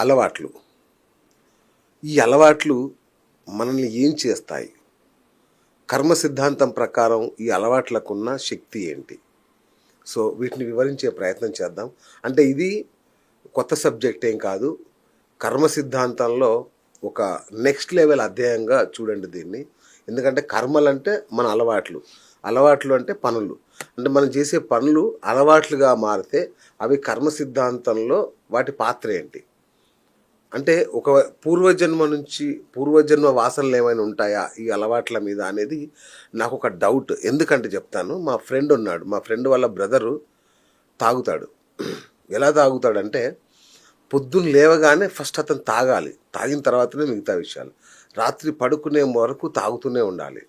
అలవాట్లు. ఈ అలవాట్లు మనల్ని ఏం చేస్తాయి? కర్మ సిద్ధాంతం ప్రకారం ఈ అలవాట్లకున్న శక్తి ఏంటి? సో వీటిని వివరించే ప్రయత్నం చేద్దాం. అంటే ఇది కొత్త సబ్జెక్ట్ ఏం కాదు. కర్మ సిద్ధాంతంలో ఒక నెక్స్ట్ లెవెల్ అధ్యాయంగా చూడండి దీన్ని. ఎందుకంటే కర్మలంటే మన అలవాట్లు అంటే పనులు. అంటే మనం చేసే పనులు అలవాట్లుగా మారితే అవి కర్మ సిద్ధాంతంలో వాటి పాత్ర ఏంటి? అంటే ఒక పూర్వజన్మ వాసనలు ఏమైనా ఉంటాయా ఈ అలవాట్ల మీద అనేది నాకు ఒక డౌట్. ఎందుకంటే చెప్తాను. మా ఫ్రెండ్ ఉన్నాడు. మా ఫ్రెండ్ వాళ్ళ బ్రదరు తాగుతాడు. ఎలా తాగుతాడంటే పొద్దున్న లేవగానే ఫస్ట్ అతను తాగాలి. తాగిన తర్వాతనే మిగతా విషయాలు. రాత్రి పడుకునే వరకు తాగుతూనే ఉండాలి.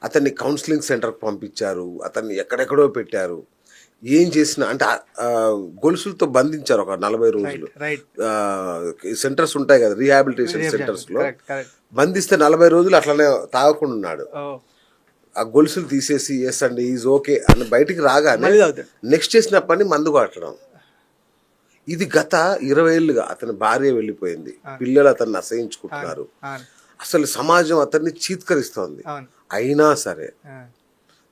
అతన్ని కౌన్సిలింగ్ సెంటర్కి పంపించారు. అతన్ని ఎక్కడెక్కడో పెట్టారు. ఏం చేసినా అంటే గొలుసులతో బంధించారు ఒక 40 రోజులు. సెంటర్స్ ఉంటాయి కదా, రీహాబిలిటేషన్ సెంటర్స్లో బంధిస్తే 40 రోజులు అట్లనే తాగకుండా ఉన్నాడు. ఆ గొలుసులు తీసేసి ఎస్ అండి ఈజ్ ఓకే అని బయటికి రాగానే నెక్స్ట్ చేసిన పని మందు కొట్టడం. ఇది గత 20 ఏళ్ళుగా అతని భార్య వెళ్ళిపోయింది. పిల్లలు అతన్ని అసహించుకుంటున్నారు. అసలు సమాజం అతన్ని చీత్కరిస్తోంది. అయినా సరే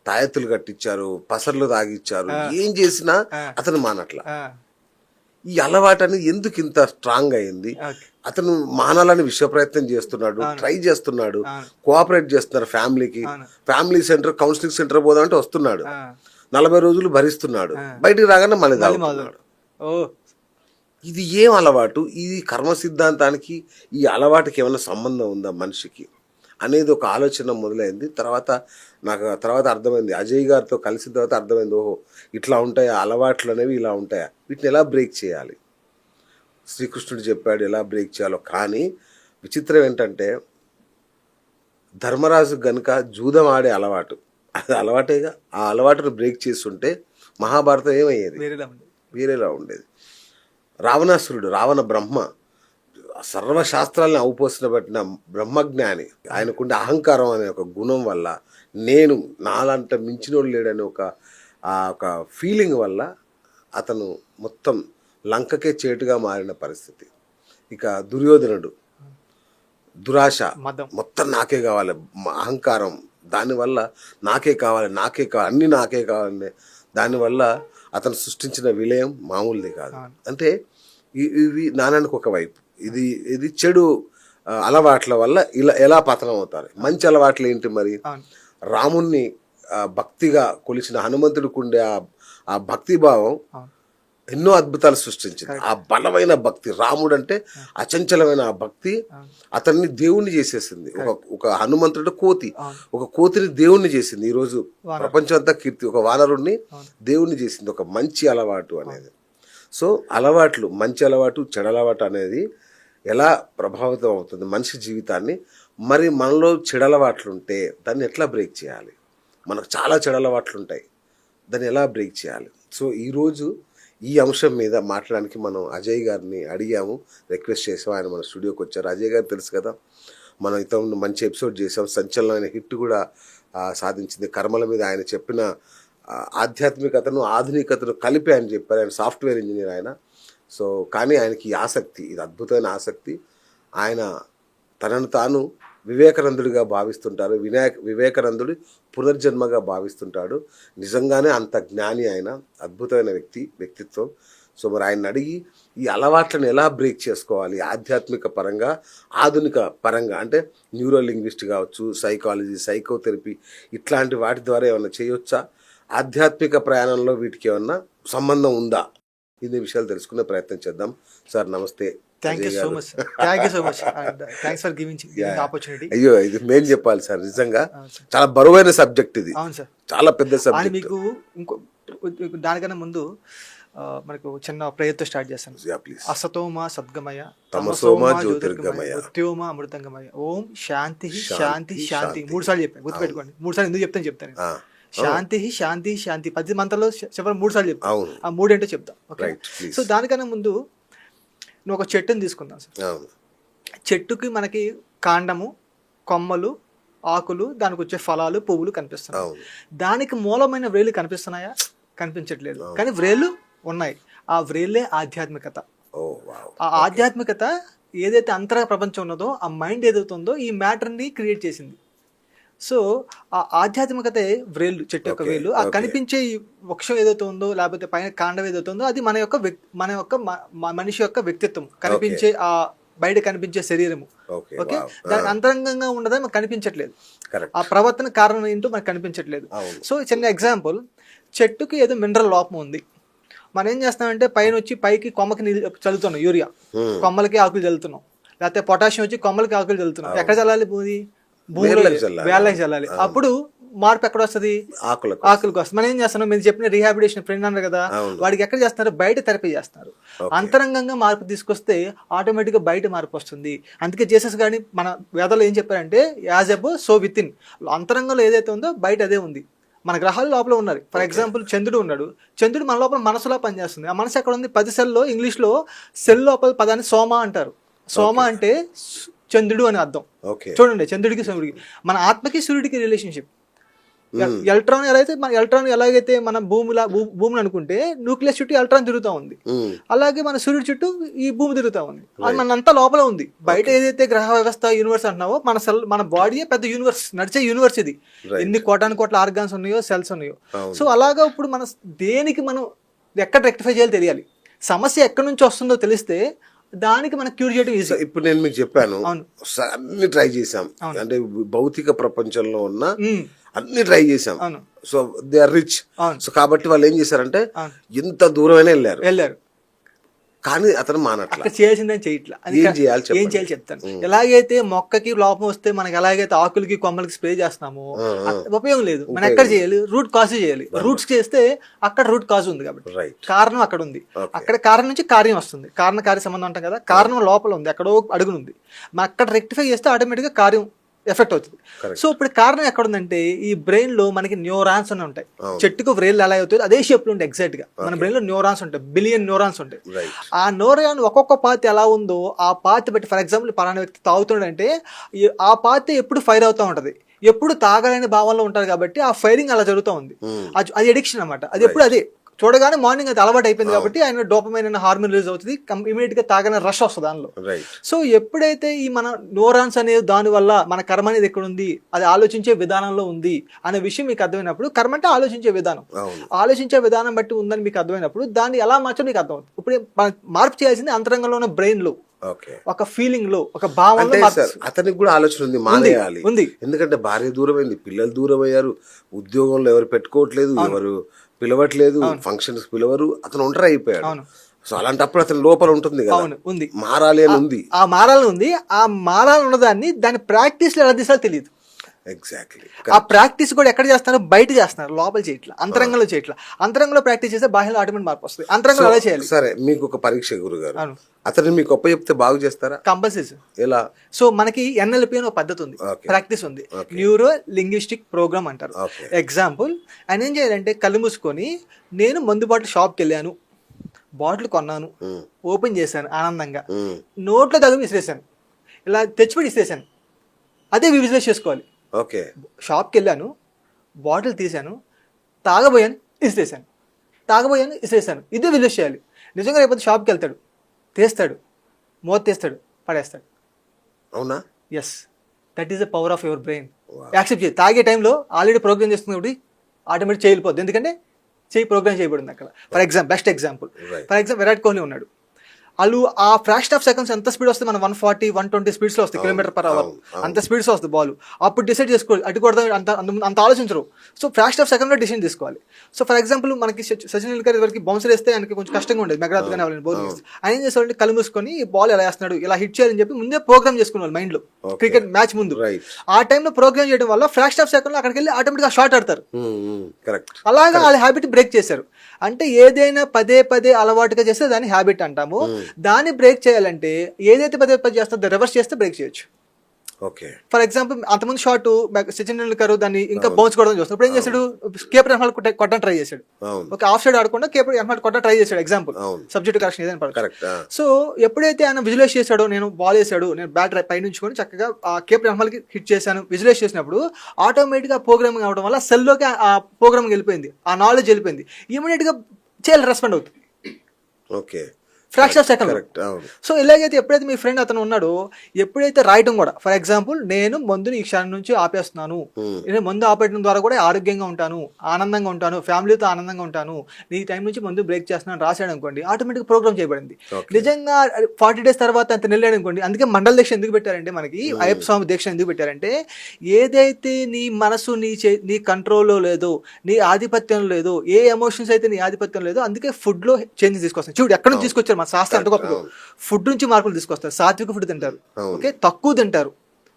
తాయెత్తులు కట్టించారు, పసర్లు తాగిచ్చారు, ఏం చేసినా అతను మానట్ల. ఈ అలవాటు అనేది ఎందుకు ఇంత స్ట్రాంగ్ అయింది? అతను మానాలని విశ్వ ప్రయత్నం చేస్తున్నాడు, ట్రై చేస్తున్నాడు, కోఆపరేట్ చేస్తున్నారు ఫ్యామిలీకి. ఫ్యామిలీ సెంటర్, కౌన్సిలింగ్ సెంటర్ పోదామంటే వస్తున్నాడు, 40 రోజులు భరిస్తున్నాడు, బయటికి రాగానే మళ్ళీ తాగుతున్నాడు. ఇది ఏం అలవాటు? ఇది కర్మ సిద్ధాంతానికి ఈ అలవాటుకి ఏమైనా సంబంధం ఉందా మనిషికి అనేది ఒక ఆలోచన మొదలైంది. తర్వాత అర్థమైంది, అజయ్ గారితో కలిసిన తర్వాత అర్థమైంది, ఓహో ఇట్లా ఉంటాయా అలవాట్లు అనేవి, ఇలా ఉంటాయా, వీటిని ఎలా బ్రేక్ చేయాలి? శ్రీకృష్ణుడు చెప్పాడు ఎలా బ్రేక్ చేయాలో. కానీ విచిత్రం ఏంటంటే ధర్మరాజు గనుక జూదం ఆడే అలవాటు, అది అలవాటేగా. ఆ అలవాటును బ్రేక్ చేస్తుంటే మహాభారతం ఏమయ్యేది? వేరేలా ఉండేది. రావణాసురుడు, రావణ బ్రహ్మ, సర్వశాస్త్రాలను అవపోసిన పట్టిన బ్రహ్మజ్ఞాని. ఆయనకుండే అహంకారం అనే ఒక గుణం వల్ల, నేను నాలంట మించినోడు లేడని ఒక ఫీలింగ్ వల్ల అతను మొత్తం లంకకే చేటుగా మారిన పరిస్థితి. ఇక దుర్యోధనుడు, దురాశ, మొత్తం నాకే కావాలి, అహంకారం, దానివల్ల నాకే కావాలి అన్ని నాకే కావాలి, దానివల్ల అతను సృష్టించిన విలయం మామూలుది కాదు. అంటే ఇవి నానానికి ఒక వైపు. ఇది చెడు అలవాట్ల వల్ల ఇలా ఎలా పతనం అవుతారు. మంచి అలవాట్లు ఏంటి మరి? రాముణ్ణి భక్తిగా కొలిచిన హనుమంతుడికి ఉండే ఆ భక్తి భావం ఎన్నో అద్భుతాలు సృష్టించింది. ఆ బలమైన భక్తి, రాముడు అంటే అచంచలమైన ఆ భక్తి అతన్ని దేవుణ్ణి చేసేసింది. ఒక హనుమంతుడు ఒక కోతిని దేవుణ్ణి చేసింది. ఈరోజు ప్రపంచం అంతా కీర్తి, ఒక వానరుణ్ణి దేవుణ్ణి చేసింది. ఒక మంచి అలవాటు అనేది. సో అలవాట్లు, మంచి అలవాటు, చెడు అలవాటు అనేది ఎలా ప్రభావితం అవుతుంది మనిషి జీవితాన్ని. మరి మనలో చెడు అలవాట్లు ఉంటే దాన్ని ఎట్లా బ్రేక్ చేయాలి? మనకు చాలా చెడు అలవాట్లు ఉంటాయి, దాన్ని ఎలా బ్రేక్ చేయాలి? సో ఈరోజు ఈ అంశం మీద మాట్లాడడానికి మనం అజయ్ గారిని అడిగాము, రిక్వెస్ట్ చేసాం. ఆయన మన స్టూడియోకి వచ్చారు. అజయ్ గారు తెలుసు కదా, మనం ఇంతకుముందు మంచి ఎపిసోడ్ చేసాం, సంచలనమైన హిట్ కూడా సాధించింది. కర్మల మీద ఆయన చెప్పిన ఆధ్యాత్మికతను ఆధునికతను కలిపి ఆయన చెప్పారు. ఆయన సాఫ్ట్వేర్ ఇంజనీర్ ఆయన. సో కానీ ఆయనకి ఆసక్తి, ఇది అద్భుతమైన ఆసక్తి. ఆయన తనను తాను వివేకానందుడిగా భావిస్తుంటారు. వివేకానందుడి పునర్జన్మగా భావిస్తుంటాడు. నిజంగానే అంత జ్ఞాని ఆయన, అద్భుతమైన వ్యక్తిత్వం. సో మరి ఆయన అడిగి ఈ అలవాట్లను ఎలా బ్రేక్ చేసుకోవాలి ఆధ్యాత్మిక పరంగా, ఆధునిక పరంగా, అంటే న్యూరో లింగ్విస్ట్ కావచ్చు, సైకాలజీ, సైకోథెరపీ, ఇట్లాంటి వాటి ద్వారా ఏమైనా చేయొచ్చా? ఆధ్యాత్మిక ప్రయాణంలో వీటికి ఏమన్నా సంబంధం ఉందా? ఇన్ని విషయాలు తెలుసుకునే ప్రయత్నం చేద్దాం. సార్ నమస్తే. అయ్యో ఇది మేం చెప్పాలి సార్, నిజంగా చాలా బరువైన సబ్జెక్ట్ ఇది. చాలా పెద్ద సబ్జెక్ట్. మీకు దానికన్నా ముందు మనకు చిన్న ప్రయత్నం స్టార్ట్ చేస్తాను. అసతోమ సద్గమయ, తమసోమ జ్యోతిర్గమయ, మృత్యోమ అమృతంగమయ, ఓం శాంతి శాంతి శాంతి 3 సార్లు చెప్పాను. గుర్తుపెట్టుకోండి. 3 సార్లు ఎందుకు చెప్తాను. శాంతి శాంతి శాంతి 10 మంత్రాల్లో చెప్పాలి 3 సార్లు చెప్తాను. ఆ 3 ఏంటో చెప్తాం. ఓకే. సో దానికన్నా ముందు నువ్వు ఒక చెట్టుని తీసుకుందాం సార్. చెట్టుకి మనకి కాండము, కొమ్మలు, ఆకులు, దానికి వచ్చే ఫలాలు, పువ్వులు కనిపిస్తున్నాయి. దానికి మూలమైన వ్రేలు కనిపిస్తున్నాయా? కనిపించట్లేదు. కానీ వ్రేలు ఉన్నాయి. ఆ వ్రేలే ఆధ్యాత్మికత. ఓ వావ్. ఆ ఆధ్యాత్మికత ఏదైతే అంతర ప్రపంచం ఉన్నదో, ఆ మైండ్ ఏదైతే ఉందో ఈ మ్యాటర్ని క్రియేట్ చేసింది. సో ఆ ఆధ్యాత్మికతే వ్రేళ్ళు, చెట్టు యొక్క వేళ్ళు. ఆ కనిపించే ఈ వృక్షం ఏదైతే ఉందో, లేకపోతే పైన కాండం ఏదైతే ఉందో, అది మన యొక్క మనిషి యొక్క వ్యక్తిత్వం. కనిపించే ఆ బయట కనిపించే శరీరము. ఓకే, దానికి అంతరంగంగా ఉన్నదని మనకు కనిపించట్లేదు. ఆ ప్రవర్తన కారణం ఏంటో మనకు కనిపించట్లేదు. సో చిన్న ఎగ్జాంపుల్, చెట్టుకి ఏదో మినరల్ లోపం ఉంది. మనం ఏం చేస్తామంటే పైన వచ్చి పైకి కొమ్మకి నీళ్ళు చల్లుతున్నాం, యూరియా కొమ్మలకి ఆకులు చల్లుతున్నాం, లేకపోతే పొటాషియం వచ్చి కొమ్మలకి ఆకులు చల్లుతున్నాం. ఎక్కడ చల్లాలి? భూమిలో వేళ్ళకి చల్లాలి. అప్పుడు మార్పు ఎక్కడ వస్తుంది? ఆకులకు వస్తుంది. మనం ఏం చేస్తున్నాం, మీరు చెప్పిన రీహాబిలిటేషన్ ఫ్రెండ్ అన్నారు కదా, వాడికి ఎక్కడ చేస్తున్నారు? బయట థెరపీ చేస్తున్నారు. అంతరంగంగా మార్పు తీసుకొస్తే ఆటోమేటిక్గా బయట మార్పు వస్తుంది. అందుకే జీసస్ గాని మన వేదాలు ఏం చెప్పారంటే, as above so with in. అంతరంగంలో ఏదైతే ఉందో బయట అదే ఉంది. మన గ్రహాలు లోపల ఉన్నారు. ఫర్ ఎగ్జాంపుల్ చంద్రుడు ఉన్నాడు. చంద్రుడు మన లోపల మనసులో పనిచేస్తుంది. ఆ మనసు ఎక్కడ ఉంది? 10 సెల్లో ఇంగ్లీష్లో సెల్ లోపల పదాన్ని సోమ అంటారు. సోమ అంటే చంద్రుడు అని అర్థం. చూడండి, చంద్రుడికి సూర్యుడికి, మన ఆత్మకి సూర్యుడికి రిలేషన్షిప్. ఎలక్ట్రాన్ ఎలాగైతే మన భూమిని అనుకుంటే న్యూక్లియస్ చుట్టూ ఎలక్ట్రాన్ తిరుగుతూ ఉంది, అలాగే మన సూర్యుడి చుట్టూ ఈ భూమి తిరుగుతూ ఉంది. అది మనంతా లోపల ఉంది. బయట ఏదైతే గ్రహ వ్యవస్థ యూనివర్స్ అంటున్నావో, మన బాడీయే పెద్ద యూనివర్స్, నడిచే యూనివర్స్ ఇది. ఎన్ని కోటాను ఆర్గాన్స్ ఉన్నాయో, సెల్స్ ఉన్నాయో. సో అలాగా ఇప్పుడు మన దేనికి మనం ఎక్కడ రెక్టిఫై చేయాలో తెలియాలి. సమస్య ఎక్కడి నుంచి వస్తుందో తెలిస్తే దానికి మనం క్యూర్ చేయడం ఈజీ. ఇప్పుడు నేను మీకు చెప్పాను, అన్ని ట్రై చేసాం. అంటే భౌతిక ప్రపంచంలో ఉన్న అన్ని ట్రై చేసాం. So they are rich. So కాబట్టి వాళ్ళు ఏం చేశారంటే ఎంత దూరమైనా వెళ్ళారు, కానీ అతను మానట్లా. చేయాల్సిందని చేయట్లా. ఏం చేయాలి చెప్తాను. ఎలాగైతే మొక్కకి లోపం వస్తే మనకి ఎలాగైతే ఆకులకి కొమ్మలకి స్ప్రే చేస్తున్నామో, ఉపయోగం లేదు. మనం ఎక్కడ చేయాలి? రూట్ కాజ్ చేయాలి. రూట్స్ చేస్తే అక్కడ రూట్ కాజ్ ఉంది కాబట్టి కారణం అక్కడ ఉంది. అక్కడ కారణం నుంచి కార్యం వస్తుంది. కారణ కార్య సంబంధం అంటాం కదా, కారణం లోపల ఉంది, ఎక్కడో అడుగునుంది. మనం అక్కడ రెక్టిఫై చేస్తే ఆటోమేటిక్గా కార్యం ఎఫెక్ట్ అవుతుంది. సో ఇప్పుడు కారణం ఎక్కడ ఉందంటే, ఈ బ్రెయిన్ లో మనకి న్యూరాన్స్ అని ఉంటాయి. చెట్టుకు బ్రెయిన్ ఎలా అవుతుంది అదే షేప్ లో ఉంటాయి. ఎగ్జాక్ట్ గా మన బ్రెయిన్ లో న్యూరాన్స్ ఉంటాయి, బిలియన్ న్యూరాన్స్ ఉంటాయి. ఆ న్యూరాన్ ఒక్కొక్క పాతి ఎలా ఉందో ఆ పాతి బట్టి, ఫర్ ఎగ్జాంపుల్ పలానా వ్యక్తి తాగుతుండంటే ఆ పాతి ఎప్పుడు ఫైర్ అవుతూ ఉంటది, ఎప్పుడు తాగలేని భావంలో ఉంటారు కాబట్టి ఆ ఫైరింగ్ అలా జరుగుతూ ఉంది. అది ఎడిక్షన్ అన్నమాట. అది ఎప్పుడు అదే చూడగానే మార్నింగ్ అది అలవాటు అయిపోయింది కాబట్టి ఆయన డోపమైన్ అనే హార్మోన్ రిలీజ్ అవుతుంది, ఇమీడియట్ గా తాగని రష్ వస్తుంది దానిలో. సో ఎప్పుడైతే ఈ మన న్యూరాన్స్ అనే దాని వల్ల మన కర్మ అనేది ఎక్కడ ఉంది, అది ఆలోచించే విధానంలో ఉంది అనే విషయం మీకు అర్థమైనప్పుడు, కర్మ అంటే ఆలోచించే విధానం బట్టి ఉందని మీకు అర్థమైనప్పుడు దాన్ని ఎలా మార్చో మీకు అర్థమవుతుంది. ఇప్పుడు మార్పు చేయాల్సింది అంతరంగంలో ఉన్న బ్రెయిన్ లో, ఒక ఫీలింగ్ లో, ఒక భావనలో. అతనికి కూడా ఆలోచన ఉంది, మానేయాలి. ఎందుకంటే భార్య దూరమైంది, పిల్లలు దూరం అయ్యారు, ఉద్యోగంలో ఎవరు పెట్టుకోవట్లేదు, ఎవరు పిలవట్లేదు, ఫంక్షన్స్ పిలవరు, అతను ఒంటరి అయిపోయాడు. సో అలాంటప్పుడు అతని లోపల ఉంటుంది కదా, ఉంది మారాలి అని ఉంది. ఆ మారాలి ఉన్నదాన్ని దాని ప్రాక్టీస్ లో ఎలా తీసాలో తెలియదు. ఎగ్జాక్ట్లీ. ఆ ప్రాక్టీస్ కూడా ఎక్కడ చేస్తున్నారు? బయట చేస్తున్నారు, లోపల చేయట్లా, అంతరంగంలో చేయట్లా. అంతరంగంలో ప్రాక్టీస్ చేస్తే బాహ్యంలో ఆటోమేటిక్ మార్పు వస్తుంది. అంతరంగంలో ఎలా చేయాలి? సరే, మీకు ఒక పరీక్ష గురుగారు, అతను మీకు ఒప్ప చెప్తే బాగు చేస్తారా? కంపల్సరీ. ఎలా? సో మనకి NLP అని ఒక పద్ధతి ఉంది, ప్రాక్టీస్ ఉంది, న్యూరో లింగ్విస్టిక్ ప్రోగ్రామ్ అంటారు. ఎగ్జాంపుల్, ఆయన ఏం చేయాలంటే కళ్ళు మూసుకొని, నేను మందు బాటిల్ షాప్కి వెళ్ళాను, బాటిల్ కొన్నాను, ఓపెన్ చేశాను ఆనందంగా, నోట్లో తగిలి విసిరేసాను, ఇలా తెచ్చిపెట్టి ఇసిరేసాను. అదే విజువలైజ్ చేసుకోవాలి. ఓకే, షాప్కి వెళ్ళాను, బాటిల్ తీశాను, తాగబోయాను, ఇసిరేసాను, ఇదే విజువలైజ్ చేయాలి. నిజంగా రేపు షాప్కి వెళ్తాడు, తీస్తాడు, మూత తీస్తాడు, పడేస్తాడు. అవునా? Yes, that is the power of your brain. Accept చేయి. తాగే టైంలో ఆల్రెడీ ప్రోగ్రామ్ చేస్తుంది కాబట్టి ఆటోమేటిక్ చేయలిపోద్ది, ఎందుకంటే ప్రోగ్రామ్ చేయబడింది అక్కడ. బెస్ట్ ఎగ్జాంపుల్, విరాట్ కోహ్లీ ఉన్నాడు. వాళ్ళు ఆ ఫ్రాక్షన్ ఆఫ్ సెకండ్స్ ఎంత స్పీడ్ వస్తుంది, మనం 140, 120 స్పీడ్స్లో వస్తుంది, km/h అంత స్పీడ్స్ వస్తుంది బాల్. అప్పుడు డిసైడ్ చేసుకోవాలి, అటు కూడా అంత ఆలోచించరు. సో ఫ్రాక్షన్ ఆఫ్ సెకండ్లో డిసిషన్ తీసుకోవాలి. సో ఫర్ ఎగ్జాంపుల్ మనకి సచిన్ టెండూల్కర్ వరకు బౌన్సర్ వేస్తే ఆయనకి కొంచెం కష్టంగా ఉండేది, మెగారాత్ కానీ వాళ్ళని బౌలింగ్ వేస్తే. ఆయన ఏం చేసేవాళ్ళు, కళ్ళు మూసుకొని ఈ బాల్ ఎలా వేస్తున్నాడు, ఇలా హిట్ చేయాలని చెప్పి ముందే ప్రోగ్రామ్ చేసుకునేవాళ్ళు మైండ్లో, క్రికెట్ మ్యాచ్ ముందు. ఆ టైంలో ప్రోగ్రామ్ చేయడం వల్ల ఫ్రాక్షన్ ఆఫ్ సెకండ్లో అక్కడికి వెళ్ళి ఆటోమేటిక్గా షాట్ ఆడతారు. అలాగా వాళ్ళ హ్యాబిట్ బ్రేక్ చేశారు. అంటే ఏదైనా పదే అలవాటుగా చేస్తే దాన్ని హ్యాబిట్ అంటాము. దాన్ని బ్రేక్ చేయాలంటే ఏదైతే పదే చేస్తుందో రివర్స్ చేస్తే బ్రేక్ చేయొచ్చు. ఓకే, ఫర్ ఎగ్జాంపుల్ అంతకుముందు షాట్ సచిన్ టెండూల్కర్ దాన్ని ఇంకా బౌన్స్ కొడదాం చూస్తాడు. ఇప్పుడు ఏం చేశాడు, కేపర్ ఎన్హాల్ కొట్టడం ట్రై చేశాడు. ఒక ఆఫ్ సైడ్ ఆడకుండా కేపర్ ఎన్హాల్ కొట్టడం ట్రై చేశాడు. ఎగ్జాంపుల్, సబ్జెక్ట్ కరెక్షన్ ఏదైనా పడుతుంది. సో ఎప్పుడైతే ఆయన విజువలైజ్ చేశాడో, నేను బాల్ వేసాడు, నేను బ్యాట్ పై నుంచుకొని చక్కగా ఆ కేపర్ ఎన్హాల్కి హిట్ చేశాను, విజువలైజ్ చేసినప్పుడు ఆటోమేటిక్గా ప్రోగ్రామింగ్ అవడం వల్ల సెల్లోకి ఆ ప్రోగ్రామింగ్ వెళ్ళిపోయింది, ఆ నాలెడ్జ్ వెళ్ళిపోయింది, ఇమీడియట్గా చేయాలి, రెస్పాండ్ అవుతుంది. Okay, fraction of second. Correct. అవును. సో ఇలాగైతే ఎప్పుడైతే మీ ఫ్రెండ్ అతను ఉన్నాడో, ఎప్పుడైతే రాయటం కూడా, ఫర్ ఎగ్జాంపుల్ నేను మందుని ఈ క్షణం నుంచి ఆపేస్తున్నాను, నేను మందు ఆపేయడం ద్వారా కూడా ఆరోగ్యంగా ఉంటాను, ఆనందంగా ఉంటాను, ఫ్యామిలీతో ఆనందంగా ఉంటాను, నీ టైం నుంచి మందు బ్రేక్ చేస్తున్నాను రాశాడు అనుకోండి, ఆటోమేటిక్ ప్రోగ్రామ్ చేయబడింది. నిజంగా 40 days తర్వాత అంత వెళ్ళాడు అనుకోండి. అందుకే మండల దీక్ష ఎందుకు పెట్టారంటే, మనకి అయ్యప్ప స్వామి దీక్ష ఎందుకు పెట్టారంటే, ఏదైతే నీ మనసు నీ కంట్రోల్లో లేదో, నీ ఆధిపత్యం లేదో, ఏ ఎమోషన్స్ అయితే నీ ఆధిపత్యం లేదో, అందుకే ఫుడ్ లో చేంజ్ తీసుకొస్తాను. చూడు ఎక్కడ నుంచి తీసుకొచ్చారు మన శాస్త్రం అంత గొప్ప. ఫుడ్ నుంచి మార్పులు తీసుకొస్తారు. సాత్విక ఫుడ్ తింటారు, ఓకే, తక్కువ తింటారు,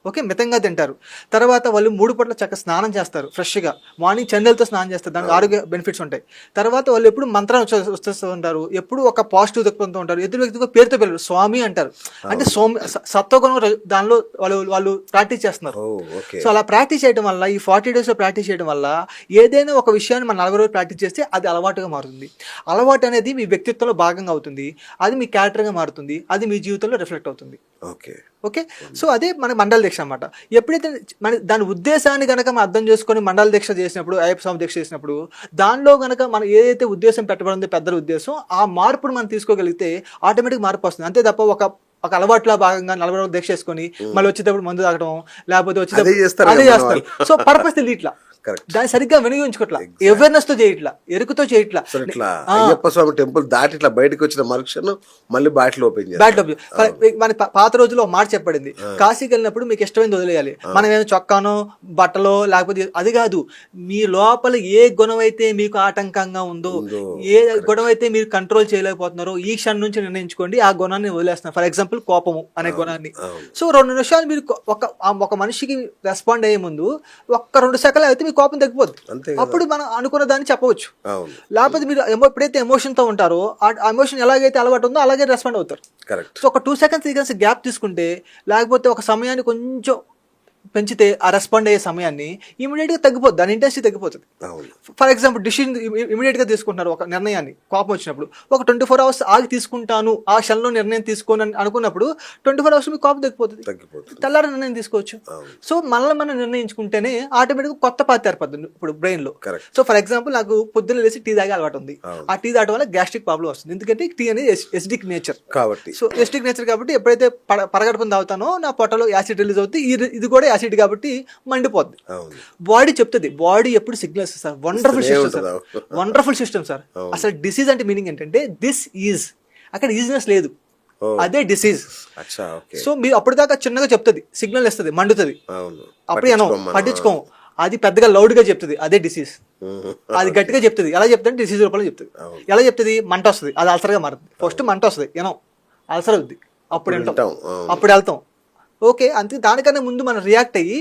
ఓకే, మితంగా తింటారు. తర్వాత వాళ్ళు 3 పూట్ల చక్కగా స్నానం చేస్తారు, ఫ్రెష్గా మార్నింగ్ చందలతో స్నానం చేస్తారు, దానికి ఆరోగ్య బెనిఫిట్స్ ఉంటాయి. తర్వాత వాళ్ళు ఎప్పుడు మంత్రం వస్తూ ఉంటారు, ఎప్పుడు ఒక పాజిటివ్ దక్కుతూ ఉంటారు, ఎదురు వ్యక్తిగా పేరుతో పిల్లలు స్వామి అంటారు. అంటే సత్వగుణం దానిలో వాళ్ళు ప్రాక్టీస్ చేస్తున్నారు. సో అలా ప్రాక్టీస్ చేయడం వల్ల, ఈ 40 days లో ప్రాక్టీస్ చేయడం వల్ల, ఏదైనా ఒక విషయాన్ని మనం 40 రోజులు ప్రాక్టీస్ చేస్తే అది అలవాటుగా మారుతుంది. అలవాటు అనేది మీ వ్యక్తిత్వంలో భాగంగా అవుతుంది, అది మీ క్యారెక్టర్గా మారుతుంది, అది మీ జీవితంలో రిఫ్లెక్ట్ అవుతుంది. ఓకే. సో అదే మన మండల దీక్ష అన్నమాట. ఎప్పుడైతే మన దాని ఉద్దేశాన్ని కనుక మనం అర్థం చేసుకొని మండల దీక్ష చేసినప్పుడు, అయ్యప్ప స్వామి దీక్ష చేసినప్పుడు, దానిలో కనుక మనం ఏదైతే ఉద్దేశం పెట్టబడిందో పెద్దల ఉద్దేశం, ఆ మార్పును మనం తీసుకోగలిగితే ఆటోమేటిక్ మార్పు వస్తుంది. అంతే తప్ప ఒక అలవాట్ల భాగంగా 40 రోజులు దీక్ష చేసుకొని మళ్ళీ వచ్చేటప్పుడు మందు తాగడం, లేకపోతే వచ్చేటప్పుడు అదే చేస్తారు. సో పర్పస్ తెలియట్లా, దాన్ని సరిగ్గా వినియోగించుకోవట్లా, అవేర్నెస్ తో చేయట్లా, ఎరుకుతో చేయట్లా. అయ్యప్ప స్వామి టెంపుల్ దాటి ఇట్లా బయటకు వచ్చిన మరుక్షణం మళ్ళీ బాటిల్ ఓపెన్ మన పాత రోజుల్లో మాట చెప్పబడింది, కాశీకి వెళ్ళినప్పుడు మీకు ఇష్టమైంది వదిలేయాలి. మనం ఏమైనా చొక్కానో బట్టలో లేకపోతే అది కాదు, మీ లోపల ఏ గుణం అయితే మీకు ఆటంకంగా ఉందో, ఏ గుణం అయితే మీరు కంట్రోల్ చేయలేకపోతున్నారో, ఈ క్షణం నుంచి నిర్ణయించుకోండి, ఆ గుణాన్ని వదిలేస్తున్నారు. ఫర్ ఎగ్జాంపుల్ కోపము అనే గుణాన్ని. సో 2 నిమిషాలు మీరు ఒక మనిషికి రెస్పాండ్ అయ్యే ముందు 1-2 సెకండ్లు అయితే మీ కోపం తగ్గిపోద్ది. అప్పుడు మనం అనుకున్న దాన్ని చెప్పవచ్చు. లేకపోతే మీరు ఎప్పుడైతే ఎమోషన్ తో ఉంటారో, ఆ ఎమోషన్ ఎలాగైతే అలవాటు ఉందో అలాగే రెస్పాండ్ అవుతారు. సో ఒక 2 seconds 3 seconds గ్యాప్ తీసుకుంటే, లేకపోతే ఒక సమయాన్ని కొంచెం పెంచితే ఆ రెస్పాండ్ అయ్యే సమయాన్ని ఇమీడియట్ గా తగ్గిపోతుంది, దాని ఇంటెన్సిటీ తగ్గిపోతుంది. ఫర్ ఎగ్జాంపుల్ డిసిషన్ ఇమీడియట్ గా తీసుకుంటున్నారు, ఒక నిర్ణయాన్ని కోపం వచ్చినప్పుడు ఒక 24 hours ఆగి తీసుకుంటాను, ఆ క్షణంలో నిర్ణయం తీసుకోని అనుకున్నప్పుడు 24 hours మీకు కోపం తగ్గిపోతుంది, తెల్లారి నిర్ణయం తీసుకోవచ్చు. సో మనల్ని మనం నిర్ణయించుకుంటేనే ఆటోమేటిక్ కొత్త పాత ఏర్పడుతుంది ఇప్పుడు బ్రెయిన్ లో. సో ఫర్ ఎగ్జాంపుల్ నాకు పొద్దున్న లేసి టీ తాగే అలవాటు ఉంది, ఆ టీ తాగడం వల్ల గ్యాస్ట్రిక్ ప్రాబ్లం వస్తుంది, ఎందుకంటే టీ అనేది ఎసిడిక్ నేచర్ కాబట్టి. సో ఎసిడిక్ నేచర్ కాబట్టి ఎప్పుడైతే పరగడుపుని తాగుతానో నా పొట్టలో యాసిడ్ రిలీజ్ అవుతుంది, ఇది కూడా యాసిడ్ కాబట్టి మండిపోద్ది. బాడీ చెప్తుంది, బాడీ ఎప్పుడు signals sir. Wonderful system sir, wonderful system sir. అసలు డిసీజ్ అంటే మీనింగ్ ఏంటంటే దిస్ ఈజ్, అక్కడ ఈజినెస్ లేదు, అదే డిసీజ్. సో మీరు అప్పటిదాకా చిన్నగా చెప్తుంది, సిగ్నల్ ఇస్తుంది, మండుతుంది, అప్పుడు పట్టించుకోము, అది పెద్దగా లౌడ్ గా చెప్తుంది, అదే డిసీజ్. అది గట్టిగా చెప్తుంది, ఎలా చెప్తుంది, డిసీజ్ రూపంలో చెప్తుంది. ఎలా చెప్తుంది, మంట వస్తుంది, అది అల్సర్ గా మారుతుంది. ఫస్ట్ మంట వస్తుంది, అల్సర్ అవుద్ది, అప్పుడు వెళ్తాం. ఓకే, అంతే. దానికన్నా ముందు మనం రియాక్ట్ అయ్యి,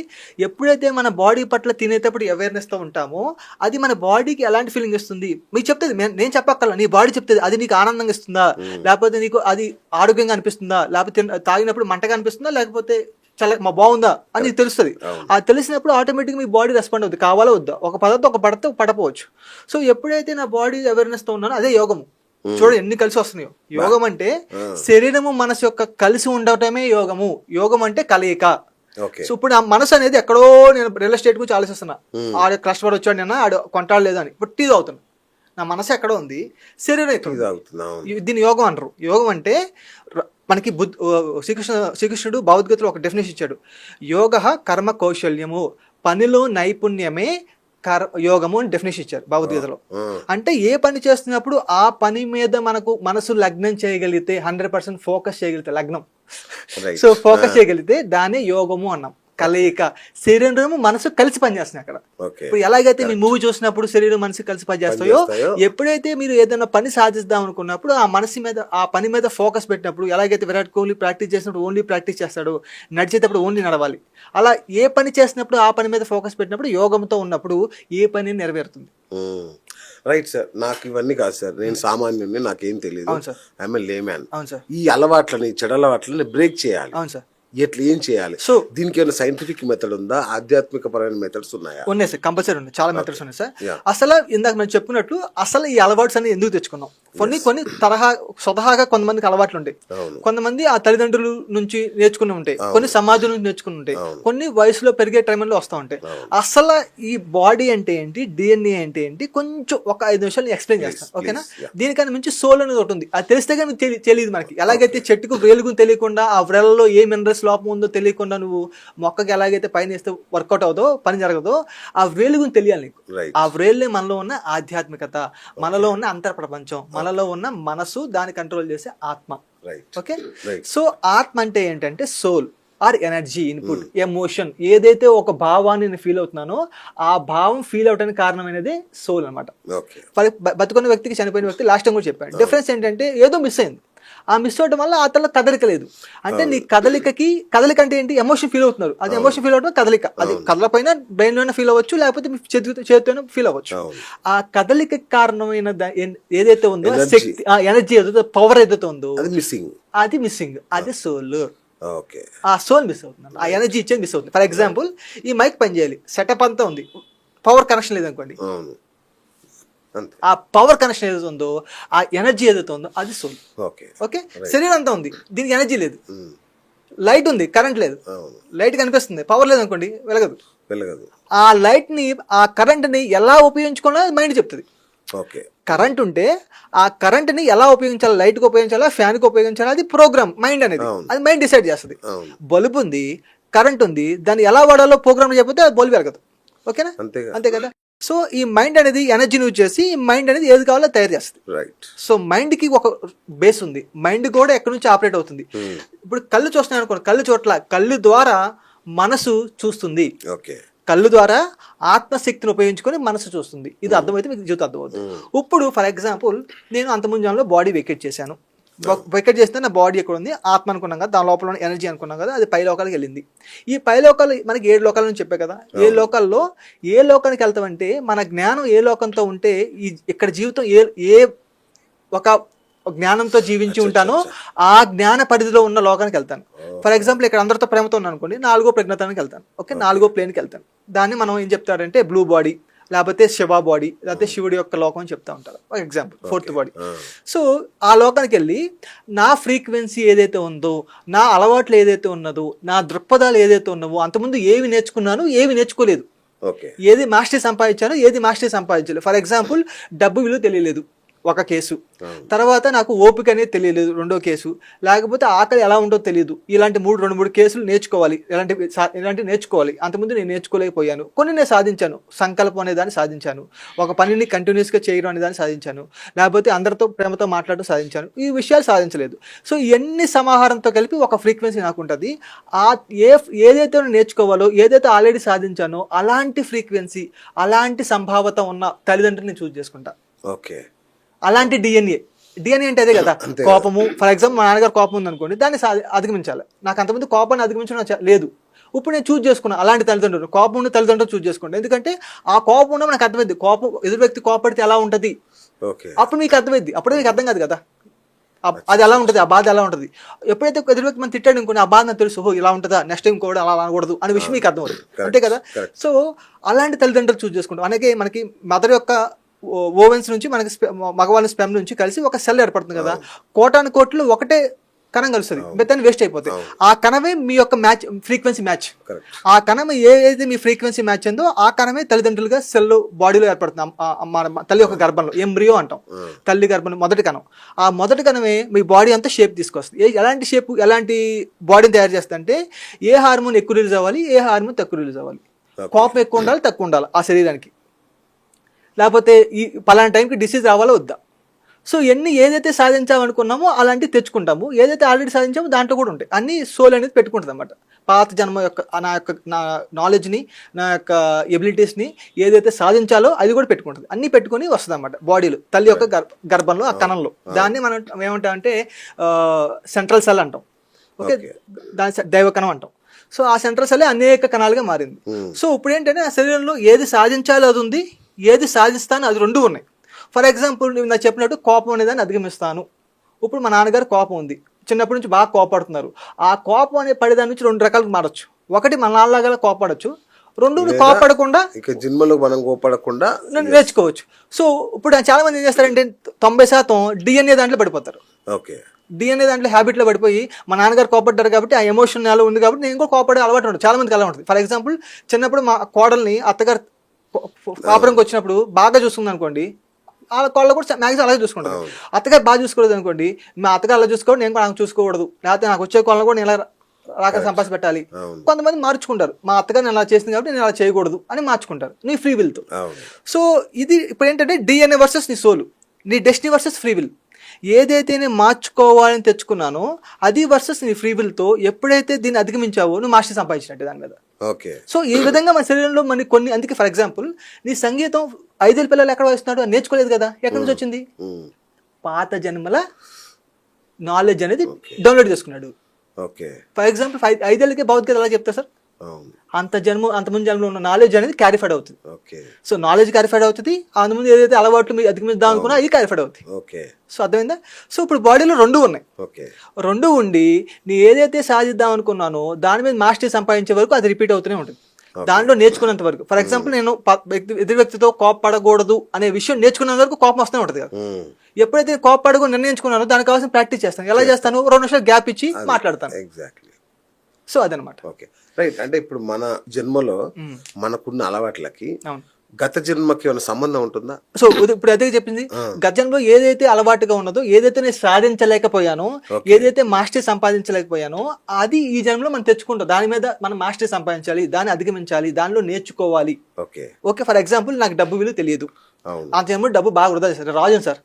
ఎప్పుడైతే మన బాడీ పట్ల తినేటప్పుడు అవేర్నెస్తో ఉంటామో, అది మన బాడీకి ఎలాంటి ఫీలింగ్ ఇస్తుంది మీకు చెప్తుంది. నేను చెప్పక్కర్లా, నీ బాడీ చెప్తుంది. అది నీకు ఆనందంగా ఇస్తుందా, లేకపోతే నీకు అది ఆరోగ్యంగా అనిపిస్తుందా, లేకపోతే తాగినప్పుడు మంటగా అనిపిస్తుందా, లేకపోతే చాలా బాగుందా అని తెలుస్తుంది. అది తెలిసినప్పుడు ఆటోమేటిక్గా మీ బాడీ రెస్పాండ్ అవుతుంది, కావాలా వద్దా. ఒక పదార్థం ఒక పడితే పడపోవచ్చు. సో ఎప్పుడైతే నా బాడీ అవేర్నెస్తో ఉన్నానో, అదే యోగము. చూడండి ఎన్ని కలిసి వస్తున్నాయో. యోగం అంటే శరీరము మనసు యొక్క కలిసి ఉండటమే యోగము. యోగం అంటే కలయిక. సో ఇప్పుడు నా మనసు అనేది ఎక్కడో, నేను రియల్ ఎస్టేట్ గురించి ఆలోచిస్తున్నా, ఆడ కష్టపడి వచ్చాడు నేను, ఆడ కొంటాడు లేదని, ఇప్పుడు టీ తాగుతున్నా, నా మనసు ఎక్కడో ఉంది, శరీరం ఎక్కడ. దీన్ని యోగం అంటారు. యోగం అంటే మనకి శ్రీకృష్ణుడు భగవద్గీతలో ఒక డెఫినేషన్ ఇచ్చాడు, యోగ కర్మ కౌశల్యము, పనిలో నైపుణ్యమే యోగము అని డెఫినేషన్ ఇచ్చారు భగవద్గీతలో. అంటే ఏ పని చేస్తున్నప్పుడు ఆ పని మీద మనకు మనసు లగ్నం చేయగలిగితే, 100% ఫోకస్ చేయగలిగితే, లగ్నం, సో ఫోకస్ చేయగలిగితే దాన్ని యోగము అన్నాం. కలయిక, శరీరము మనసు కలిసి పనిచేస్తున్నాయి అక్కడ. ఇప్పుడు ఎలాగైతే మీ మూవీ చూసినప్పుడు శరీరం మనసు కలిసి పనిచేస్తాయో, ఎప్పుడైతే మీరు ఏదైనా పని సాధిద్దాం అనుకున్నప్పుడు ఆ మనసు మీద, ఆ పని మీద ఫోకస్ పెట్టినప్పుడు, ఎలాగైతే విరాట్ కోహ్లీ ప్రాక్టీస్ చేసినప్పుడు ఓన్లీ ప్రాక్టీస్ చేస్తాడు, నడిచేటప్పుడు ఓన్లీ నడవాలి, అలా ఏ పని చేసినప్పుడు ఆ పని మీద ఫోకస్ పెట్టినప్పుడు, యోగంతో ఉన్నప్పుడు ఏ పని నెరవేరుతుంది. Right sir. నాకు ఇవన్నీ కాదు సార్, నేను సామాన్యుడిని, నాకేం తెలియదు, ఐఎమ్ ఏ లేమ్యాన్. ఈ అలవాట్లని, చెడు అలవాట్లని బ్రేక్ చేయాలి. అవును సార్. ఎట్లా ఏం చేయాలి? సో దీనికి ఏమైనా సైంటిఫిక్ మెథడ్ ఉందా, ఆధ్యాత్మిక పరమైన మెథడ్స్ ఉన్నాయా? ఉన్నాయి సార్, కంపల్సరీ ఉన్నాయి, చాలా మెథడ్స్ ఉన్నాయి సార్. అసలు ఇందాక మేము చెప్పుకున్నట్లు, అసలు ఈ అలవాట్స్ అని ఎందుకు తెచ్చుకున్నాం, కొన్ని స్వతహాగా కొంతమందికి అలవాట్లు ఉంటాయి, కొంతమంది ఆ తల్లిదండ్రుల నుంచి నేర్చుకుని ఉంటాయి, కొన్ని సమాజం నుంచి నేర్చుకుని ఉంటాయి, కొన్ని వయసులో పెరిగే టైంలో వస్తూ ఉంటాయి. అసలు ఈ బాడీ అంటే ఏంటి, డిఎన్ఏ అంటే ఏంటి, కొంచెం ఒక 5 నిమిషాలు ఎక్స్ప్లెయిన్ చేస్తాను, ఓకేనా? దీనికన్నా మించి సోల్ అనేది ఒకటి ఉంది, అది తెలిస్తే కానీ తెలియదు మనకి. ఎలాగైతే చెట్టుకు వేలుగుని తెలియకుండా, ఆ వ్రేళ్ళలో ఏ మినరల్స్ లోపం ఉందో తెలియకుండా నువ్వు మొక్కకి ఎలాగైతే పైన వేస్తే వర్కౌట్ అవుదో, పని జరగదో, ఆ వేలుగుని తెలియాలి నీకు. ఆ వ్రేళ్ళే మనలో ఉన్న ఆధ్యాత్మికత, మనలో ఉన్న అంతర్ ప్రపంచం, మనలో ఉన్న మనసు, దాన్ని కంట్రోల్ చేసే ఆత్మ. ఓకే, సో ఆత్మ అంటే ఏంటంటే soul or energy input, emotion. ఏదైతే ఒక భావాన్ని నేను ఫీల్ అవుతున్నానో ఆ భావం ఫీల్ అవడానికి కారణమైనది సోల్ అనమాట. బతుకున్న వ్యక్తికి, చనిపోయిన వ్యక్తి, లాస్ట్ టైం కూడా చెప్పాను, డిఫరెన్స్ ఏంటంటే ఏదో మిస్ అయింది. ఆ మిస్ అవడం వల్ల అతను కదలిక లేదు. అంటే నీ కదలిక అంటే ఏంటి, ఎమోషన్ ఫీల్ అవుతున్నారు, అది ఎమోషన్ ఫీల్ అవడం కదలిక. అది కదలపైన బ్రెయిన్ లోనే ఫీల్ అవ్వచ్చు, లేకపోతే చేతితో ఫీల్ అవ్వచ్చు. ఆ కదలిక కారణమైన ఏదైతే ఉందో శక్తి, ఆ ఎనర్జీ ఏదైతే, పవర్ ఏదైతే ఉందో అది మిస్సింగ్, అది సోల్. ఆ సోల్ మిస్ అవుతుంది, ఆ ఎనర్జీ ఇచ్చేది మిస్ అవుతుంది. ఫర్ ఎగ్జాంపుల్, ఈ మైక్ పని చేయాలి, సెటప్ అంతా ఉంది, పవర్ కనెక్షన్ లేదనుకోండి, ఆ పవర్ కనెక్షన్ ఏదైతే ఉందో, ఆ ఎనర్జీ ఏదైతే ఉందో అది సోల్. ఓకే, శరీరం అంతా ఉంది, దీనికి ఎనర్జీ లేదు. లైట్ ఉంది, కరెంట్ లేదు, లైట్ కనిపిస్తుంది, పవర్ లేదు అనుకోండి, వెలగదు. ఆ లైట్ ని, ఆ కరెంట్ ని ఎలా ఉపయోగించుకోవాలో మైండ్ చెప్తుంది. కరెంట్ ఉంటే ఆ కరెంట్ ని ఎలా ఉపయోగించాలి, లైట్ కి ఉపయోగించాలా, ఫ్యాన్ కి ఉపయోగించాలా, అది ప్రోగ్రామ్ మైండ్ అనేది, అది మైండ్ డిసైడ్ చేస్తుంది. బల్బ్ ఉంది, కరెంట్ ఉంది, దాన్ని ఎలా వాడాలో ప్రోగ్రామ్ చెప్పితే అది బల్బ్ వెలగదు. ఓకేనా, అంతే కదా. సో ఈ మైండ్ అనేది ఎనర్జీని యూజ్ చేసి, ఈ మైండ్ అనేది ఏది కావాలో తయారు చేస్తుంది. సో మైండ్ కి ఒక బేస్ ఉంది, మైండ్ కూడా ఎక్కడి నుంచి ఆపరేట్ అవుతుంది. ఇప్పుడు కళ్ళు చూస్తున్నాను అనుకోండి, కళ్ళు చోట్ల, కళ్ళు ద్వారా మనసు చూస్తుంది, కళ్ళు ద్వారా ఆత్మశక్తిని ఉపయోగించుకొని మనసు చూస్తుంది. ఇది అర్థమైతే మీకు జీవితం అర్థమవుతుంది. ఇప్పుడు ఫర్ ఎగ్జాంపుల్, నేను అంతకుముందు బాడీ వెకేట్ చేశాను, వెకేట్ చేస్తే నా బాడీ ఎక్కడ ఉంది, ఆత్మ అనుకున్నాం కదా, దాని లోపల ఎనర్జీ అనుకున్నాం కదా, అది పై లోకాలకు వెళ్ళింది. ఈ పై లోకాలు మనకి 7 లోకాల నుంచి చెప్పే కదా, ఏ లోకాల్లో ఏ లోకానికి వెళ్తామంటే, మన జ్ఞానం ఏ లోకంతో ఉంటే ఇక్కడ జీవితం ఏ ఒక జ్ఞానంతో జీవించి ఉంటానో ఆ జ్ఞాన పరిధిలో ఉన్న లోకానికి వెళ్తాను. ఫర్ ఎగ్జాంపుల్, ఇక్కడ అందరితో ప్రేమతో ఉన్నాను అనుకోండి, 4వ ప్రజ్ఞాతానికి వెళ్తాను. ఓకే, 4వ ప్లేన్కి వెళ్తాను. దాన్ని మనం ఏం చెప్తారంటే బ్లూ బాడీ, లేకపోతే శివ బాడీ, లేకపోతే శివుడి యొక్క లోకం అని చెప్తా ఉంటారు. For example 4th body. So ఆ లోకానికి వెళ్ళి నా ఫ్రీక్వెన్సీ ఏదైతే ఉందో, నా అలవాట్లు ఏదైతే ఉన్నదో, నా దృక్పథాలు ఏదైతే ఉన్నావో, అంతకుముందు ఏవి నేర్చుకున్నాను, ఏవి నేర్చుకోలేదు, ఏది మాస్టరీ సంపాదించాను, ఏది మాస్టరీ సంపాదించలేదు. ఫర్ ఎగ్జాంపుల్, డబ్బు విలువ తెలియలేదు, ఒక కేసు. తర్వాత నాకు ఓపిక అనేది తెలియలేదు, 2వ కేసు. లేకపోతే ఆకలి ఎలా ఉంటుందో తెలియదు. ఇలాంటి 2-3 కేసులు నేర్చుకోవాలి, ఇలాంటివి నేర్చుకోవాలి. అంతకుముందు నేను నేర్చుకోలేకపోయాను. కొన్ని నేను సాధించాను, సంకల్పం అనే దాన్ని సాధించాను, ఒక పనిని కంటిన్యూస్గా చేయడం అనే దాన్ని సాధించాను, లేకపోతే అందరితో ప్రేమతో మాట్లాడడం సాధించాను. ఈ విషయాలు సాధించలేదు. సో ఇవన్నీ సమాహారంతో కలిపి ఒక ఫ్రీక్వెన్సీ నాకు ఉంటుంది. ఏదైతే నేర్చుకోవాలో, ఏదైతే ఆల్రెడీ సాధించానో అలాంటి ఫ్రీక్వెన్సీ, అలాంటి సంభావత ఉన్న తల్లిదండ్రులు నేను చూస్ చేసుకుంటా. అలాంటి డిఎన్ఏ అంటే అదే కదా, కోపము. ఫర్ ఎగ్జాంపుల్, మా నాన్నగారు కోపం ఉంది అనుకోండి, దాన్ని అధిగమించాలి. నాకు అంతమంది కోపాన్ని అధిగమించడం లేదు. ఇప్పుడు నేను చూస్ చేసుకున్నాను అలాంటి తల్లిదండ్రులు, కోపం ఉన్న తల్లిదండ్రులు చూస్ చేసుకోండి. ఎందుకంటే ఆ కోపం ఉన్నప్పుడు నాకు అర్థమైంది, కోపం ఎదురు వ్యక్తి కోపడితే ఎలా ఉంటుంది, అప్పుడు మీకు అర్థమైంది. అప్పుడే మీకు అర్థం కాదు కదా అది ఎలా ఉంటుంది, ఆ బాధ ఎలా ఉంటుంది. ఎప్పుడైతే ఎదురు వ్యక్తి మనం తిట్టాడు అనుకోండి, ఆ బాధ నాకు తెలుసు, ఇలా ఉంటుందా, నెక్స్ట్ టైం కూడా అలా అనకూడదు అనే విషయం మీకు అర్థం అవుతుంది. అంతే కదా. సో అలాంటి తల్లిదండ్రులు చూస్ చేసుకుంటాం. అలాగే మనకి మదర్ యొక్క ఓవెన్స్ నుంచి మనకి మగవాళ్ళ స్పెమ్ నుంచి కలిసి ఒక సెల్ ఏర్పడుతుంది కదా, కోటాను కోట్లు ఒకటే కణం కలుస్తుంది, మిగతాన్ని వేస్ట్ అయిపోతాయి. ఆ కణమే మీ యొక్క మ్యాచ్, ఫ్రీక్వెన్సీ మ్యాచ్. ఆ కణం ఏదైతే మీ ఫ్రీక్వెన్సీ మ్యాచ్ ఉందో ఆ కణమే తల్లిదండ్రులుగా సెల్ బాడీలో ఏర్పడుతుంది. తల్లి యొక్క గర్భంలో ఎంబ్రియో అంటాం, తల్లి గర్భంలో మొదటి కణం. ఆ మొదటి కణమే మీ బాడీ అంతా షేప్ తీసుకొస్తుంది. ఎలాంటి షేప్, ఎలాంటి బాడీని తయారు చేస్తుంది అంటే, ఏ హార్మోన్ ఎక్కువ రిలీజ్ అవ్వాలి, ఏ హార్మోన్ తక్కువ రిలీజ్ అవ్వాలి, కోపం ఎక్కువ ఉండాలి, తక్కువ ఉండాలి ఆ శరీరానికి, లేకపోతే ఈ పలానా టైంకి డిసీజ్ రావాలో వద్దా. సో ఎన్ని ఏదైతే సాధించామనుకున్నామో అలాంటివి తెచ్చుకుంటాము, ఏదైతే ఆల్రెడీ సాధించామో దాంట్లో కూడా ఉంటాయి. అన్ని సోల్ అనేది పెట్టుకుంటుంది అనమాట. పాత జన్మ యొక్క నా నాలెడ్జ్ని, నా యొక్క ఎబిలిటీస్ని ఏదైతే సాధించాలో అది కూడా పెట్టుకుంటుంది. అన్నీ పెట్టుకొని వస్తుంది అనమాట బాడీలో, తల్లి యొక్క గర్భంలో, ఆ కణంలో. దాన్ని మనం ఏమంటామంటే సెంట్రల్ సెల్ అంటాం. ఓకే, దాని దైవ కణం అంటాం. సో ఆ సెంట్రల్ సెల్ అనేక కణాలుగా మారింది. సో ఇప్పుడు ఏంటంటే ఆ శరీరంలో ఏది సాధించాలో అది ఉంది, ఏది సాధిస్తానో అది 2 ఉన్నాయి. ఫర్ ఎగ్జాంపుల్, నేను నాకు చెప్పినట్టు కోపం అనేదాన్ని అధిగమిస్తాను. ఇప్పుడు మా నాన్నగారు కోపం ఉంది, చిన్నప్పటి నుంచి బాగా కోపడుతున్నారు. ఆ కోపం అనే పడేదాని నుంచి 2 రకాలుగా మారచ్చు. ఒకటి మన నాన్నలాగా కోపడచ్చు, 2 కోపడకుండా జన్మలో మనం కోపడకుండా నేర్చుకోవచ్చు. సో ఇప్పుడు చాలా మంది ఏం చేస్తారంటే, 90% డిఎన్ఏ దాంట్లో పడిపోతారు. ఓకే. డిఎన్ఏ దాంట్లో హ్యాబిట్లో పడిపోయి మా నాన్నగారు కోపడ్డారు కాబట్టి ఆ ఎమోషన్ నాలో ఉంది కాబట్టి నేను కూడా కోపడే అలవాటు ఉంటుంది. చాలా మందికి అలా ఉంటుంది. ఫర్ ఎగ్జాంపుల్ చిన్నప్పుడు మా కోడల్ని అత్తగారు కాపురంకి వచ్చినప్పుడు బాగా చూసుకుంది అనుకోండి, వాళ్ళ కోళ్ళ కూడా మ్యాక్సిమం అలాగే చూసుకుంటారు. అత్తగారు బాగా చూసుకోలేదు అనుకోండి, మా అత్తగారు అలా చూసుకోవడం నేను కూడా నాకు చూసుకోకూడదు, లేకపోతే నాకు వచ్చే కోళ్ళని కూడా నేను ఇలా రాక సంపాదించి పెట్టాలి. కొంతమంది మార్చుకుంటారు, మా అత్తగారు నేను అలా చేసింది కాబట్టి నేను అలా చేయకూడదు అని మార్చుకుంటారు నీ ఫ్రీ విల్తో. సో ఇది ఇప్పుడు ఏంటంటే డిఎన్ఏ వర్సెస్ నీ సోల్, నీ డెస్టినీ వర్సెస్ ఫ్రీ విల్. ఏదైతే నేను మార్చుకోవాలని తెచ్చుకున్నానో అది వర్సెస్ నీ ఫ్రీ విల్తో ఎప్పుడైతే దీన్ని అధిగమించావో నువ్వు మాస్టర్ సంపాదించినట్టు దాని మీద. ఓకే. సో ఈ విధంగా మన శరీరంలో మనకి కొన్ని, అందుకే ఫర్ ఎగ్జాంపుల్ నీ సంగీతం 5 ఏళ్ళ పిల్లలు ఎక్కడ వస్తున్నాడు నేర్చుకోలేదు కదా, ఎక్కడి నుంచి వచ్చింది? పాత జన్మల నాలెడ్జ్ అనేది డౌన్లోడ్ చేసుకున్నాడు. ఫర్ ఎగ్జాంపుల్ 5 ఏళ్ళకే భగవద్గీత ఎలా చెప్తా సార్, అంతకుముందు జన్మలో ఉన్న నాలెడ్జ్ అనేది క్యారిఫైడ్ అవుతుంది. సో నాలెడ్జ్ క్యారిఫైడ్ అవుతుంది, అంతకుముందు ఏదైతే అలవాట్లు మీరు అధిగమిద్దాం అనుకున్నా అది క్యారిఫైడ్ అవుతుంది. సో అర్థమైందా? సో ఇప్పుడు బాడీలో 2 ఉన్నాయి, 2 ఉండి నీ ఏదైతే సాధిద్దాం అనుకున్నానో దాని మీద మాస్టరీ సంపాదించే వరకు అది రిపీట్ అవుతూనే ఉంటుంది, దానిలో నేర్చుకున్నంత వరకు. ఫర్ ఎగ్జాంపుల్ నేను ఎదురు వ్యక్తితో కోపపడకూడదు అనే విషయం నేర్చుకున్నంత వరకు కోపం వస్తూనే ఉంటుంది కదా. ఎప్పుడైతే కోపపడకూడదు నిర్ణయించుకున్నానో దానికి కావాల్సిన ప్రాక్టీస్ చేస్తాను. ఎలా చేస్తాను? 2 నిమిషాలు గ్యాప్ ఇచ్చి మాట్లాడతాను. సో అదనమాట. Okay, right. అంటే ఇప్పుడు మన జన్మలో మనకున్న అలవాట్లకి గత జన్మకి ఏమైనా సంబంధం ఉంటుందా? సో ఇప్పుడు అదే చెప్పింది, గత జన్మలో ఏదైతే అలవాటుగా ఉన్నదో, ఏదైతే నేను సాధించలేకపోయానో, ఏదైతే మాస్టరీ సంపాదించలేకపోయానో అది ఈ జన్మలో మనం తెచ్చుకుంటాం. దాని మీద మనం మాస్టరీ సంపాదించాలి, దాన్ని అధిగమించాలి, దానిలో నేర్చుకోవాలి. ఓకే, ఫర్ ఎగ్జాంపుల్ నాకు డబ్బు విలువ తెలియదు, ఆ జన్మలో డబ్బు బాగా వృధా చేశారు. రాజన్ సార్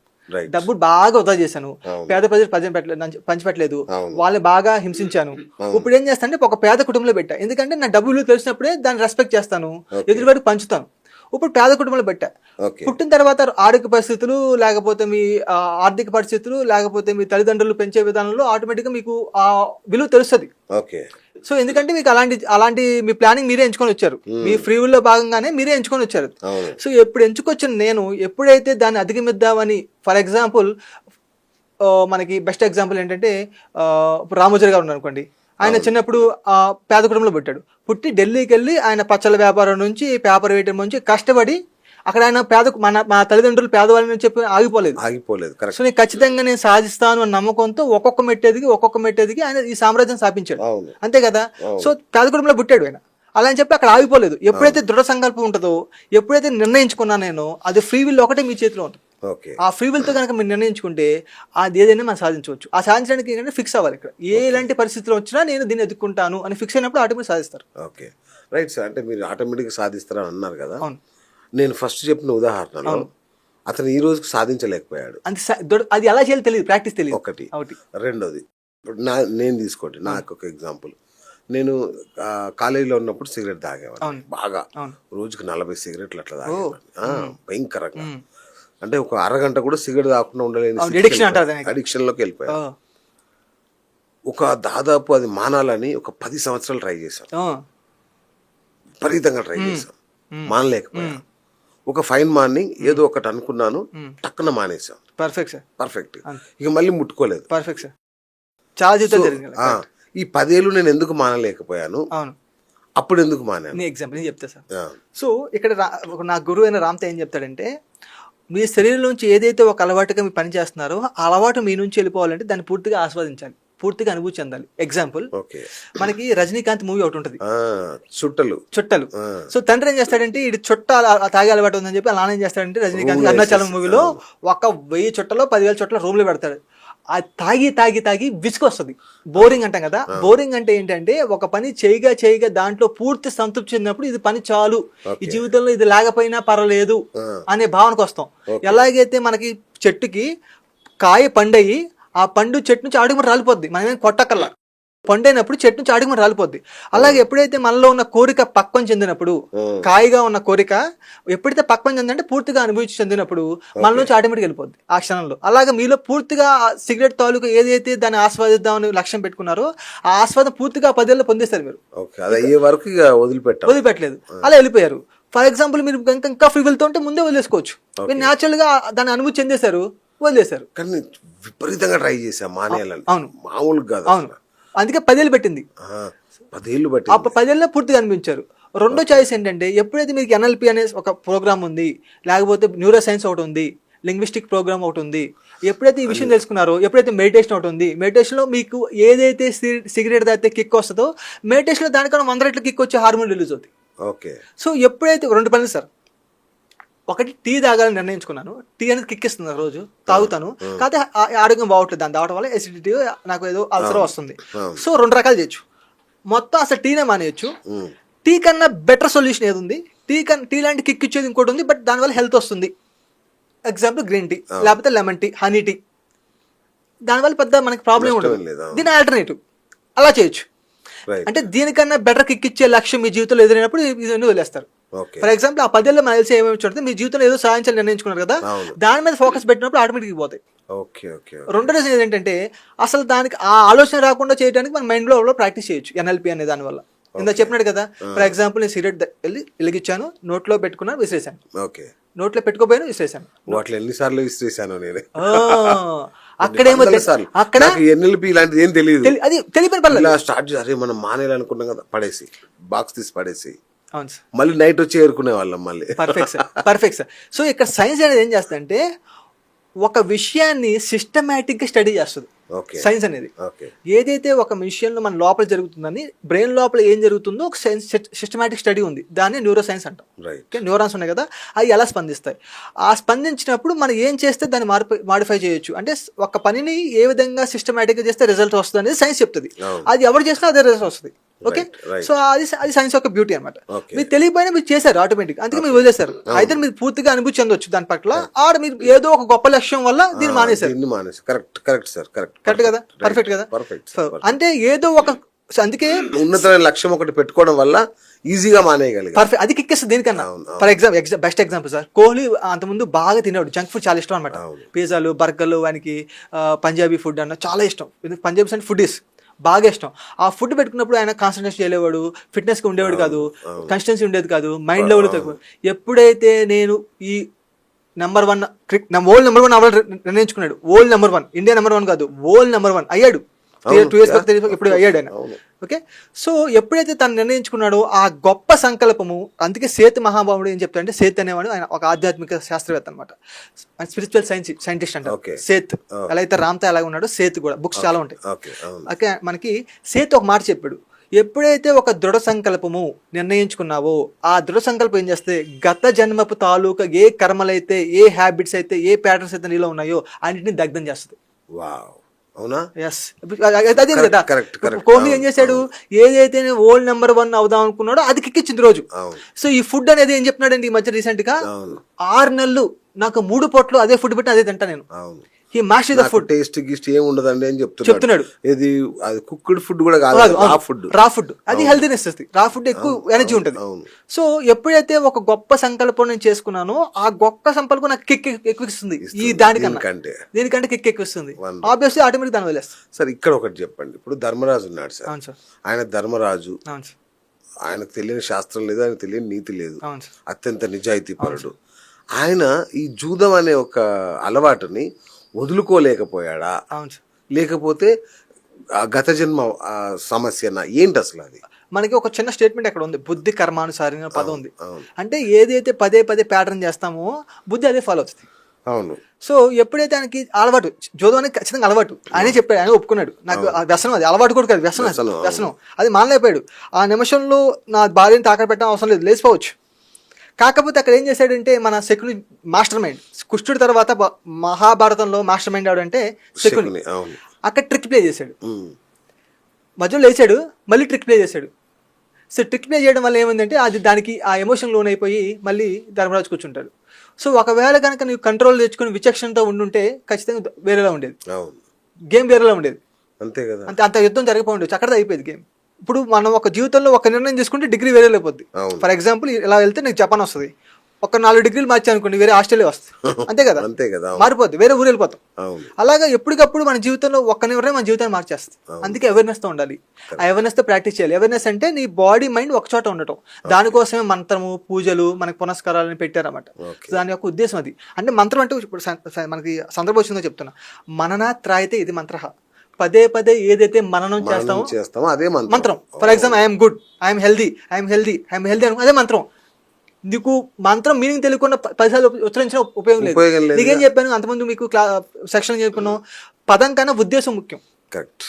డబ్బు బాగా వృధా చేశాను, పేద ప్రజలు పంచిపెట్టలేదు, వాళ్ళని బాగా హింసించాను. ఇప్పుడు ఏం చేస్తానంటే ఒక పేద కుటుంబంలో పెట్టా, ఎందుకంటే నా డబ్బు విలువ తెలిసినప్పుడే దాన్ని రెస్పెక్ట్ చేస్తాను, ఎదురువాడికి పంచుతాను. ఇప్పుడు పేద కుటుంబంలో పెట్టా, పుట్టిన తర్వాత ఆరోగ్య పరిస్థితులు లేకపోతే మీ ఆర్థిక పరిస్థితులు లేకపోతే మీ తల్లిదండ్రులు పెంచే విధానంలో ఆటోమేటిక్గా మీకు ఆ విలువ తెలుస్తుంది. సో ఎందుకంటే మీకు అలాంటి మీ ప్లానింగ్ మీరే ఎంచుకొని వచ్చారు, మీ ఫ్రీ విల్ లో భాగంగానే మీరే ఎంచుకొని వచ్చారు. సో ఎప్పుడు ఎంచుకొచ్చిన నేను ఎప్పుడైతే దాన్ని అధిగమిద్దామని, ఫర్ ఎగ్జాంపుల్ మనకి బెస్ట్ ఎగ్జాంపుల్ ఏంటంటే రామోజీ గారు ఉన్నారు అనుకోండి, ఆయన చిన్నప్పుడు పేద కుటుంబంలో పుట్టాడు. పుట్టి ఢిల్లీకి వెళ్ళి ఆయన పచ్చళ్ళ వ్యాపారం నుంచి పేపర్ వేయటం నుంచి కష్టపడి అక్కడ ఆయన మా తల్లిదండ్రులు పేదవాళ్ళని చెప్పి ఆగిపోలేదు. సో నేను ఖచ్చితంగా నేను సాధిస్తాను అన్న నమ్మకంతో ఒక్కొక్క మెట్టెదిగి ఆయన ఈ సామ్రాజ్యం స్థాపించాడు. అంతే కదా. సో పేద కుటుంబంలో పుట్టాడు ఆయన, అలా అని చెప్పి అక్కడ ఆగిపోలేదు. ఎప్పుడైతే దృఢ సంకల్పం ఉంటుందో, ఎప్పుడైతే నిర్ణయించుకున్నా నేను, అది ఫ్రీ విల్ ఒకటే మీ చేతిలో ఉంటుంది. ఆ ఫ్రీ విల్ తో కనుక మీరు నిర్ణయించుకుంటే అది ఏదైనా మనం సాధించవచ్చు. ఆ సాధించడానికి ఏంటంటే ఫిక్స్ అవ్వాలి. ఇక్కడ ఎలాంటి పరిస్థితులు వచ్చినా నేను దీన్ని ఎదుర్కొంటాను అని ఫిక్స్ అయినప్పుడు ఆటోమేటిక్ సాధిస్తారు. Okay, right sir. అంటే మీరు ఆటోమేటిక్ సాధిస్తారని అన్నారు కదా. నేను ఫస్ట్ చెప్పిన ఉదాహరణలో అతను ఈ రోజుకి సాధించలేకపోయాడు, అది ఎలా చేయాలో తెలియదు, ప్రాక్టీస్ తెలియదు. ఒకటి. రెండోది, నేను తీసుకోండి, నాకు ఒక ఎగ్జాంపుల్. నేను కాలేజీలో ఉన్నప్పుడు సిగరెట్ తాగేవాడిని బాగా, రోజుకి 40 సిగరెట్లు అట్లా తాగేవాడిని భయంకరంగా. అంటే ఒక అరగంట కూడా సిగరెట్ తాగకుండా ఉండలేని అడిక్షన్ లోకి వెళ్ళిపోయా. ఒక దాదాపు అది మానాలని ఒక 10 సంవత్సరాలు ట్రై చేశాను, విపరీతంగా ట్రై చేశాను, మానలేకపోయా. ఒక ఫైన్ మార్నింగ్ ఏదో ఒకటి అనుకున్నాను, టక్కున మానేశాను. పర్ఫెక్ట్. ఇక మళ్ళీ ముట్టుకోలేదు. Perfect sir. చాలా జీవితాలు జరిగింది. ఈ 10 ఏళ్ళు నేను ఎందుకు మానలేకపోయాను, అప్పుడు ఎందుకు మానాను? ఎగ్జాంపుల్ నేను చెప్తా సార్. సో ఇక్కడ నా గురువు అయిన రామ్తో ఏం చెప్తాడంటే, మీ శరీరం నుంచి ఏదైతే ఒక అలవాటుగా మీరు పని చేస్తున్నారో ఆ అలవాటు మీ నుంచి వెళ్ళిపోవాలంటే దాన్ని పూర్తిగా ఆస్వాదించాలి, పూర్తిగా అనుభూతి చెందాలి. ఎగ్జాంపుల్ మనకి రజనీకాంత్ మూవీ ఒకటి ఉంటుంది, చుట్టలు. సో తండ్రి ఏం చేస్తాడంటే, ఇది చుట్ట తాగే అలవాటు ఉందని చెప్పి అలా ఏం చేస్తాడంటే, రజనీకాంత్ అరుణాచలం మూవీలో 1000 చుట్టలో 10,000 చుట్టల రూమ్ లో పెడతాడు. అది తాగి విసుగు వస్తుంది, బోరింగ్ అంటాం కదా. బోరింగ్ అంటే ఏంటంటే, ఒక పని చేయగా దాంట్లో పూర్తి సంతృప్తి చెందినప్పుడు ఇది పని చాలు, ఈ జీవితంలో ఇది లేకపోయినా పర్వాలేదు అనే భావనకు వస్తాం. ఎలాగైతే మనకి చెట్టుకి కాయ పండయి ఆ పండు చెట్టు నుంచి అడుగుమని రాలిపోద్ది, మనమేం కొట్టకల్లా. పండైనప్పుడు చెట్టు నుంచి అడుగుమని రాలిపోద్ది. అలాగే ఎప్పుడైతే మనలో ఉన్న కోరిక పక్వం చెందినప్పుడు, కాయగా ఉన్న కోరిక ఎప్పుడైతే పక్వం చెందంటే పూర్తిగా అనుభూతి చెందినప్పుడు మన నుంచి ఆటోమేటిక్ వెళ్ళిపోద్ది ఆ క్షణంలో. అలాగే మీలో పూర్తిగా సిగరెట్ తాలూకు ఏదైతే దాన్ని ఆస్వాదిద్దామని లక్ష్యం పెట్టుకున్నారో ఆ ఆస్వాదం పూర్తిగా 10 ఏళ్ళు పొందేస్తారు మీరు. వదిలిపెట్టలేదు, అలా వెళ్ళిపోయారు. ఫర్ ఎగ్జాంపుల్ మీరు ఇంకా ఫ్రీ విల్ తో ఉంటే ముందే వదిలేసుకోవచ్చు. మీరు న్యాచురల్ గా దాన్ని అనుభూతి చెందేశారు, వదిలేశారు. కానీ విపరీతంగా ట్రై చేశా మానేయాలని. అవును, మామూలుగా కాదు. అవును, అందుకే 10 ఏళ్ళు పెట్టింది. 10 ఏళ్ళు బట్టి 10 ఏళ్ళలో పూర్తిగా అనిపించారు. రెండో చాయిస్ ఏంటంటే, ఎప్పుడైతే మీకు NLP అనే ఒక ప్రోగ్రామ్ ఉంది, లేకపోతే న్యూరో సైన్స్ ఒకటి ఉంది, లింగ్విస్టిక్ ప్రోగ్రామ్ ఒకటి ఉంది. ఎప్పుడైతే ఈ విషయం తెలుసుకున్నారో, ఎప్పుడైతే మెడిటేషన్ ఒకటి ఉంది, మెడిటేషన్లో మీకు ఏదైతే సిగరెట్ తాగితే కిక్ వస్తుందో మెడిటేషన్లో దానికన్నా 100 రెట్లు కిక్ వచ్చే హార్మోన్ రిలీజ్ అవుతుంది. ఓకే. సో ఎప్పుడైతే 2 పనులు సార్, ఒకటి టీ తాగాలని నిర్ణయించుకున్నాను, టీ అనేది కిక్ ఇస్తుంది, రోజు తాగుతాను, కాకపోతే ఆరోగ్యం బాగుంటుంది, దాన్ని తాగడం వల్ల ఎసిడిటీ నాకు ఏదో అల్సర్ వస్తుంది. సో 2 రకాలు చేయొచ్చు, మొత్తం అసలు టీనే మానేయచ్చు. టీ కన్నా బెటర్ సొల్యూషన్ ఏది ఉంది, టీ లాంటి కిక్ ఇచ్చేది ఇంకోటి ఉంది, బట్ దానివల్ల హెల్త్ వస్తుంది. ఎగ్జాంపుల్ గ్రీన్ టీ, లేకపోతే లెమన్ టీ, హనీ టీ, దానివల్ల పెద్ద మనకి ప్రాబ్లం ఉంటుంది. దీని ఆల్టర్నేటివ్ అలా చేయొచ్చు. అంటే దీనికన్నా బెటర్ కిక్ ఇచ్చే లక్ష్యం మీ జీవితంలో ఎదురైనప్పుడు ఇవన్నీ వదిలేస్తారు. ఫర్ ఎగ్జాంపుల్ ఆ 10 ఏళ్ళలో మనకు తెలిసి ఏమేమి చూడండి, మీ జీవితంలో ఏదో సాధించాలని నిర్ణయించుకున్నారు కదా, దాని మీద ఫోకస్ పెట్టినప్పుడు ఆటోమేటిక్గా పోతాయి. రెండో రీజన్ ఏంటంటే అసలు దానికి ఆ ఆలోచన రాకుండా చేయడానికి మన మైండ్ లో ప్రాక్టీస్ చేయొచ్చు, NLP అనే దాని వల్ల. ఇందా చెప్పినాడు కదా, ఫర్ ఎగ్జాంపుల్ నేను సిగరెట్ వెళ్ళి వెలిగించాను, నోట్లో పెట్టుకున్నాను, విసిరేసాను. నోట్లో పెట్టుకోపోయాను, విసిరేసాను. వాటిలో ఎన్నిసార్లు విసిరేసాను నేను. అక్కడేమో అక్కడ NLP ఇలాంటిది ఏం తెలియదు, అది తెలియని పర్లేదు. స్టార్ట్ చేసి మనం మానేయాలనుకున్నాం కదా, పడేసి బాక్స్ తీసి పడేసి అవును సార్, మళ్ళీ నైట్ వచ్చి ఏరుకునే వాళ్ళం మళ్ళీ. Perfect sir. సో ఇక్కడ సైన్స్ అనేది ఏం చేస్తుందంటే ఒక విషయాన్ని సిస్టమేటిక్ గా స్టడీ చేస్తుంది సైన్స్ అనేది. ఏదైతే ఒక విషయంలో మన లోపల జరుగుతుందని, బ్రెయిన్ లోపల ఏం జరుగుతుందో ఒక సైన్స్ సిస్టమేటిక్ స్టడీ ఉంది, దాన్ని న్యూరో సైన్స్ అంటాం. న్యూరాన్స్ ఉన్నాయి కదా, అవి ఎలా స్పందిస్తాయి, ఆ స్పందించినప్పుడు మనం ఏం చేస్తే దాన్ని మాడిఫై చేయొచ్చు, అంటే ఒక పనిని ఏ విధంగా సిస్టమేటిక్ గా చేస్తే రిజల్ట్ వస్తుంది అనేది సైన్స్ చెప్తుంది. అది ఎవరు చేసినా అదే రిజల్ట్ వస్తుంది. ఓకే, సో అది సైన్స్ యొక్క బ్యూటీ అనమాట. మీరు తెలియపోయినా మీరు చేశారు ఆటోమేటిక్, అందుకే మీరు వదిలేశారు. అయితే మీరు పూర్తిగా అనుభూతి చెందొచ్చు దాని పట్ల, ఆడ మీరు ఏదో ఒక గొప్ప లక్ష్యం వల్ల దీన్ని మానేశారు. కరెక్ట్ కదా, పర్ఫెక్ట్ కదా. అంటే ఏదో ఒక, అందుకే ఉన్నతమైన లక్ష్యం ఒకటి పెట్టుకోవడం వల్ల ఈజీగా మానేయగలిగారు. పర్ఫెక్ట్, అది కిక్కేస్తుంది దీనికన్నా. For example best example sir, Kohli అంతకుముందు బాగా తినేవాడు, జంక్ ఫుడ్ చాలా ఇష్టం అనమాట. పిజ్జాలు, బర్గర్లు, వానికి పంజాబీ ఫుడ్ అన్న చాలా ఇష్టం. పంజాబీస్ అంటే ఫుడ్ బాగా ఇష్టం. ఆ ఫుడ్ పెట్టుకున్నప్పుడు ఆయన కాన్సన్ట్రేషన్ చేయలేవాడు, ఫిట్నెస్ కి ఉండేవాడు కాదు, కన్సిస్టెన్సీ ఉండేది కాదు, మైండ్ లెవెల్ తక్కువ. ఎప్పుడైతే నేను ఈ నెంబర్ 1 వరల్డ్ నెంబర్ 1 అవ్వాలి నిర్ణయించుకున్నాడు, వరల్డ్ నెంబర్ 1, ఇండియా నెంబర్ 1 కాదు, వరల్డ్ నెంబర్ 1 అయ్యాడు. 2 years ఇప్పుడు అయ్యాడు ఆయన. ఓకే, సో ఎప్పుడైతే తను నిర్ణయించుకున్నాడో ఆ గొప్ప సంకల్పము, అందుకే సేత్ మహాబాబుడు ఏం చెప్తాడంటే, సేత్ అనేవాడు ఆయన ఒక ఆధ్యాత్మిక శాస్త్రవేత్త అనమాట, స్పిరిచువల్ సైంటిస్ట్ అంటారు. సేత్ ఎలా అయితే రామ్తా ఎలా ఉన్నాడో, సేత్ కూడా బుక్స్ చాలా ఉంటాయి. ఓకే, మనకి సేత్ ఒక మాట చెప్పాడు, ఎప్పుడైతే ఒక దృఢ సంకల్పము నిర్ణయించుకున్నావో ఆ దృఢ సంకల్పం ఏం చేస్తే గత జన్మపు తాలూకా ఏ కర్మలైతే, ఏ హ్యాబిట్స్ అయితే, ఏ ప్యాటర్న్స్ అయితే నీలో ఉన్నాయో అన్నింటినీ దగ్ధం చేస్తుంది. అవునా? ఎస్, అదే కదా. కోహ్లీ ఏం చేశాడు, ఏదైతే వరల్డ్ నెంబర్ 1 అవుదాం అనుకున్నాడో అది కిక్కిచ్చింది రోజు. సో ఈ ఫుడ్ అనేది ఏం చెప్తున్నాడండి ఈ మధ్య రీసెంట్ గా, 6 నెలలు నాకు 3 పూటలు అదే ఫుడ్ పెట్టి అదే తింటా నేను. He masters the food. Taste gist ఏం ఉండదండి అని చెప్తున్నాడు. ఇది అది కుక్డ్ ఫుడ్ కూడా కాదు, రా ఫుడ్. అది హెల్తీనెస్ ఇస్తుంది, రా ఫుడ్ ఎక్కువ ఎనర్జీ ఉంటుంది. సో ఎప్పుడైతే ఒక గొప్ప సంకల్పం నేను చేసుకున్నానో ఆ గొప్ప సంకల్పం నాకు కిక్ ఎక్కువిస్తుంది, ఈ దీనికంటే కిక్ ఎక్కువిస్తుంది. ఆబ్వియస్లీ ఆటోమేటిక్ దాని వదిలేస్తాను. సార్ ఇక్కడ ఒకటి చెప్పండి, ఇప్పుడు ధర్మరాజు ఉన్నాడు సార్, ఆయన ధర్మరాజు, ఆయనకు తెలియని శాస్త్రం లేదు, ఆయనకు తెలియని నీతి లేదు, అత్యంత నిజాయితీ పరుడు. ఆయన ఈ జూదం అనే ఒక అలవాటుని వదులుకోలేకపోయాడా, లేకపోతే గత జన్మ సమస్యనా ఏంటి అసలు? అది మనకి ఒక చిన్న స్టేట్మెంట్ అక్కడ ఉంది, బుద్ధి కర్మానుసారి పదం ఉంది. అంటే ఏదైతే పదే ప్యాటర్న్ చేస్తామో బుద్ధి అదే ఫాలో అవుతుంది. అవును. సో ఎప్పుడైతే ఆయనకి అలవాటు, జోదం అనేది ఖచ్చితంగా అలవాటు, ఆయనే చెప్పాడు, ఆయన ఒప్పుకున్నాడు, నాకు వ్యసనం, అది అలవాటు కూడా కాదు, వ్యసనం, అది మానలేకపోయాడు. ఆ నిమిషంలో నా భార్యని తాకట్టు పెట్టడం అవసరం లేదు, లేచిపోవచ్చు. కాకపోతే అక్కడ ఏం చేశాడంటే మన శకుని మాస్టర్ మైండ్, కుష్ఠుడి తర్వాత మహాభారతంలో మాస్టర్ మైండ్ ఆవిడంటే శకుని. అక్కడ ట్రిక్ ప్లే చేశాడు, మధ్యలో లేచాడు, మళ్ళీ ట్రిక్ ప్లే చేశాడు. సో ట్రిక్ ప్లే చేయడం వల్ల ఏమైందంటే అది దానికి ఆ ఎమోషన్ లోన్ అయిపోయి మళ్ళీ ధర్మరాజు కూర్చుంటాడు. సో ఒకవేళ కనుక నువ్వు కంట్రోల్ తెచ్చుకుని విచక్షణతో ఉండుంటే ఖచ్చితంగా వేరేలా ఉండేది, గేమ్ వేరేలా ఉండేది. అంతే కదా, అంత యుద్ధం జరిగిపోయి ఉండేది, అక్కడ అయిపోయింది గేమ్. ఇప్పుడు మనం ఒక జీవితంలో ఒక నిర్ణయం తీసుకుంటే డిగ్రీ వేరే లేకపోద్ది. ఫర్ ఎగ్జాంపుల్ ఇలా వెళ్తే నీకు జపాన్ వస్తుంది, ఒక 4 డిగ్రీలు మార్చి అనుకోండి వేరే ఆస్ట్రేలియా వస్తుంది, అంతే కదా, మారిపోద్ది, వేరే ఊరు వెళ్ళిపోతాం. అలాగా ఎప్పటికప్పుడు మన జీవితంలో ఒక్క నిర్ణయం మన జీవితాన్ని మార్చేస్తుంది. అందుకే అవేర్నెస్ తో ఉండాలి, ఆ అవేర్నెస్ తో ప్రాక్టీస్ చేయాలి. అవేర్నెస్ అంటే నీ బాడీ మైండ్ ఒక చోట ఉండటం, దానికోసమే మంత్రము, పూజలు, మనకి పునస్కారాలని పెట్టారన్నమాట. దాని యొక్క ఉద్దేశం అది. అంటే మంత్రం అంటే ఇప్పుడు మనకి సందర్భం వచ్చిందో చెప్తున్నా, మననా త్రాయితే ఇది మంత్ర, పదే ఏదైతే మననం చేస్తామో అదే మంత్రం. For example I'm good, I'm healthy, I'm healthy, I'm healthy అదే మంత్రం. నీకు మంత్రం మీనింగ్ తెలియకుండా 10 సార్లు ఉచ్చరించిన ఉపయోగం లేదు. నీకేం చెప్పాను అంతకుముందు మీకు సెక్షన్ చెప్పాను, పదం కన్నా ఉద్దేశం ముఖ్యం. కరెక్ట్.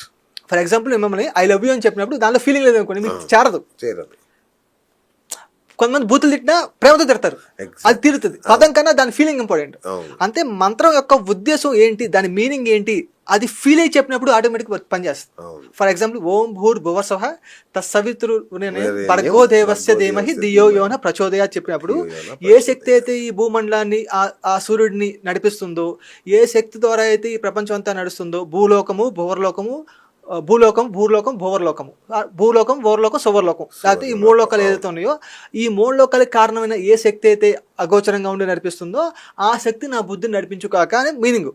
ఫర్ ఎగ్జాంపుల్ మిమ్మల్ని ఐ లవ్ యూ అని చెప్పినప్పుడు దాంట్లో ఫీలింగ్ లేదు అనుకోండి, మీకు చేరదు. కొంతమంది బూతులు తిట్టినా ప్రేమతో తిడతారు, అది తీరుతుంది. పదం కన్నా దాని ఫీలింగ్ ఇంపార్టెంట్. అంతే మంత్రం యొక్క ఉద్దేశం ఏంటి, దాని మీనింగ్ ఏంటి, అది ఫీల్ అయ్యి చెప్పినప్పుడు ఆటోమేటిక్ పనిచేస్తుంది. ఫర్ ఎగ్జాంపుల్ ఓం భూర్ భువస్వః తత్సవితుర్ భర్గో దేవస్య ధీమహి ధియో యోన ప్రచోదయాత్ చెప్పినప్పుడు ఏ శక్తి అయితే ఈ భూమండలాన్ని ఆ సూర్యుడిని నడిపిస్తుందో, ఏ శక్తి ద్వారా అయితే ఈ ప్రపంచం అంతా నడుస్తుందో, భూలోకము భువర్లోకము, భూలోకం భూలోకం భువర్లోకము, భూలోకం భువర్లోకం సువర్లోకం, లేకపోతే ఈ 3 లోకాలు ఏదైతే ఉన్నాయో ఈ 3 లోకాలకు కారణమైన ఏ శక్తి అయితే అగోచరంగా ఉండి నడిపిస్తుందో ఆ శక్తి నా బుద్ధిని నడిపించుకాక అని మీనింగ్.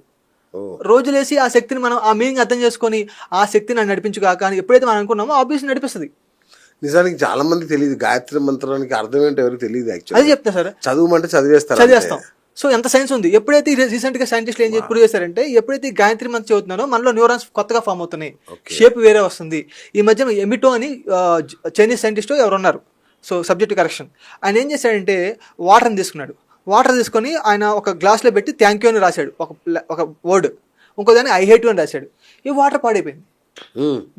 రోజులేసి ఆ శక్తిని మనం ఆ మీనింగ్ అర్థం చేసుకొని ఆ శక్తిని నన్ను నడిపించుకాక అని ఎప్పుడైతే మనం అనుకున్నామో ఆబ్వియస్లీ నడిపిస్తుంది. నిజానికి చాలా మంది తెలియదు గాయత్రి మంత్రానికి అర్థం ఏంటో ఎవరికి తెలియదు. అది చెప్తా సార్, చదువుమంటే చదివేస్తాం. సో ఎంత సైన్స్ ఉంది. ఎప్పుడైతే రీసెంట్ గా సైంటిస్టులు ఏం ప్రూవ్ చేశారంటే, ఎప్పుడైతే గాయత్రి మంత్రం చదువుతున్నారో మనలో న్యూరాన్స్ కొత్తగా ఫామ్ అవుతున్నాయి, షేప్ వేరే వస్తుంది. ఈ మధ్య ఎమిటో అని చైనీస్ సైంటిస్ట్ ఎవరు ఉన్నారు, సో సబ్జెక్ట్ కరెక్షన్, ఆయన ఏం చేశాడంటే వాటర్ని తీసుకున్నాడు. వాటర్ తీసుకొని ఆయన ఒక గ్లాస్లో పెట్టి థ్యాంక్ యూ అని రాశాడు ఒక వర్డ్, ఇంకో దాన్ని ఐ హేట్ యూ అని రాశాడు. ఈ వాటర్ పాడైపోయింది,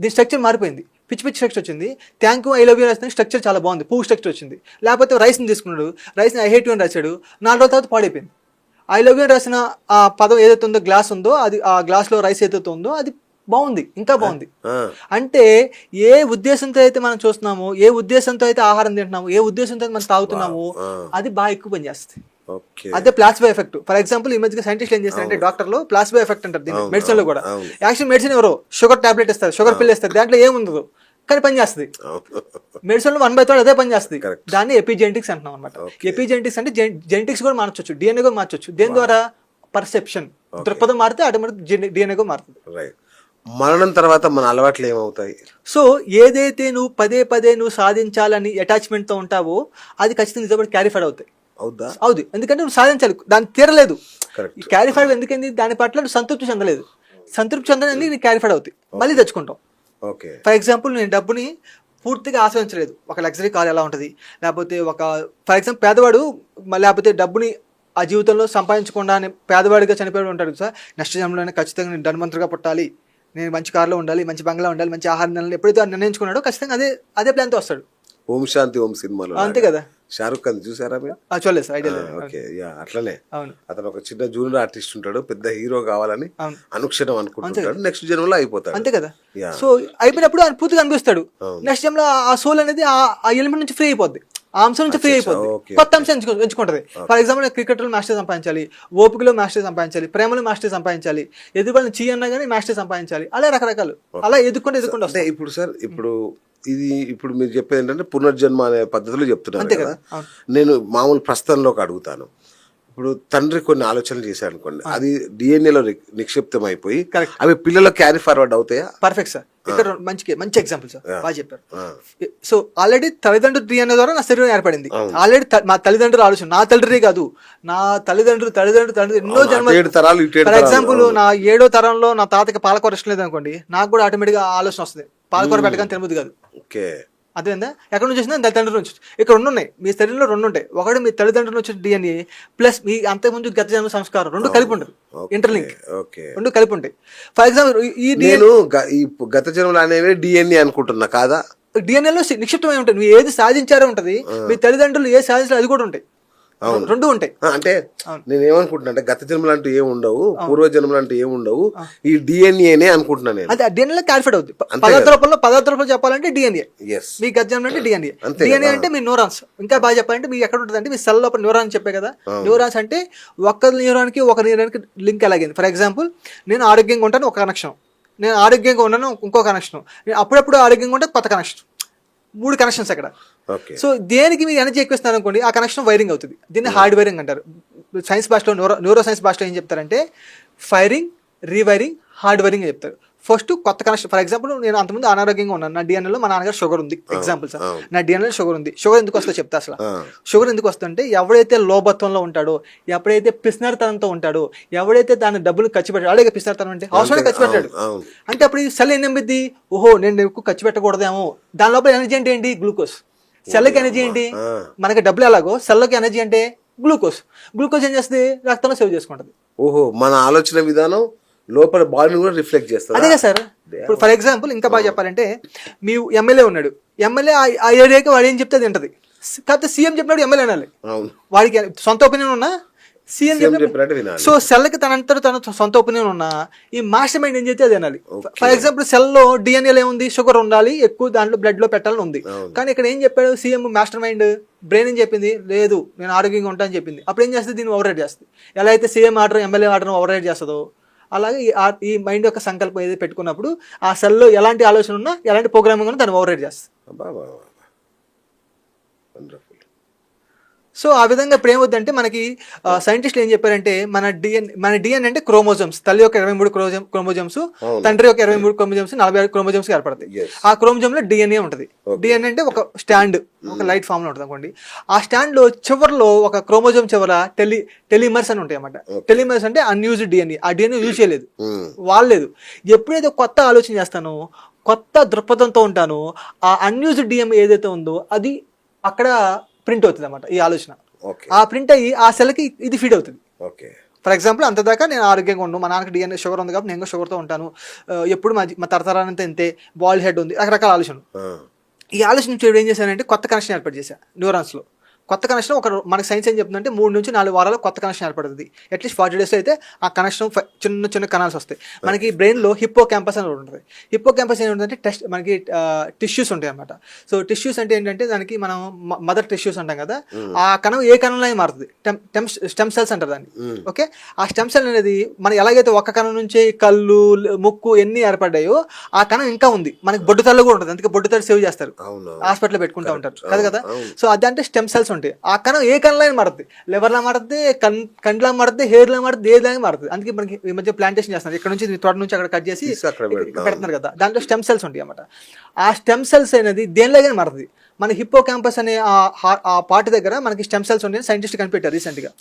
దీని స్ట్రక్చర్ మారిపోయింది, పిచ్చి స్ట్రక్చర్ వచ్చింది. Thank you I love you రాసిన స్ట్రక్చర్ చాలా బాగుంది, పువ్వు స్ట్రక్చర్ వచ్చింది. లేకపోతే రైస్ని తీసుకున్నాడు, రైస్ని ఐ హేట్ యూ అని రాశాడు, 4 రోజుల తర్వాత పాడైపోయింది. ఐ లవ్ యూ అని రాసిన ఆ పదం ఏదైతే ఉందో, గ్లాస్ ఉందో, అది ఆ గ్లాస్లో రైస్ ఏదైతే ఉందో అది బాగుంది, ఇంకా బాగుంది. అంటే ఏ ఉద్దేశంతో అయితే మనం చూస్తున్నామో, ఏ ఉద్దేశంతో అయితే ఆహారం తింటున్నాము, ఏ ఉద్దేశంతో అయితే మనం తాగుతున్నామో అది బాగా ఎక్కువ పని చేస్తుంది. అదే ప్లాసిబో ఎఫెక్ట్. ఫర్ ఎగ్జాంపుల్ ఈ మధ్య సైంటిస్టులు ఏం చేస్తారంటే డాక్టర్లు ప్లాసిబో ఎఫెక్ట్ అంటారు దీన్ని, మెడిసిన్ లో కూడా. యాక్చువల్ మెడిసిన్ ఎవరో షుగర్ టాబ్లెట్ ఇస్తారు, షుగర్ పిల్ ఇస్తారు, దాంట్లో ఏముండదు కానీ పని చేస్తుంది. మెడిసిన్ లో 1/3 అదే పని చేస్తుంది. దాన్ని ఎపిజెనెటిక్స్ అంటున్నాం అనమాట. ఎపిజెనెటిక్స్ అంటే జెనెటిక్స్ కూడా మార్చొచ్చు, డిఎన్ఏ కూడా మార్చొచ్చు. దేని ద్వారా? పర్సెప్షన్, దృక్పథం మారితే ఆటోమేటిక్ డిఎన్ఏ కూడా మారుతుంది. మరణం తర్వాత మన అలవాట్లు ఏమవుతాయి? సో ఏదైతే నువ్వు పదే నువ్వు సాధించాలని అటాచ్మెంట్ తో ఉంటావో అది ఖచ్చితంగా నిజంగా క్యారిఫైడ్ అవుతాయి. అవుదు, ఎందుకంటే నువ్వు సాధించాలి, దాన్ని తీరలేదు. క్యారిఫైడ్ ఎందుకంది, దాని పట్ల నువ్వు సంతృప్తి చెందలేదు. సంతృప్తి చెందడానికి నీకు క్యారిఫైడ్ అవుతాయి, మళ్ళీ తెచ్చుకుంటావు. ఫర్ ఎగ్జాంపుల్ నేను డబ్బుని పూర్తిగా ఆశ్రయించలేదు. ఒక లగ్జరీ కార్ ఎలా ఉంటుంది, లేకపోతే ఫర్ ఎగ్జాంపుల్ పేదవాడు లేకపోతే డబ్బుని ఆ జీవితంలో సంపాదించకుండా పేదవాడిగా చనిపోయి ఉంటాడు సార్. నెక్స్ట్ జన్మలోనే ఖచ్చితంగా నేను ధనవంతుడిగా పుట్టాలి, నేను మంచి కార్లో ఉండాలి, మంచి బంగ్లా ఉండాలి, మంచి ఆహారం తినాలి, ఎప్పుడైతే నిర్ణయించుకున్నాడో ఖచ్చితంగా అదే ప్లాన్తో వస్తాడు. ఓం శాంతి ఓం సినిమాలో అంతే కదా. షారుఖ్ ఖాన్ చూసారా మీరు? చూడలేదు సార్, ఐడియా. అట్లనే అతను ఒక చిన్న జూనియర్ ఆర్టిస్ట్ ఉంటాడు, పెద్ద హీరో కావాలని అనుక్షణం అనుకుంటాడు, నెక్స్ట్ జన్మలో అయిపోతాడు. అంతే కదా. సో అయిపోయినప్పుడు ఆయన పూర్తిగా అనిపిస్తాడు. నెక్స్ట్ జన్మలో ఆ సోల్ అనేది ఆ ఎలిమెంట్ నుంచి ఫ్రీ అయిపోద్ది, ఆ అంశం నుంచి ఫ్రీ అయిపోద్ది, కొత్త అంశం ఎంచుకుంటది. ఫర్ ఎగ్జాంపుల్ క్రికెట్లో మాస్టర్ సంపాదించాలి, ఓపికలో మాస్టర్ సంపాదించాలి, ప్రేమలో మాస్టర్ సంపాదించాలి, ఎదుగుబడిని చీయన్నా కానీ మాస్టర్ సంపాదించాలి, అలా రకరకాలు అలా ఎదుర్కొంటే వస్తాయి. ఇప్పుడు సార్ ఇప్పుడు మీరు చెప్పేది ఏంటంటే పునర్జన్మ అనే పద్ధతిలో చెప్తున్నారు కదా. నేను మామూలు ప్రస్తుతంలోకి అడుగుతాను. ఇప్పుడు తండ్రి కొన్ని ఆలోచనలు చేశారు అనుకోండి, అది డిఎన్ఏలో నిక్షిప్తం అయిపోయి అవి పిల్లలకు క్యారీ ఫార్వర్డ్ అవుతాయా? పర్ఫెక్ట్ సార్, ఇక్కడ మంచి ఎగ్జాంపుల్ సార్, బాగా చెప్పారు. సో ఆల్రెడీ తల్లిదండ్రులు డిఎన్ఏ ద్వారా నా శరీరం ఏర్పడింది. ఆల్రెడీ మా తల్లిదండ్రుల ఆలోచన, నా తల్లిదండ్రి కాదు, నా తల్లిదండ్రులు ఎన్నో జన్మలు. ఫర్ ఎగ్జాంపుల్ నా 7వ తరంలో నా తాతకి పాలకూర ఇష్టం లేదు అనుకోండి, నాకు కూడా ఆటోమేటిక్ గా ఆలోచన వస్తుంది, పాలకూర పెట్టగానే తినబుద్ది కాదు. అదేందా ఎక్కడ నుంచి వచ్చిందా? తల్లిదండ్రుల నుంచి. ఇక్కడ 2 ఉన్నాయి, మీ శరీరంలో 2 ఉంటాయి. ఒకటి మీ తల్లిదండ్రుల నుంచి డిఎన్ఏ ప్లస్ మీ అంతకుముందు గత జన్మ సంస్కారం, 2 కలిపి ఉంటుంది, ఇంటర్లింక్, 2 కలిపి ఉంటాయి. ఫర్ ఎగ్జాంపుల్ ఈ గత జన్మలు అనేవి డిఎన్ఏ అనుకుంటున్నా కాదా? డిఎన్ఏలో నిక్షిప్తమై ఉంటాయి. నువ్వు ఏది సాధించారో ఉంటది, మీ తల్లిదండ్రులు ఏది సాధించారో అది కూడా ఉంటాయి, 2 ఉంటాయి. అంటే నేను ఏమనుకుంటున్నా అంటే గత జన్మలు అంటూ ఏముండవు, పూర్వ జన్మలు అంటూ ఏముండవు, ఈ డిఎన్ఏనే అనుకుంటున్నా నేను. అదే డిఎన్ఏ క్యారిఫైడ్ అవుతుంది. పదార్థ రూపంలో చెప్పాలంటే డిఎన్ఏ, మీ గత జన్మలు అంటే డిఎన్ఏ. డిఎన్ఏ అంటే మీ న్యూరాన్స్. ఇంకా బాగా చెప్పాలంటే మీకు ఎక్కడ ఉంటుంది అంటే మీ సెల్ లోపల న్యూరాన్స్ చెప్పే కదా. న్యూరాన్స్ అంటే ఒక న్యూరాన్కి లింక్ ఎలాగైంది. ఫర్ ఎగ్జాంపుల్ నేను ఆరోగ్యంగా ఉంటాను ఒక కనెక్షన్, నేను ఆరోగ్యంగా ఉన్నాను ఇంకో కనెక్షన్, నేను అప్పుడప్పుడు ఆరోగ్యంగా ఉంటే కొత్త కనెక్షన్, 3 కనెక్షన్స్ అక్కడ. సో దేనికి మీరు ఎనర్జీ ఎక్కువస్తున్నారు అనుకోండి, ఆ కనెక్షన్ వైరింగ్ అవుతుంది. దీన్ని హార్డ్ వైరింగ్ అంటారు. సైన్స్ భాషలో న్యూరో సైన్స్ భాషలో ఏం చెప్తారంటే ఫైరింగ్, రీవైరింగ్, హార్డ్ వైరింగ్ చెప్తారు. ఫస్ట్ కొత్త కనెక్షన్. ఫర్ ఎగ్జాంపుల్ నేను అంతకుముందు అనారోగ్యంగా ఉన్నాను, నా డిఎన్ఏలో మా నాన్నగారు షుగర్ ఉంది ఎగ్జాంపుల్ సార్, నా డిఎన్ఏలో షుగర్ ఉంది. షుగర్ ఎందుకు వస్తుందో చెప్తా. అసలు షుగర్ ఎందుకు వస్తుందంటే ఎవడైతే లోభత్వంలో ఉంటాడో, ఎప్పుడైతే పిసినారితనంతో ఉంటాడో, ఎవడైతే దాని డబ్బులు ఖర్చు పెట్టాడు, అలాగే పిసినారితనం అంటే అవసరం ఖర్చు పెట్టాడు అంటే అప్పుడు ఈ సెల్ ఏం నమ్మిద్ది, ఓహో నేను ఎక్కువ ఖర్చు పెట్టకూడదేమో. దాని లోపల ఎనర్జీ అంటే ఏంటి? గ్లూకోజ్. సెల్కి ఎనర్జీ ఏంటి? మనకి డబ్బులు ఎలాగో సెల్కి ఎనర్జీ అంటే గ్లూకోజ్. గ్లూకోజ్ ఏం చేస్తుంది? రక్తంలో సేవ్ చేసుకుంటుంది. ఓహో, మన ఆలోచన విధానం లోపల బాడీని కూడా రిఫ్లెక్ట్ చేస్తుంది. అదే కదా సార్. ఇప్పుడు ఫర్ ఎగ్జాంపుల్ ఇంకా బాగా చెప్పాలంటే, మీ ఎమ్మెల్యే ఉన్నాడు, ఎమ్మెల్యే ఆ ఏరియాకి వాడు ఏం చెప్తే అది ఉంటుంది. కాకపోతే సీఎం చెప్పినప్పుడు ఎమ్మెల్యే అనాలి. వాడికి సొంత ఒపీనియన్ ఉన్నా సీఎం చెప్పినట్టు వినాలి. సో సెల్కి తన సొంత ఒపీనియన్ ఉన్నా ఈ మాస్టర్ మైండ్ ఏం చేస్తే అది అనాలి. ఫర్ ఎగ్జాంపుల్ సెల్లో డిఎన్ఏలో ఏముంది? షుగర్ ఉండాలి, ఎక్కువ దాంట్లో బ్లడ్ లో పెట్టాలని ఉంది. కానీ ఇక్కడ ఏం చెప్పాడు సీఎం? మాస్టర్ మైండ్ బ్రెయిన్ ఏం చెప్పింది? లేదు, నేను ఆరోగ్యంగా ఉంటానని చెప్పింది. అప్పుడు ఏం చేస్తుంది? దీన్ని ఓవర్ రైడ్ చేస్తుంది. ఎలా అయితే CM order MLA order override చేస్తుందో, అలాగే ఈ మైండ్ యొక్క సంకల్పం ఏదైతే పెట్టుకున్నప్పుడు ఆ సెల్లో ఎలాంటి ఆలోచన ఉన్నా, ఎలాంటి ప్రోగ్రామింగ్ ఉన్నా దాన్ని ఓవర్ రైడ్ చేస్తుంది. సో ఆ విధంగా ఇప్పుడు ఏమవుతుందంటే మనకి సైంటిస్టులు ఏం చెప్పారంటే, మన డిఎన్ అంటే క్రోమోజోమ్స్, తల్లి యొక్క 23 క్రోమోజోమ్స్, తండ్రి యొక్క 23 క్రోమోజోమ్స్, 46 క్రోమోజోమ్స్ ఏర్పడతాయి. ఆ క్రోమోజోమ్ లో డిఎన్ఏ ఉంటుంది. డిఎన్ఏ అంటే ఒక స్టాండ్, ఒక లైట్ ఫామ్ లో ఉంటుంది అనుకోండి. ఆ స్టాండ్ లో చివరిలో ఒక క్రోమోజోమ్ చివర టెలిమర్స్ అని ఉంటాయి అన్నమాట. టెలిమర్స్ అంటే అన్యూజ్డ్ డిఎన్ఏ. ఆ డిఎన్ఏ యూజ్ చేయలేదు, వాడలేదు. ఎప్పుడైతే కొత్త ఆలోచన చేస్తానో, కొత్త దృక్పథంతో ఉంటానో, ఆ అన్యూజ్డ్ డిఎన్ఏ ఏదైతే ఉందో అది అక్కడ ప్రింట్ అవుతుంది అన్నమాట. ఈ ఆలోచన ఆ ప్రింట్ అయ్యి ఆ సెల్కి ఇది ఫీడ్ అవుతుంది. ఫర్ ఎగ్జాంపుల్ అంతదాకా నేను ఆరోగ్యంగా ఉన్నాను, మా నాన్నకి డిఎన్ఏ షుగర్ ఉంది కాబట్టి నేను షుగర్తో ఉంటాను, ఎప్పుడు మా తరతరానంతా ఇంతే, బాల్ హెడ్ ఉంది, రకరకాల ఆలోచన. ఈ ఆలోచన ఏం చేశానంటే కొత్త కనెక్షన్ ఏర్పాటు చేశాను న్యూరాన్స్లో. కొత్త కనెక్షన్ మనకి సైన్స్ ఏం చెప్తుందంటే 3 నుంచి 4 వారాలు కొత్త కనెక్షన్ ఏర్పడుతుంది. అట్లీస్ట్ 40 days అయితే ఆ కనెక్షన్ చిన్న కనాల్స్ వస్తాయి. మనకి బ్రెయిన్లో హిప్పో క్యాంపస్ అని ఉంటుంది. హిప్పో క్యాంపస్ ఏంటంటే మనకి టిష్యూస్ ఉంటాయి అన్నమాట. సో టిష్యూస్ అంటే ఏంటంటే దానికి మనం మదర్ టిష్యూస్ అంటాం కదా, ఆ కణం ఏ కణంలో మారుతుంది, స్టెమ్ సెల్స్ అంటారు దాన్ని. ఓకే, ఆ స్టెమ్ సెల్ అనేది మనం ఎలాగైతే ఒక్క కణం నుంచి కళ్ళు, ముక్కు ఎన్ని ఏర్పడ్డాయో ఆ కణం ఇంకా ఉంది. మనకి బొడ్డుతల్లో కూడా ఉంటుంది, అందుకే బొడ్డుతల్లి సేవ్ చేస్తారు, హాస్పిటల్లో పెట్టుకుంటూ ఉంటారు కదా. సో అదంటే స్టెమ్ సెల్స్ ఉంటాయి. ఆ కణం ఏ కణంలో మారుతుంది, లివర్లో మారుతుంది, కండ్లా మారుతుంది, హెయిర్లో మారుతుంది, ఏదైనా మారుతుంది. అందుకే మనకి ఈ మధ్య ప్లాంటేషన్ చేస్తున్నారు, ఇక్కడ నుంచి తోట నుంచి అక్కడ కట్ చేసి పెడుతున్నారు కదా, దాంట్లో స్టెమ్ సెల్స్ ఉంటాయి అన్నమాట. ఆ స్టెమ్ సెల్స్ అనేది దేనిలాగానే మారుతుంది. మన హిప్పో క్యాంపస్ అనే ఆ పార్ట్ దగ్గర మనకి స్టెమ్ సెల్స్ ఉంటాయని సైంటిస్ట్ కనిపెట్టారు రీసెంట్ గా.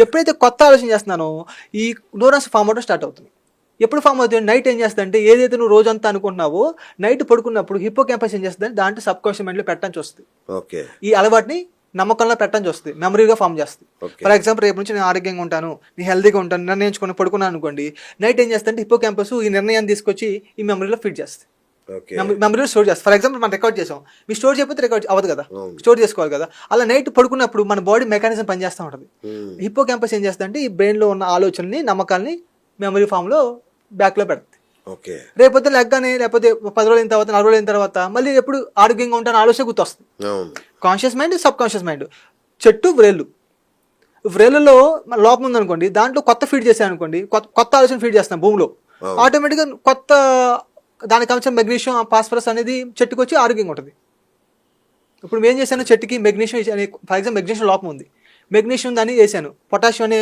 ఎప్పుడైతే కొత్త ఆలోచన చేస్తున్నానో ఈ న్యూరాన్స్ ఫామ్ అవడం స్టార్ట్ అవుతుంది. ఎప్పుడు ఫామ్ అవుతుంది? నైట్ ఏం చేస్తుందంటే ఏదైతే నువ్వు రోజంతా అనుకుంటున్నావో నైట్ పడుకున్నప్పుడు హిప్పో క్యాంపస్ ఏం చేస్తుంది, దాంట్లో సబ్ కాన్షియస్ మైండ్ లో పెట్టడానికి వస్తుంది. ఈ అలవాటుని నమ్మకంలో పెట్టడానికి వస్తుంది, మెమరీగా ఫామ్ చేస్తుంది. ఫర్ ఎగ్జాంపుల్ రేపు నుంచి నేను ఆరోగ్యంగా ఉంటాను, నేను హెల్తీగా ఉంటాను, నిర్ణయించుకుని పడుకున్నాను అనుకోండి, నైట్ ఏం చేస్తుంటే హిప్పో క్యాంపస్ ఈ నిర్ణయాన్ని తీసుకొచ్చి ఈ మెమరీలో ఫిట్ చేస్తుంది, మెమరీలో స్టోర్ చేస్తుంది. ఫర్ ఎగ్జాంపుల్ మనం రికార్డ్ చేసాం, మీ స్టోర్ చేయకపోతే రికార్డ్ అవ్వదు కదా, స్టోర్ చేసుకోవాలి కదా. అలా నైట్ పడుకున్నప్పుడు మన బాడీ మెకానిజం పనిచేస్తూ ఉంటుంది. హిప్పో క్యాంపస్ ఏం చేస్తుందంటే ఈ బ్రెయిన్లో ఉన్న ఆలోచనని, నమ్మకాలని మెమరీ ఫామ్లో బ్యాక్లో పెడుతుంది. రేపొద్దు లెగ్గానే, లేకపోతే 10 రోజుల తర్వాత, 40 రోజుల తర్వాత మళ్ళీ ఎప్పుడు ఆరోగ్యంగా ఉంటాను ఆలోచన గుర్తొస్తుంది. Conscious mind, sub conscious mind. చెట్టు వ్రేళ్ళలో లోపం ఉందనుకోండి, దాంట్లో కొత్త ఫీడ్ చేశాను అనుకోండి, కొత్త ఆలోచన ఫీడ్ చేస్తాను భూమిలో, ఆటోమేటిక్గా కొత్త దానికి కావాల్సిన మెగ్నీషియం, ఫాస్ఫరస్ అనేది చెట్టుకు వచ్చి ఆరోగ్యంగా ఉంటుంది. ఇప్పుడు ఏం చేశాను, చెట్టుకి మెగ్నీషియం, ఫర్ ఎగ్జాంపుల్ మెగ్నీషియం లోపం ఉంది, మెగ్నీషియం దాన్ని వేసాను, పొటాషియం అనే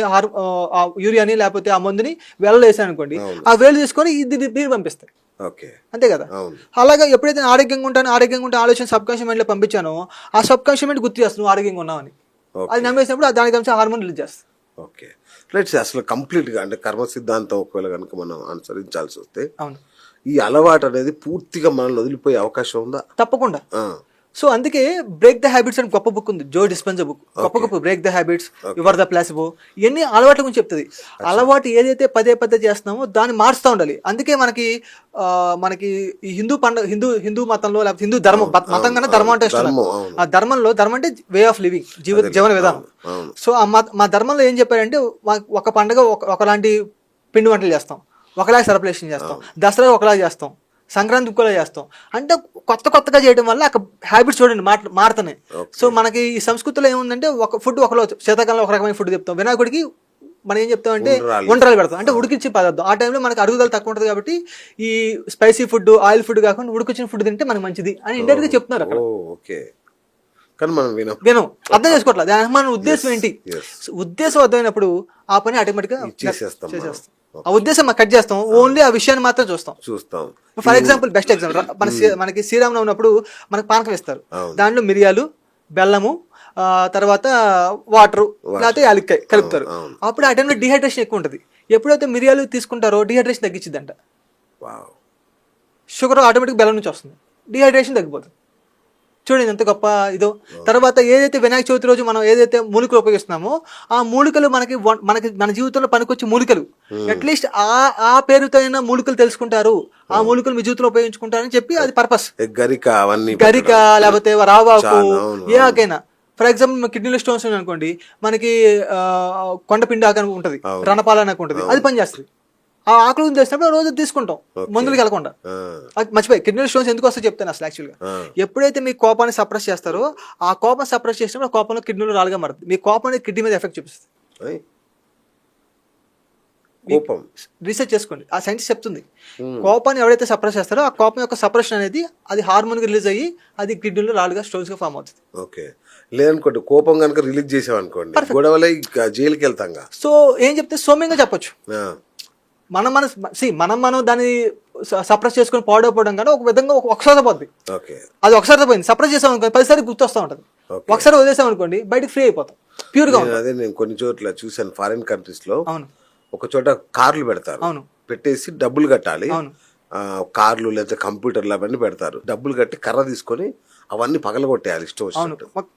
యూరియాని లేకపోతే ఆ మందుని వేళ్ళలో వేసాను అనుకోండి, ఆ వేలు తీసుకొని ఇది నీరు పంపిస్తాయి. అంతే కదా. అలాగే ఎప్పుడైతే ఆరోగ్యంగా ఉంటానో, ఆలోచన సబ్ కాన్షియస్ మైండ్ లో పంపించానో, ఆ సబ్ కాన్షియస్ మైండ్ గుర్తు చేస్తాను ఆరోగ్యంగా ఉన్నామని. అది నమ్మేసినప్పుడు దానికి కావాల్సిన హార్మోన్ రిలీజ్ చేస్తుంది. Okay right. అసలు కంప్లీట్గా అంటే కర్మ సిద్ధాంతం ఒకవేళ కనుక మనం అనుసరించాల్సి వస్తే ఈ అలవాటు అనేది పూర్తిగా మనల్ని వదిలిపోయే అవకాశం ఉందా? తప్పకుండా. సో అందుకే బ్రేక్ ద హ్యాబిట్స్ అని గొప్ప బుక్ ఉంది, జో డిస్పెన్జా బుక్, గొప్ప break the habits, your the placebo, ఇవన్నీ అలవాట్ల గురించి చెప్తుంది. అలవాటు ఏదైతే పదే చేస్తున్నామో దాన్ని మారుస్తూ ఉండాలి. అందుకే మనకి ఈ హిందూ మతంలో, లేకపోతే హిందూ ధర్మం, మతం కన్నా ధర్మం అంటే ఇష్టం. ఆ ధర్మం అంటే వే ఆఫ్ లివింగ్, జీవన విధానం. సో మా ధర్మంలో ఏం చెప్పారంటే, ఒక పండుగ ఒకలాంటి పిండి వంటలు చేస్తాం, ఒకలాగా సెలబ్రేషన్ చేస్తాం, దసరా ఒకలాగా చేస్తాం, సంక్రాంతి కూడా చేస్తాం. అంటే కొత్తగా చేయడం వల్ల హ్యాబిట్స్ చూడండి మారుతున్నాయి. సో మనకి ఈ సంస్కృతిలో ఏముందంటే ఒక ఫుడ్ ఒకలో, శీతాకాలంలో ఒక రకమైన ఫుడ్ చెప్తాం, వినాయకుడికి మనం ఏం చెప్తామంటే వంటరాలు పెడతాం, అంటే ఉడికించి పదార్థం. ఆ టైంలో మనకి అరుగుదల తక్కువ ఉంటుంది కాబట్టి ఈ స్పైసీ ఫుడ్, ఆయిల్ ఫుడ్ కాకుండా ఉడికొచ్చిన ఫుడ్ తింటే మనకి మంచిది అని ఇండైరెక్ట్ గా చెప్తున్నారు అక్కడ. వినం, అర్థం చేసుకోవట్లేదు మన ఉద్దేశం ఏంటి. ఉద్దేశం అర్థమైనప్పుడు ఆ పని ఆటోమేటిక్ గా చేసేస్తాం. ఆ ఉద్దేశం కట్ చేస్తాం, ఓన్లీ ఆ విషయాన్ని మాత్రం చూస్తాం. ఫర్ ఎగ్జాంపుల్, బెస్ట్ ఎగ్జాంపుల్, మనకి శ్రీరామనవమి ఉన్నప్పుడు మనకి పానకం ఇస్తారు, దాంట్లో మిరియాలు, బెల్లము, తర్వాత వాటర్, లేకపోతే యాలక్కాయ కలుపుతారు. అప్పుడు ఆ టైంలో డిహైడ్రేషన్ ఎక్కువ ఉంటుంది. ఎప్పుడైతే మిరియాలు తీసుకుంటారో డిహైడ్రేషన్ తగ్గించిద్దంట. షుగర్ ఆటోమేటిక్ బెల్లం నుంచి వస్తుంది, డిహైడ్రేషన్ తగ్గిపోతుంది. చూడండి ఎంత గొప్ప ఇదో. తర్వాత ఏదైతే వినాయక చవితి రోజు మనం ఏదైతే మూలికలు ఉపయోగిస్తున్నామో ఆ మూలికలు మనకి మన జీవితంలో పనికొచ్చే మూలికలు. అట్లీస్ట్ ఆ పేరుతో అయినా మూలికలు తెలుసుకుంటారు, ఆ మూలికలు మీ జీవితంలో ఉపయోగించుకుంటారని చెప్పి అది పర్పస్. గరిక లేకపోతే రావాకు ఏ ఆకైనా. ఫర్ ఎగ్జాంపుల్ కిడ్నీలో స్టోన్స్ అనుకోండి, మనకి కొండపిండి ఆకు ఉంటుంది, రణపాల ఆకు ఉంటుంది, అది పనిచేస్తుంది. ఆ ఆకులు తెచ్చినప్పుడు రోజు తీసుకుంటాం మందులకి వెళ్ళకుండా. మర్చిపోయి కిడ్నీ స్టోన్స్ ఎందుకు వస్తాయో చెప్తాను అసలు. యాక్చువల్గా ఎప్పుడైతే మీ కోపాన్ని సప్రెస్ చేస్తారో ఆ కోపం సప్రెస్ చేసినప్పుడు ఆ కోపంలో కిడ్నీలో రాళ్ళుగా మారుతుంది. మీ కోపం అనేది కిడ్నీ మీద ఎఫెక్ట్ చూపిస్తుంది. రీసెర్చ్ చేసుకోండి, ఆ సైంటిస్ట్ చెప్తుంది. కోపాన్ని ఎవరైతే సప్రెస్ చేస్తారో ఆ కోపం యొక్క సప్రెషన్ అనేది అది హార్మోన్ రిలీజ్ అయ్యి అది కిడ్నీలో రాళ్ళుగా స్టోన్స్ గా ఫామ్ అవుతుంది. ఓకే, లేదనుకోండి కోపం కనుక రిలీజ్ చేసామనుకోండి గొడవలై జైలుకి వెళ్తాం. సో ఏం చెప్తే సౌమ్యంగా చెప్పొచ్చు. మనం దాన్ని సప్రెస్ చేసుకుని పాడైపోవడం కానీ ఒక విధంగా ఒకసారి పోద్ది. అది ఒకసారి పోయింది, సప్రెస్ చేసాం అనుకోండి 10 సార్లు గుర్తొస్తూ ఉంటుంది. ఒకసారి వదిలేసాం అనుకోండి బయటకి ఫ్రీ అయిపోతాం, ప్యూర్ గా. అదే నేను కొన్ని చోట్ల చూసాను, ఫారిన్ కంట్రీస్ లో ఒక చోట కార్లు పెడతారు, పెట్టేసి డబ్బులు కట్టాలి, కార్లు లేదా కంప్యూటర్లు అవన్నీ పెడతారు, డబ్బులు కట్టి కర్ర తీసుకొని అవన్నీ పగలగొట్టేయాలి స్టోర్స్.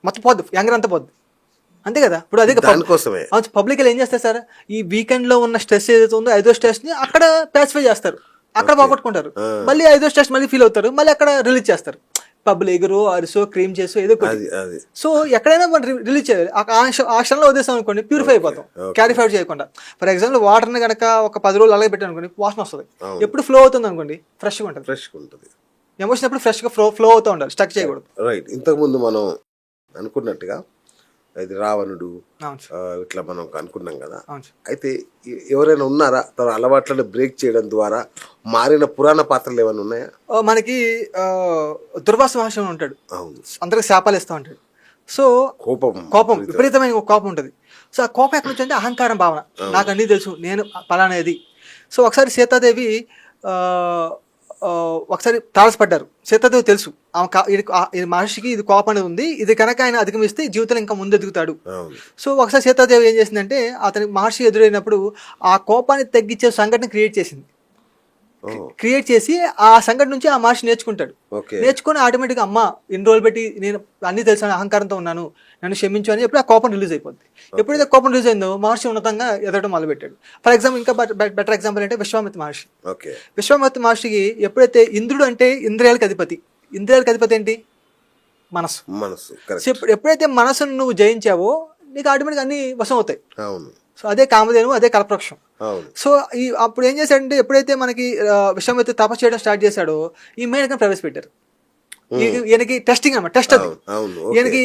మొత్తం పోద్దు, యాంగర్ అంతా పోద్దు, అంతే కదా. ఇప్పుడు అదే దానికోసమే పబ్లిక్ ఏం చేస్తారు సార్, ఈ వీకెండ్ లో ఉన్న స్ట్రెస్ ఏదైతే ఉందో 5వ స్ట్రెస్ ని అక్కడ ప్యాసిఫై చేస్తారు, అక్కడ పోగొట్టుకుంటారు. మళ్ళీ 5వ స్ట్రెస్ మళ్ళీ ఫీల్ అవుతారు, మళ్ళీ అక్కడ రిలీజ్ చేస్తారు. పబ్బులు ఎగురు అరిసో క్రీమ్ చేసో ఏదో. సో ఎక్కడైనా మనం రిలీజ్ చేయాలి. ఆ క్షణంలో వదిలేసాం అనుకోండి ప్యూరిఫై అయిపోతాం, క్యారిఫైడ్ చేయకుండా. ఫర్ ఎగ్జాంపుల్ వాటర్ ని కనుక ఒక 10 రోజులు అలాగే పెట్టాను అనుకోండి వాసన వస్తుంది. ఎప్పుడు ఫ్లో అవుతుంది అనుకోండి ఫ్రెష్గా ఉంటుంది. ఎమోషన్ ఎప్పుడు ఫ్రెష్గా ఫ్లో అవుతూ ఉండాలి, స్టక్ చేయకూడదు. రైట్. ఇంతకుముందు మనం అనుకున్నట్టుగా ఇది రావణుడు ఇట్లా మనం అనుకున్నాం కదా. అయితే ఎవరైనా ఉన్నారా తన అలవాట్లను బ్రేక్ చేయడం ద్వారా మారిన పురాణ పాత్రలు ఏమైనా ఉన్నాయా? మనకి దుర్వాస మహర్షి ఉంటాడు, అందరికి శాపాలు ఇస్తూ ఉంటాడు. సో కోపం విపరీతమైన కోపం ఉంటుంది. సో ఆ కోపం ఎక్కడి నుంచి అంటే అహంకారం భావన, నాకు అన్నీ తెలుసు, నేను పలానేది. సో ఒకసారి సీతాదేవి ఒకసారి తారసపడ్డారు. సీతాదేవి తెలుసు ఆమె మహర్షికి ఇది కోపం అనేది ఉంది, ఇది కనుక ఆయన అధిగమిస్తే జీవితంలో ఇంకా ముందు ఎదుగుతాడు. సో ఒకసారి సీతాదేవి ఏం చేసిందంటే అతని మహర్షి ఎదురైనప్పుడు ఆ కోపాన్ని తగ్గించే సంఘటన క్రియేట్ చేసి ఆ సంఘటన నుంచి ఆ మహర్షి నేర్చుకుంటాడు. నేర్చుకుని ఆటోమేటిక్గా అమ్మ ఇన్ని రోజులు పెట్టి నేను అన్ని తెలుసు అహంకారంతో ఉన్నాను, నన్ను క్షమించు అని చెప్పి ఆ కోపం రిలీజ్ అయిపోద్ది. ఎప్పుడైతే కోపం రిలీజ్ అయిందో మహర్షి ఉన్నతంగా ఎదగడం మొదలుపెట్టాడు. ఫర్ ఎగ్జాంపుల్ ఇంకా బెటర్ ఎగ్జాంపుల్ అంటే విశ్వామిత్ర మహర్షి. విశ్వామిత్ర మహర్షికి ఎప్పుడైతే ఇంద్రుడు అంటే ఇంద్రియాలకు అధిపతి ఏంటి? మనసు. ఎప్పుడైతే మనసును నువ్వు జయించావో నీకు ఆటోమేటిక్గా అన్ని వశం అవుతాయి. సో అదే కామధేను, అదే కల్పవృక్షం. సో అప్పుడు ఏం చేశాడంటే ఎప్పుడైతే మనకి విశ్వామిత్ర తపస్సు చేయడం స్టార్ట్ చేశాడో ఈ మేనకని ప్రవేశపెట్టారు. ఈయనకి టెస్టింగ్ అన్నమాట, టెస్ట్ అది. ఈయనకి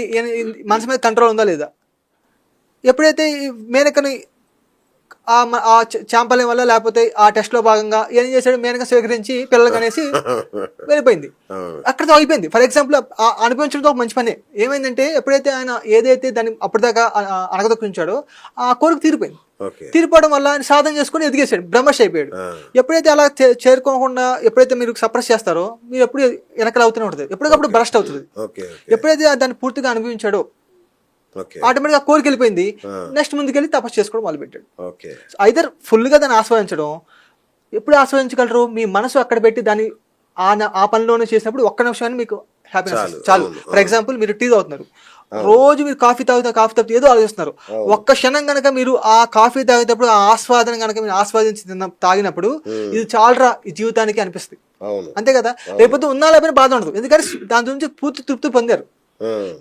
మనసు మీద కంట్రోల్ ఉందా లేదా. ఎప్పుడైతే ఈ మేనకని ఆ చాంపల్యం వల్ల లేకపోతే ఆ టెస్ట్ లో భాగంగా ఏం చేశాడు, మేనక స్వీకరించి పిల్లలు కనేసి వెళ్ళిపోయింది, అక్కడితో అయిపోయింది. ఫర్ ఎగ్జాంపుల్ అనిపించడంతో ఒక మంచి పని ఏమైందంటే ఎప్పుడైతే ఆయన ఏదైతే దాన్ని అప్పటిదాకా అణగదొక్కించాడో ఆ కోరిక తీరిపోయింది. తీరిపోవడం వల్ల ఆయన సాధన చేసుకుని ఎదిగేశాడు, బ్రహ్మర్షి అయిపోయాడు. ఎప్పుడైతే అలా చేరుకోకుండా ఎప్పుడైతే మీరు సప్రెస్ చేస్తారో మీరు ఎప్పుడు వెనకలు అవుతూనే ఉంటుంది, ఎప్పటికప్పుడు బ్రస్ట్ అవుతుంది. ఎప్పుడైతే దాన్ని పూర్తిగా అనుభవించాడో ఆటోమేటిక్గా కోరిక వెళ్ళిపోయింది, నెక్స్ట్ ముందుకెళ్ళి తపస్సు చేసుకోవడం మొదలుపెట్టాడు. ఐదర్ ఫుల్ గా దాన్ని ఆస్వాదించడం. ఎప్పుడు ఆస్వాదించగలరు? మీ మనసు అక్కడ పెట్టి దాన్ని ఆ పనిలోనే చేసినప్పుడు ఒక్క నిమిషాన్ని మీకు హ్యాపీనెస్ చాలు. ఫర్ ఎగ్జాంపుల్ మీరు టీ తాగుతున్నారు, రోజు మీరు కాఫీ తాగుతూ ఏదో ఆలోచిస్తున్నారు. ఒక్క క్షణం కనుక మీరు ఆ కాఫీ తాగేటప్పుడు ఆ ఆస్వాదన కనుక మీరు ఆస్వాదించి తాగినప్పుడు ఇది చాలరా ఈ జీవితానికి అనిపిస్తుంది, అంతే కదా. లేకపోతే ఉన్నా లేకపోతే బాధ ఉండదు, ఎందుకంటే దాని గురించి పూర్తి తృప్తి పొందారు.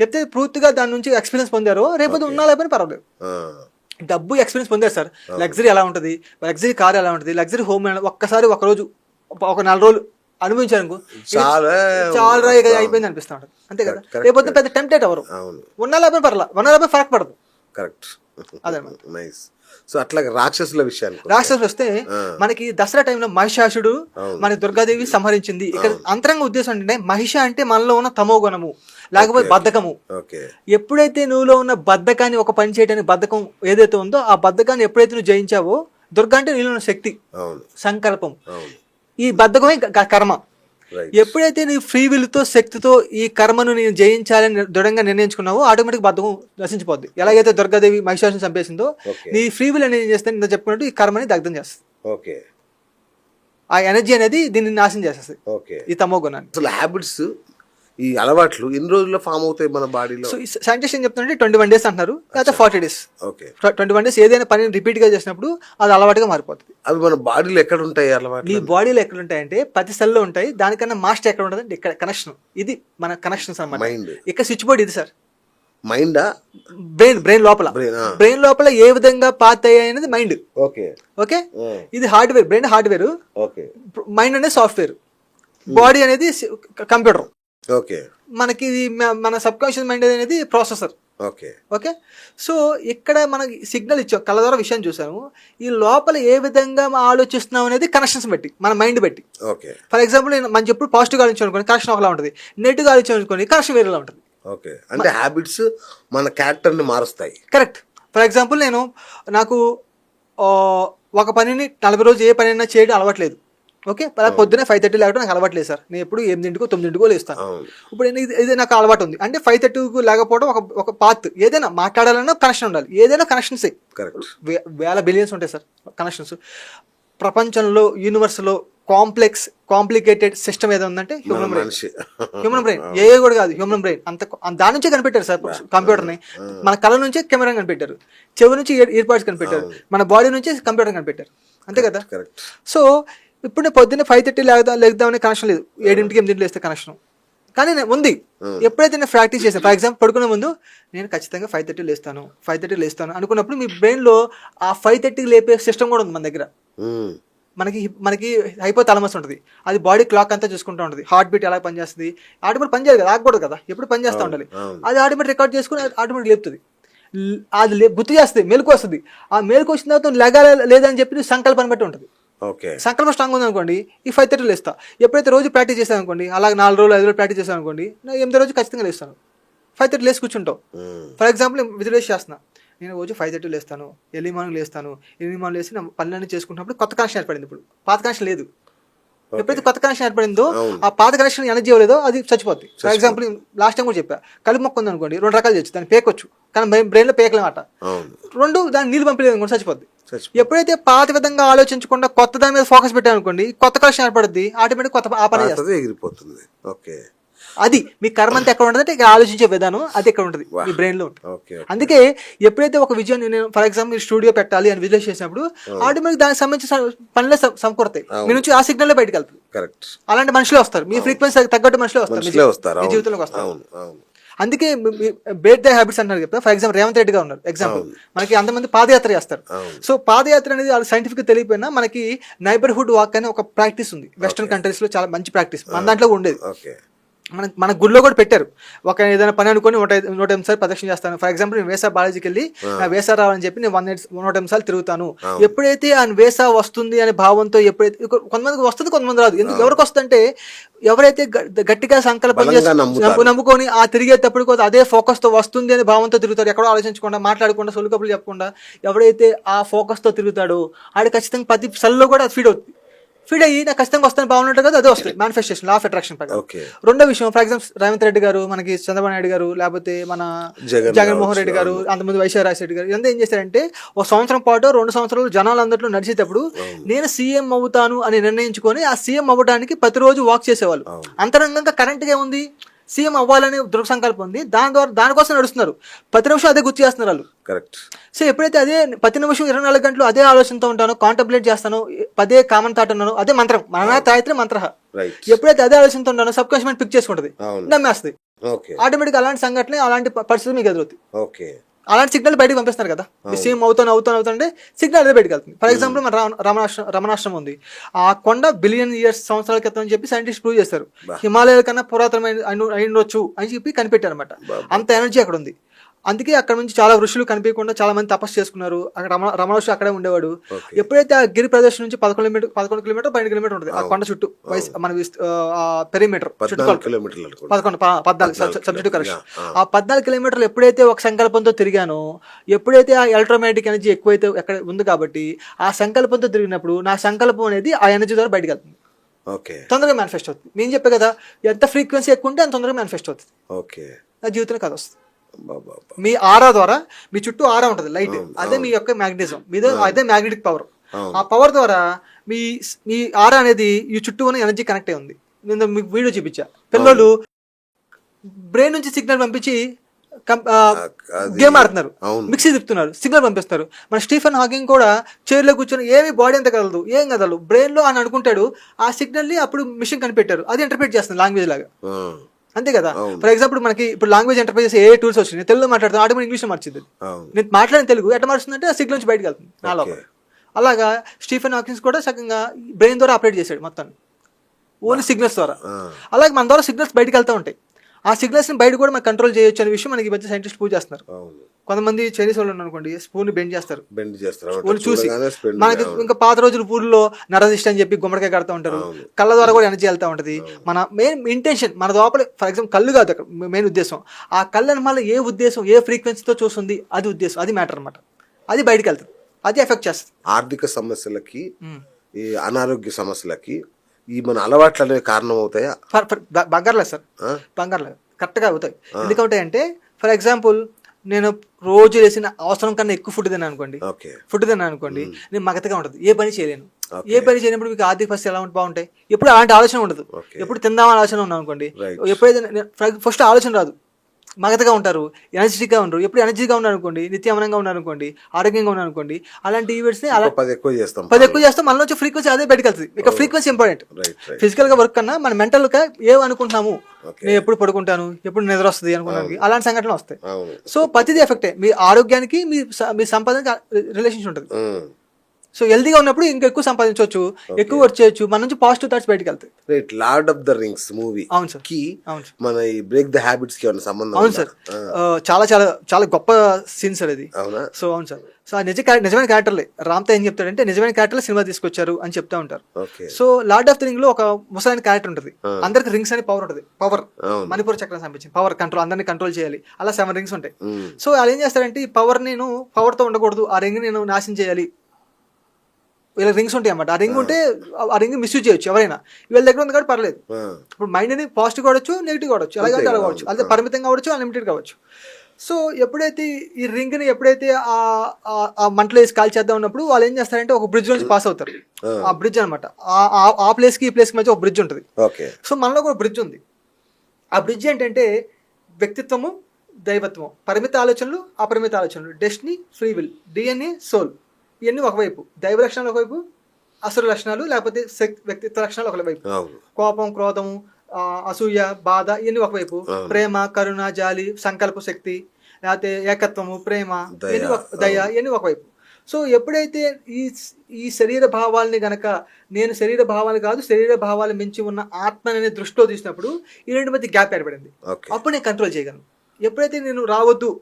ఎప్పుడైతే పూర్తిగా దాని నుంచి ఎక్స్పీరియన్స్ పొందారో రేపు ఉన్నా లేకపోతే పర్వాలేదు. డబ్బు ఎక్స్పీరియన్స్ పొందారు సార్, లగ్జరీ ఎలా ఉంటుంది, లగ్జరీ కార్ ఎలా ఉంటుంది, లగ్జరీ హోమ్ ఒక్కసారి ఒక రోజు ఒక 4 రోజులు అనుభవించారు చాలా అయిపోయింది అనిపిస్తా ఉంటుంది, అంతే కదా. లేకపోతే పెద్ద టెంప్టేట్ ఎవరు ఉన్నా లేకపోతే పర్వాలేదు, ఉన్నా లేకపోతే ఫరక్ పడదు. కరెక్ట్, అదే. సో అట్లా రాక్షసుల విషయాన్ని వస్తే మనకి దసరా టైంలో మహిషాసుడు మన దుర్గాదేవి సంహరించింది. ఇక్కడ అంతరంగ ఉద్దేశం అంటే మహిష అంటే మనలో ఉన్న తమో గుణము లేకపోతే బద్ధకము. ఎప్పుడైతే నువ్వులో ఉన్న బద్ధకాన్ని ఒక పని చేయడానికి బద్ధకం ఏదైతే ఉందో ఆ బద్ధకాన్ని ఎప్పుడైతే నువ్వు జయించావో దుర్గా అంటే నీలో ఉన్న శక్తి, సంకల్పం. ఈ బద్ధకమే కర్మ. ఎప్పుడైతే నీ ఫ్రీ విల్ తో శక్తితో ఈ కర్మను నేను జయించాలని దృఢంగా నిర్ణయించుకున్నావో ఆటోమేటిక్ బద్ధకం నశించిపోద్ది. ఎలాగైతే దుర్గాదేవి మహిషాసుని చంపేసిందో నీ ఫ్రీ విల్ అనేది ఏం చేస్తే నేను చెప్పుకున్నట్టు ఈ కర్మని దగ్ధం చేస్తుంది. ఆ ఎనర్జీ అనేది దీన్ని నాశనం చేసేస్తుంది, ఈ తమో గుణాన్ని. అసలు హ్యాబిట్స్ ఈ అలవాట్లు ఎన్ని రోజుల్లో ఫామ్ అవుతాయి మన బాడీలో? సో సైంటిస్ట్ ఏం చెప్తున్నారంటే 21 days అంటున్నారు, లేకపోతే 40 days. ఓకే, 21 days ఏదైనా పని రిపీట్ గా చేసినప్పుడు అది అలవాటుగా మారిపోతుంది. అవి మన బాడీలో ఎక్కడ ఉంటాయి అలవాట్లు? నీ బాడీలో ఎక్కడ ఉంటాయంటే ప్రతి సెల్లో ఉంటాయి. దానికన్నా మాస్టర్ ఎక్కడ ఉంటుంది అంటే ఇక్కడ కనెక్షన్. ఇది మన కనెక్షన్స్ అన్నమాట. మైండ్, ఇక్కడ స్విచ్ బోర్డ్ ఇది సార్. మైండా? బ్రెయిన్ లోపల, బ్రెయిన్ లోపల ఏ విధంగా పాత్ అయ్యాయి అనేది మైండ్. ఓకే ఓకే, ఇది hardware, brain hardware, okay, mind అనేది సాఫ్ట్వేర్, బాడీ అనేది కంప్యూటర్. ఓకే, మనకి ఇది మన సబ్ కాన్షియస్ మైండ్ అనేది ప్రాసెసర్. Okay, okay. సో ఇక్కడ మనకి సిగ్నల్ ఇచ్చాం, కళ్ళ ద్వారా విషయం చూసాము. ఈ లోపల ఏ విధంగా ఆలోచిస్తున్నాం అనేది కనెక్షన్స్ బట్టి, మన మైండ్ బట్టి. ఓకే, ఫర్ ఎగ్జాంపుల్ నేను మనం ఎప్పుడు పాజిటివ్గా ఆలోచించాం అనుకోండి, కనెక్షన్ ఒకలా ఉంటుంది. నెగిటివ్గా ఆలోచించాం అనుకోండి, కనెక్షన్ వేరేలా ఉంటుంది. ఓకే, అంటే హ్యాబిట్స్ మన క్యారెక్టర్ని మారుస్తాయి. కరెక్ట్. ఫర్ ఎగ్జాంపుల్ నాకు ఒక పనిని 40 రోజులు ఏ పని అయినా చేయడం అలవాట్లేదు. ఓకే, పొద్దున్నే 5:30 లేకపోతే నాకు అలవాట్లేదు సార్. నేను ఎప్పుడు 8 9 లేస్తాను. ఇప్పుడు ఇది నాకు అలవాటు ఉంది అంటే 5:30 లేకపోవడం ఒక పాత్. ఏదైనా మాట్లాడాలన్నా కనెక్షన్ ఉండాలి. ఏదైనా కనెక్షన్సే. వేల బిలియన్స్ ఉంటాయి సార్ కనెక్షన్స్. ప్రపంచంలో యూనివర్స్లో కాంప్లికేటెడ్ సిస్టమ్ ఏదో ఉందంటే హ్యూమన్ బ్రెయిన్. హ్యూమన్ బ్రెయిన్ ఏ కూడా కాదు, హ్యూమన్ బ్రెయిన్. దాని నుంచే కనిపెట్టారు సార్ కంప్యూటర్ని. మన కళ్ళ నుంచే కెమెరా కనిపెట్టారు, చెవి నుంచి ఇయర్ పాడ్స్ కనిపెట్టారు, మన బాడీ నుంచే కంప్యూటర్ కనిపెట్టారు. అంతే కదా. సో ఇప్పుడు నేను పొద్దున్నే 5:30 లేద్దామనే కనెక్షన్ లేదు, 7 8 లేస్తే కనెక్షన్ కానీ ఉంది. ఎప్పుడైతే నేను ప్రాక్టీస్ చేస్తాను, ఫర్ ఎగ్జాంపుల్ పడుకునే ముందు నేను ఖచ్చితంగా 5:30 లేస్తాను అనుకున్నప్పుడు మీ బ్రెయిన్లో ఆ 5:30 లేపే సిస్టమ్ కూడా ఉంది మన దగ్గర. మనకి హైపోథాలమస్ ఉంటుంది, అది బాడీ క్లాక్ అంతా చూసుకుంటూ ఉంటుంది. హార్ట్ బీట్ ఎలా పనిచేస్తుంది, ఆటోమేటిక్ పని చేయదు కదా, ఆగకూడదు కదా, ఎప్పుడు పని చేస్తూ ఉండాలి. అది ఆటోమేటిక్ రికార్డ్ చేసుకుని ఆటోమేటిక్ లేపుతుంది. అది గుర్తు చేస్తుంది, మెలకు వస్తుంది. ఆ మెలకు వచ్చిన తర్వాత లెగాల లేదని చెప్పి సంకల్పాన్ని బట్టి ఉంటుంది. సంకల్పం స్ట్రాంగ్ ఉంది అనుకోండి, ఈ 5:30 లేస్తా. ఎప్పుడైతే రోజు ప్రాక్టీస్ చేస్తాను అనుకోండి, అలాగే 4 రోజులు 5 రోజులు ప్రాక్టీస్ చేస్తాను అనుకోండి, నేను 8వ రోజు ఖచ్చితంగా లేస్తాను. 5:30 లేసి కూర్చుంటాం. ఫర్ ఎగ్జాంపుల్ విజువలైజ్ చేస్తున్నా, నేను రోజు 5:30 లేస్తాను, ఎర్లీ మార్నింగ్ లేసి నా పనులన్నీ చేసుకుంటున్నప్పుడు కొత్త కనెక్షన్ ఏర్పడింది. ఇప్పుడు పాత కనెక్షన్ లేదు. ఎప్పుడైతే కొత్త కనెక్షన్ ఏర్పడిందో ఆ పాత కనెక్షన్ ఎనర్జీ ఇవ్వలేదో అది చచ్చిపోతుంది. ఫర్ ఎగ్జాంపుల్ లాస్ట్ టైం కూడా చెప్పా, కలుపు మొక్క ఉంది అనుకోండి, 2 రకాలు చేయొచ్చు, దాన్ని పేకొచ్చు, కానీ బ్రెయిన్లో పేకలేమాట. 2 దాన్ని నీళ్ళు పంపలేదు అనుకోండి, చచ్చిపోద్ది. ఎప్పుడైతే పాత విధంగా ఆలోచించకుండా కొత్త దాని మీద ఫోకస్ పెట్టాను అనుకోండి, కొత్త కనెక్షన్ ఏర్పడుద్ది, ఆటోమేటిక్ కొత్త ఆ పని ఎగిరిపోతుంది. ఓకే, అది మీ కర్మ అంతా ఎక్కడ ఉంటుంది, ఇక్కడ ఆలోచించే విధానం అది ఎక్కడ ఉంటుంది, మీ బ్రెయిన్ లో ఉంటుంది. అందుకే ఎప్పుడైతే ఒక విజయం, నేను ఫర్ ఎగ్జాంపుల్ స్టూడియో పెట్టాలి అని విజువలైజ్ చేసినప్పుడు ఆటోమేటిక్ దానికి సంబంధించిన పనులే సమకూరుతాయి. మీ నుంచి ఆ సిగ్నల్ బయటకు వెళ్తుంది. అలాంటి మనుషులే వస్తారు, మీ ఫ్రీక్వెన్సీ తగ్గట్టు మనుషులే వస్తారు, మీ జీవితంలోకి వస్తారు. అందుకే బేట్ ద హ్యాబిట్స్ అంటారు కదా. ఫర్ ఎగ్జాంపుల్ రేవంత్ రెడ్డి గారు ఉన్నారు ఎగ్జాంపుల్, మనకి అంతమంది పాదయాత్ర చేస్తారు. సో పాదయాత్ర అనేది వాళ్ళు సైంటిఫిక్ తెలియకపోయినా మనకి నైబర్హుడ్ వాక్ అనే ఒక ప్రాక్టీస్ ఉంది వెస్టర్న్ కంట్రీస్ లో, చాలా మంచి ప్రాక్టీస్. మన దాంట్లో ఉండేది. మన గుళ్ళో కూడా పెట్టారు. ఒక ఏదైనా పని అనుకుని 108 సార్లు ప్రదక్షిణ చేస్తాను. ఫర్ ఎగ్జాంపుల్ నేను వేసా బాలాజీకి వెళ్ళి నా వేసా రావాలని చెప్పి నేను 108 సార్లు తిరుగుతాను. ఎప్పుడైతే ఆ వేసా వస్తుంది అనే భావంతో, ఎప్పుడైతే కొంతమందికి వస్తుంది, కొంతమంది రాదు. ఎందుకు ఎవరికి వస్తుందంటే, ఎవరైతే గట్టిగా సంకల్పం చేసి నమ్ముకొని ఆ తిరిగేటప్పుడు అదే ఫోకస్ తో వస్తుంది అనే భావంతో తిరుగుతాడు, ఎక్కడో ఆలోచించకుండా, మాట్లాడకుండా, సొల్లు కబుర్లు చెప్పకుండా ఎవరైతే ఆ ఫోకస్ తో తిరుగుతాడో ఆడు ఖచ్చితంగా ప్రతి సెల్లో కూడా ఫీడ్ అవుతుంది. ఫీడ్ అయ్యి నాకు ఖచ్చితంగా వస్తాను భావన ఉంటుంది కదా, అదే వస్తుంది మేనిఫెస్టేషన్, లా ఆఫ్ అట్రాక్షన్ ప్రకారం. రెండో విషయం, ఫర్ ఎగ్జాంపుల్ రేవంత్ రెడ్డి గారు, మనకి చంద్రబాబు నాయుడు గారు, లేకపోతే మన జగన్మోహన్ రెడ్డి గారు, అంతమంది వైఎస్ఆర్ రెడ్డి గారు, ఇదంతా ఏం చేశారంటే, ఒక సంవత్సరం పాటు 2 సంవత్సరాలు జనాలు అందరిలో నడిచేటప్పుడు నేను సీఎం అవుతాను అని నిర్ణయించుకొని ఆ సీఎం అవ్వడానికి ప్రతిరోజు వాక్ చేసేవాళ్ళు. అంతరంగంగా కరెంట్గా ఏముంది, సీఎం అవ్వాలనే దృఢ సంకల్పం ఉంది, దానికోసం నడుస్తున్నారు. ప్రతి నిమిషం అదే గుర్తు చేస్తున్నారు వాళ్ళు. కరెక్ట్. సో ఎప్పుడైతే అదే ప్రతి నిమిషం 24 గంటలు అదే ఆలోచనతో ఉంటానో, కాంటంప్లేట్ చేస్తానో, అదే కామన్ థాట్ ఉన్నానో, అదే మంత్రం, మన తాయిత్రే మంత్ర. ఎప్పుడైతే అదే ఆలోచనతో ఉంటానో సబ్ కాన్షియస్ మైండ్ పిక్ చేసుకుంటది, నమ్మేస్తుంది. ఆటోమేటిక్ అలాంటి సంఘటన, అలాంటి పరిస్థితులు మీకు ఎదురవుతాయి. అలాంటి సిగ్నల్ బయటకు పంపిస్తున్నారు కదా, సీఎం అవుతానంటే సిగ్నల్ అదే బయటకు వెళ్తుంది. ఫర్ ఎగ్జాంపుల్ మన రమణాశ్రమం ఉంది. ఆ కొండ బిలియన్ ఇయర్స్ సంవత్సరాల క్రితం అని చెప్పి సైంటిస్ట్ ప్రూవ్ చేస్తారు. హిమాలయాల కన్నా పురాతనమైన అయినొచ్చు అని చెప్పి కనిపెట్టారు అనమాట. అంత ఎనర్జీ అక్కడ ఉంది. అందుకే అక్కడ నుంచి చాలా ఋషులు కనిపించకుండా చాలా మంది తపస్సు చేసుకున్నారు. అక్కడ రమణోషి అక్కడే ఉండేవాడు. ఎప్పుడైతే ఆ గిరి ప్రదేశం నుంచి 11 కిలోమీటర్ 12 కిలోమీటర్ ఉంటుంది ఆ కొండ చుట్టూ, మన పెరిమీటర్ 14 సబ్జెక్ట్ కరెక్షన్. ఆ 14 కిలోమీటర్లు ఎప్పుడైతే ఒక సంకల్పంతో తిరిగానో, ఎప్పుడైతే ఆ ఎలక్ట్రోమాగ్నెటిక్ ఎనర్జీ ఎక్కువైతే ఎక్కడ ఉంది కాబట్టి ఆ సంకల్పంతో తిరిగినప్పుడు నా సంకల్పం అనేది ఆ ఎనర్జీ ద్వారా బయటకు వెళ్తుంది, తొందరగా మేనిఫెస్ట్ అవుతుంది. నేను చెప్పే కదా, ఎంత ఫ్రీక్వెన్సీ ఎక్కువ ఉంటే అంత తొందరగా మేనిఫెస్ట్ అవుతుంది. నా జీవితంలో కథ వస్తుంది. మీ ఆరా ద్వారా, మీ చుట్టూ ఆరా ఉంటుంది లైట్, అదే మీ యొక్క మ్యాగ్నెటిజం, మీదే అదే మ్యాగ్నెటిక్ పవర్. ఆ పవర్ ద్వారా మీ ఆరా అనేది ఈ చుట్టూ ఉన్న ఎనర్జీ కనెక్ట్ అయి ఉంది. నేను మీకు వీడియో చూపించా, పిల్లలు బ్రెయిన్ నుంచి సిగ్నల్ పంపించి అది- గేమ్ ఆడుతున్నారు, అవును. మిక్సీ తిప్పుతున్నారు, సిగ్నల్ పంపిస్తారు. మన స్టీఫెన్ హాకింగ్ కూడా చైర్లో కూర్చొని ఏమి బాడీ అంత కదలదు, ఏం కదలదు, బ్రెయిన్లో అని అనుకుంటాడు. ఆ సిగ్నల్ని అప్పుడు మిషన్ కనిపెట్టారు, అది ఇంటర్ప్రిట్ చేస్తుంది లాంగ్వేజ్ లాగా. ఆ, అంతే కదా. అవును. ఫర్ ఎగ్జాంపుల్ మనకి ఇప్పుడు లాంగ్వేజ్ ఇంటర్ప్రిట్ చేసే ఏ టూల్స్ వచ్చినాయి, నేను తెలుగులో మాట్లాడుతాను, ఆటోమేటిక్ ఇంగ్లీష్లో మార్చింది. అవును. నేను మాట్లాడిన తెలుగు ఎట్లా మారుస్తుందంటే ఆ సిగ్నల్ నుంచి బయటకు వెళ్తుంది నా లోపల. అలాగా స్టీఫెన్ హాకిన్స్ కూడా సగంగా బ్రెయిన్ ద్వారా ఆపరేట్ చేశాడు మొత్తాన్ని, ఓన్లీ సిగ్నల్స్ ద్వారా. అలాగే మన ద్వారా సిగ్నల్స్ బయటకు వెళ్తూ ఉంటాయి. ఆ సిగ్నల్స్ని బయట కూడా మనం కంట్రోల్ చేయొచ్చు అనే విషయం మనకి ఈ మధ్య సైంటిస్ట్ ప్రూవ్ చేస్తున్నారు. అవును. కొంతమంది చైనీస్ వాళ్ళు అనుకోండి, స్పూన్ బెండ్ చేస్తారు, బెండ్ చేస్తారు, వాళ్ళు చూసి. చూడగానే spend మనకి అవును. ఇంకా పాత రోజుల పూర్లో నరదిష్టి అని చెప్పి గుమ్మడికాయ కడతా ఉంటారు, అవును. కళ్ళ ద్వారా కూడా ఎనర్జీ వెళ్తా ఉంటుంది. మన మెయిన్ ఇంటెన్షన్ మన లోపల, ఫర్ ఎగ్జాంపుల్ కళ్ళు కాదు అక్కడ మెయిన్ ఉద్దేశం, ఆ కళ్ళని మళ్ళీ ఏ ఉద్దేశం ఏ ఫ్రీక్వెన్సీతో చూస్తుంది అది ఉద్దేశం, అది మ్యాటర్ అనమాట. అది బయటకు వెళ్తుంది, అది ఎఫెక్ట్ చేస్తుంది. ఆర్థిక సమస్యలకి, ఈ అనారోగ్య సమస్యలకి ఈ మన అలవాట్లు అనేవి కారణం అవుతాయా? బంగారులేదు సార్, బంగారులేదు, కరెక్ట్గా అవుతాయి. ఎందుకంటే అంటే ఫర్ ఎగ్జాంపుల్ నేను రోజు వేసిన అవసరం కన్నా ఎక్కువ ఫుడ్ తిన్నాను అనుకోండి, ఓకే, ఫుడ్ తిన్నాను అనుకోండి, నేను మగతగా ఉంటుంది, ఏ పని చేయలేను. ఏ పని చేయనప్పుడు మీకు ఆర్థిక పరిస్థితి ఎలా బాగుంటాయి, ఎప్పుడు అలాంటి ఆలోచన ఉండదు. ఎప్పుడు తిందామని ఆలోచన ఉన్నాను అనుకోండి, ఎప్పుడైతే ఫస్ట్ ఆలోచన రాదు, మగతగా ఉంటారు, ఎనర్జెటిక్గా ఉండరు. ఎప్పుడు ఎనర్జీగా ఉన్నారు అనుకోండి, నిత్యామనంగా ఉన్నారు అనుకోండి, ఆరోగ్యంగా ఉన్నారు అనుకోండి, అలాంటి ఈవెంట్స్ ని అలా 10 ఎక్కువ చేస్తాం, మనలో వచ్చే ఫ్రీక్వెన్సీ అదే బయటకు వెళ్తుంది. ఇక ఫ్రీక్వెన్సీ ఇంపార్టెంట్. ఫిజికల్ గా వర్క్ కన్నా మన మెంటల్ గా ఏం అనుకుంటున్నాము, నేను ఎప్పుడు పడుకుంటాను, ఎప్పుడు నిద్ర వస్తుంది అనుకున్నాను, అలాంటి సంఘటనలు వస్తాయి. సో ప్రతిదీ ఎఫెక్టే, మీ ఆరోగ్యానికి మీ సంపాదనకి రిలేషన్షిప్ ఉంటుంది. సో హెల్దీగా ఉన్నప్పుడు ఇంకా ఎక్కువ సంపాదించవచ్చు, ఎక్కువ వర్క్ చేయొచ్చు, మన నుంచి పాజిటివ్ థాట్స్ బయటకు వెళ్తాయి. Right. Lord of the rings movie అవును సార్, కి అవును మన ఈ బ్రేక్ ద హ్యాబిట్స్ కి ఏమైనా సంబంధం? అవును సార్, చాలా చాలా చాలా గొప్ప సీన్ సార్ అది. అవునా? సో అవును సార్. సో ఆ నిజమైన క్యారెక్టర్లే రామ్తో ఏం చెప్తాడంటే నిజమైన క్యారెక్టర్లు సినిమా తీసుకొచ్చారు అని చెప్తా ఉంటారు. So lord of the ring లో ఒక ముసలైన క్యారెక్టర్ ఉంటుంది, అందరికి రింగ్స్ అని పవర్ ఉంటుంది, పవర్ మణిపూర్ చక్రం సంపించింది, పవర్ కంట్రోల్, అందరినీ కంట్రోల్ చేయాలి, అలా 7 రింగ్స్ ఉంటాయి. సో వాళ్ళు ఏం చేస్తారంటే ఈ పవర్ నేను పవర్ తో ఉండకూడదు, ఆ రింగ్ నేను నాశనం చేయాలి, వీళ్ళ రింగ్స్ ఉంటాయి అన్నమాట. ఆ రింగ్ ఉంటే ఆ రింగ్ మిస్యూజ్ చేయొచ్చు ఎవరైనా, వీళ్ళ దగ్గర ఉంది కాబట్టి పర్లేదు. ఇప్పుడు మైండ్ అనేది పాజిటివ్ కావచ్చు, నెగిటివ్ కావచ్చు, అలాగే కావచ్చు, అదే పరిమితంగా కావచ్చు, అన్లిమిటెడ్ కావచ్చు. సో ఎప్పుడైతే ఈ రింగ్ని ఎప్పుడైతే ఆ మంటలో వేసి కాల్ చేద్దాం ఉన్నప్పుడు వాళ్ళు ఏం చేస్తారంటే ఒక బ్రిడ్జ్ నుంచి పాస్ అవుతారు. ఆ బ్రిడ్జ్ అనమాట, ఆ ప్లేస్కి ఈ ప్లేస్కి మధ్య ఒక బ్రిడ్జ్ ఉంటుంది. సో మనలో కూడా బ్రిడ్జ్ ఉంది. ఆ బ్రిడ్జ్ ఏంటంటే వ్యక్తిత్వము, దైవత్వం, పరిమిత ఆలోచనలు, అపరిమిత ఆలోచనలు, destiny, free will, DNA, soul, ఇవన్నీ ఒకవైపు, దైవ లక్షణాలు ఒకవైపు, అసుర లక్షణాలు లేకపోతే వ్యక్తిత్వ లక్షణాలు ఒకవైపు, కోపం, క్రోధము, అసూయ, బాధ ఇవన్నీ ఒకవైపు, ప్రేమ, కరుణ, జాలి, సంకల్ప శక్తి, లేకపోతే ఏకత్వము, ప్రేమ, దయ ఇవన్నీ ఒకవైపు. సో ఎప్పుడైతే ఈ శరీర భావాలని గనక నేను శరీర భావాలు కాదు, శరీర భావాలు మించి ఉన్న ఆత్మని దృష్టిలో తీసినప్పుడు ఈ రెండు మధ్య గ్యాప్ ఏర్పడింది. అప్పుడు నేను కంట్రోల్ చేయగలను. ఎప్పుడైతే నేను రావద్దు,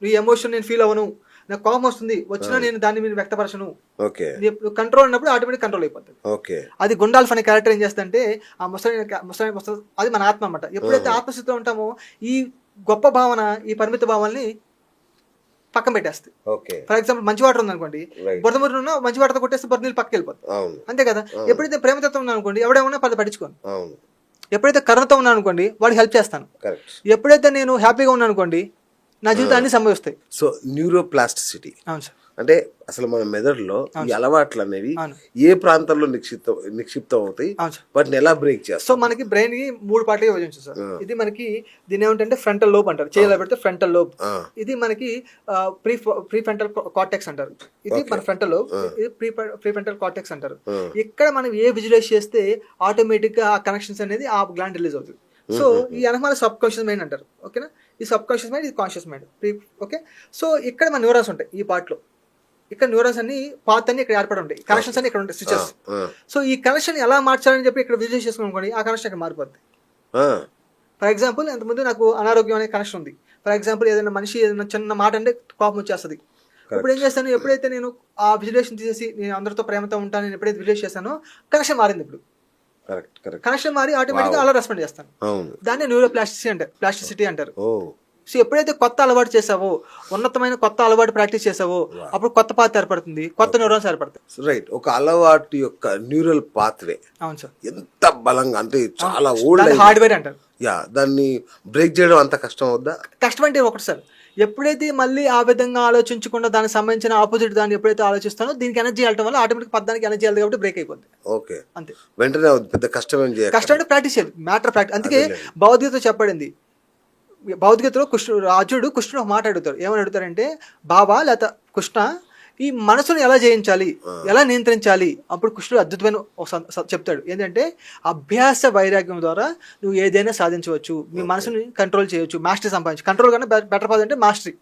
ఈ ఎమోషన్ నేను ఫీల్ అవ్వను, నాకు కోపం వస్తుంది, వచ్చినా నేను దాన్ని మీరు వ్యక్తపరచను, కంట్రోల్ అన్నప్పుడు ఆటోమేటిక్ కంట్రోల్ అయిపోతుంది. అది గుండాల్ఫ్ అనే క్యారెక్టర్ ఏం చేస్తుందంటే ఆ ముసలి అది మన ఆత్మ అన్నమాట. ఎప్పుడైతే ఆత్మస్థితిలో ఉంటామో ఈ గొప్ప భావన, ఈ పరిమిత భావాల్ని పక్కన పెట్టేస్తాయి. ఫర్ ఎగ్జాంపుల్ మంచి వాటర్ ఉంది అనుకోండి, బురద మురి ఉన్నా మంచి వాటర్ కొట్టేస్తే బురద నీళ్ళు పక్కకి వెళ్ళిపోతుంది, అంతే కదా. ఎప్పుడైతే ప్రేమతత్వం ఉన్నా అనుకోండి, ఎవడేమన్నా పట్టించుకోను. ఎప్పుడైతే కరుణతో ఉన్నా అనుకోండి, వాడికి హెల్ప్ చేస్తాను. ఎప్పుడైతే నేను హ్యాపీగా ఉన్నా అనుకోండి, నా జీవితాన్ని సంభవిస్తాయి. సో న్యూరోప్లాస్టిసిటీ అంటే అసలు మన మెదడులో ఈ అలవాట్లు అనేవి ఏ ప్రాంతంలో నిక్షిప్తం అవుతాయి, వాటిని ఎలా బ్రేక్ చేస్తాం? సో మనకి బ్రెయిన్ కి 3 పార్ట్లుగా విభజించు సార్. ఇది మనకి దీని ఏమిటంటే ఫ్రంటల్ లోబ్ అంటారు, చేయాలి పెడితే ఫ్రంటల్ లోబ్. ఇది మనకి ప్రీ ఫ్రంటల్ కార్టెక్స్ అంటారు, ఇది మన ఫ్రంటల్ లోబ్. ఇది ప్రీ ఫ్రంటల్ కార్టెక్స్ అంటారు. ఇక్కడ మనం ఏ విజువలైజ్ చేస్తే ఆటోమేటిక్ గా ఆ కనెక్షన్స్ అనేది ఆ గ్లాండ్ రిలీజ్ అవుతుంది. సో ఈ అనమాల సబ్ కాన్షియస్ మైండ్ అంటారు, ఓకేనా. ఈ సబ్ కాన్షియస్ మైండ్, ఇది కాన్షియస్ మైండ్, ఓకే. సో ఇక్కడ మన న్యూరాన్స్ ఉంటాయి ఈ పార్ట్ లో, ఇక్కడ న్యూరాన్స్ అన్ని పాత్ అన్ని ఇక్కడ ఏర్పడి ఉంటాయి, కనెక్షన్స్ అన్ని ఇక్కడ ఉంటాయి, స్విచెస్. సో ఈ కనెక్షన్ ఎలా మార్చాలని చెప్పి ఇక్కడ విజువలైజ్ చేసుకుని అనుకోండి, ఆ కనెక్షన్ ఇక్కడ మారిపోద్ది. ఫర్ ఎగ్జాంపుల్ ఎంతమంది నాకు అనారోగ్యం అనే కనెక్షన్ ఉంది. ఫర్ ఎగ్జాంపుల్ ఏదైనా మనిషి ఏదైనా చిన్న మాట అంటే కోపం వచ్చేస్తుంది. ఇప్పుడు ఏం చేస్తాను, ఎప్పుడైతే నేను ఆ విజువలేషన్ తీసేసి నేను అందరితో ప్రేమతో ఉంటాను, నేను ఎప్పుడైతే విజువలైజ్ చేస్తానో కనెక్షన్ మారింది. ఇప్పుడు కనెక్షన్ మారి ఆటోమేటిక్గా అలా రెస్పాండ్ చేస్తాను. దాన్ని న్యూరోప్లాస్టిసిటీ అంటారు. సో ఎప్పుడైతే కొత్త అలవాటు చేసావో, ఉన్నతమైన కొత్త అలవాటు ప్రాక్టీస్ చేసావో, అప్పుడు కొత్త పాత్ ఏర్పడుతుంది, కొత్త న్యూరాన్స్ ఏర్పడతాయి. రైట్. ఒక అలవాటు యొక్క న్యూరల్ పాత్వే అవును సార్ ఎంత బలంగా అంటే చాలా ఓల్డ్ హార్డ్వేర్ అంటారు. దాన్ని బ్రేక్ చేయడం అంత కష్టం అవుద్దా? కష్టం అంటే ఒకటి సార్, ఎప్పుడైతే మళ్ళీ ఆ విధంగా ఆలోచించకుండా దానికి సంబంధించిన ఆపోజిట్ దాన్ని ఎప్పుడైతే ఆలోచిస్తానో దీనికి ఎనర్జీ వెళ్ళడం వల్ల ఆటోమేటిక్ పద్దానికి ఎనర్జీ వెళ్ళదు కాబట్టి బ్రేక్ అయిపోద్ది. ఓకే, అంతే. వెంటనే పెద్ద కష్టం అంటే ప్రాక్టీస్ చేయాలి, మ్యాటర్ ప్రాక్టీస్. అందుకే భగవద్గీత చెప్పబడింది, భౌతికతలో రాజుడు కృష్ణుడు ఒక మాట అడుగుతాడు. ఏమని అడుగుతారంటే, బాబా లేకపోతే కృష్ణ ఈ మనసును ఎలా జయించాలి, ఎలా నియంత్రించాలి? అప్పుడు కృష్ణుడు అద్భుతమైన చెప్తాడు ఏంటంటే, అభ్యాస వైరాగ్యం ద్వారా నువ్వు ఏదైనా సాధించవచ్చు, మీ మనసుని కంట్రోల్ చేయొచ్చు, మాస్టరీ సంపాదించు. కంట్రోల్ కన్నా బెటర్ పదం అంటే మాస్టరీ.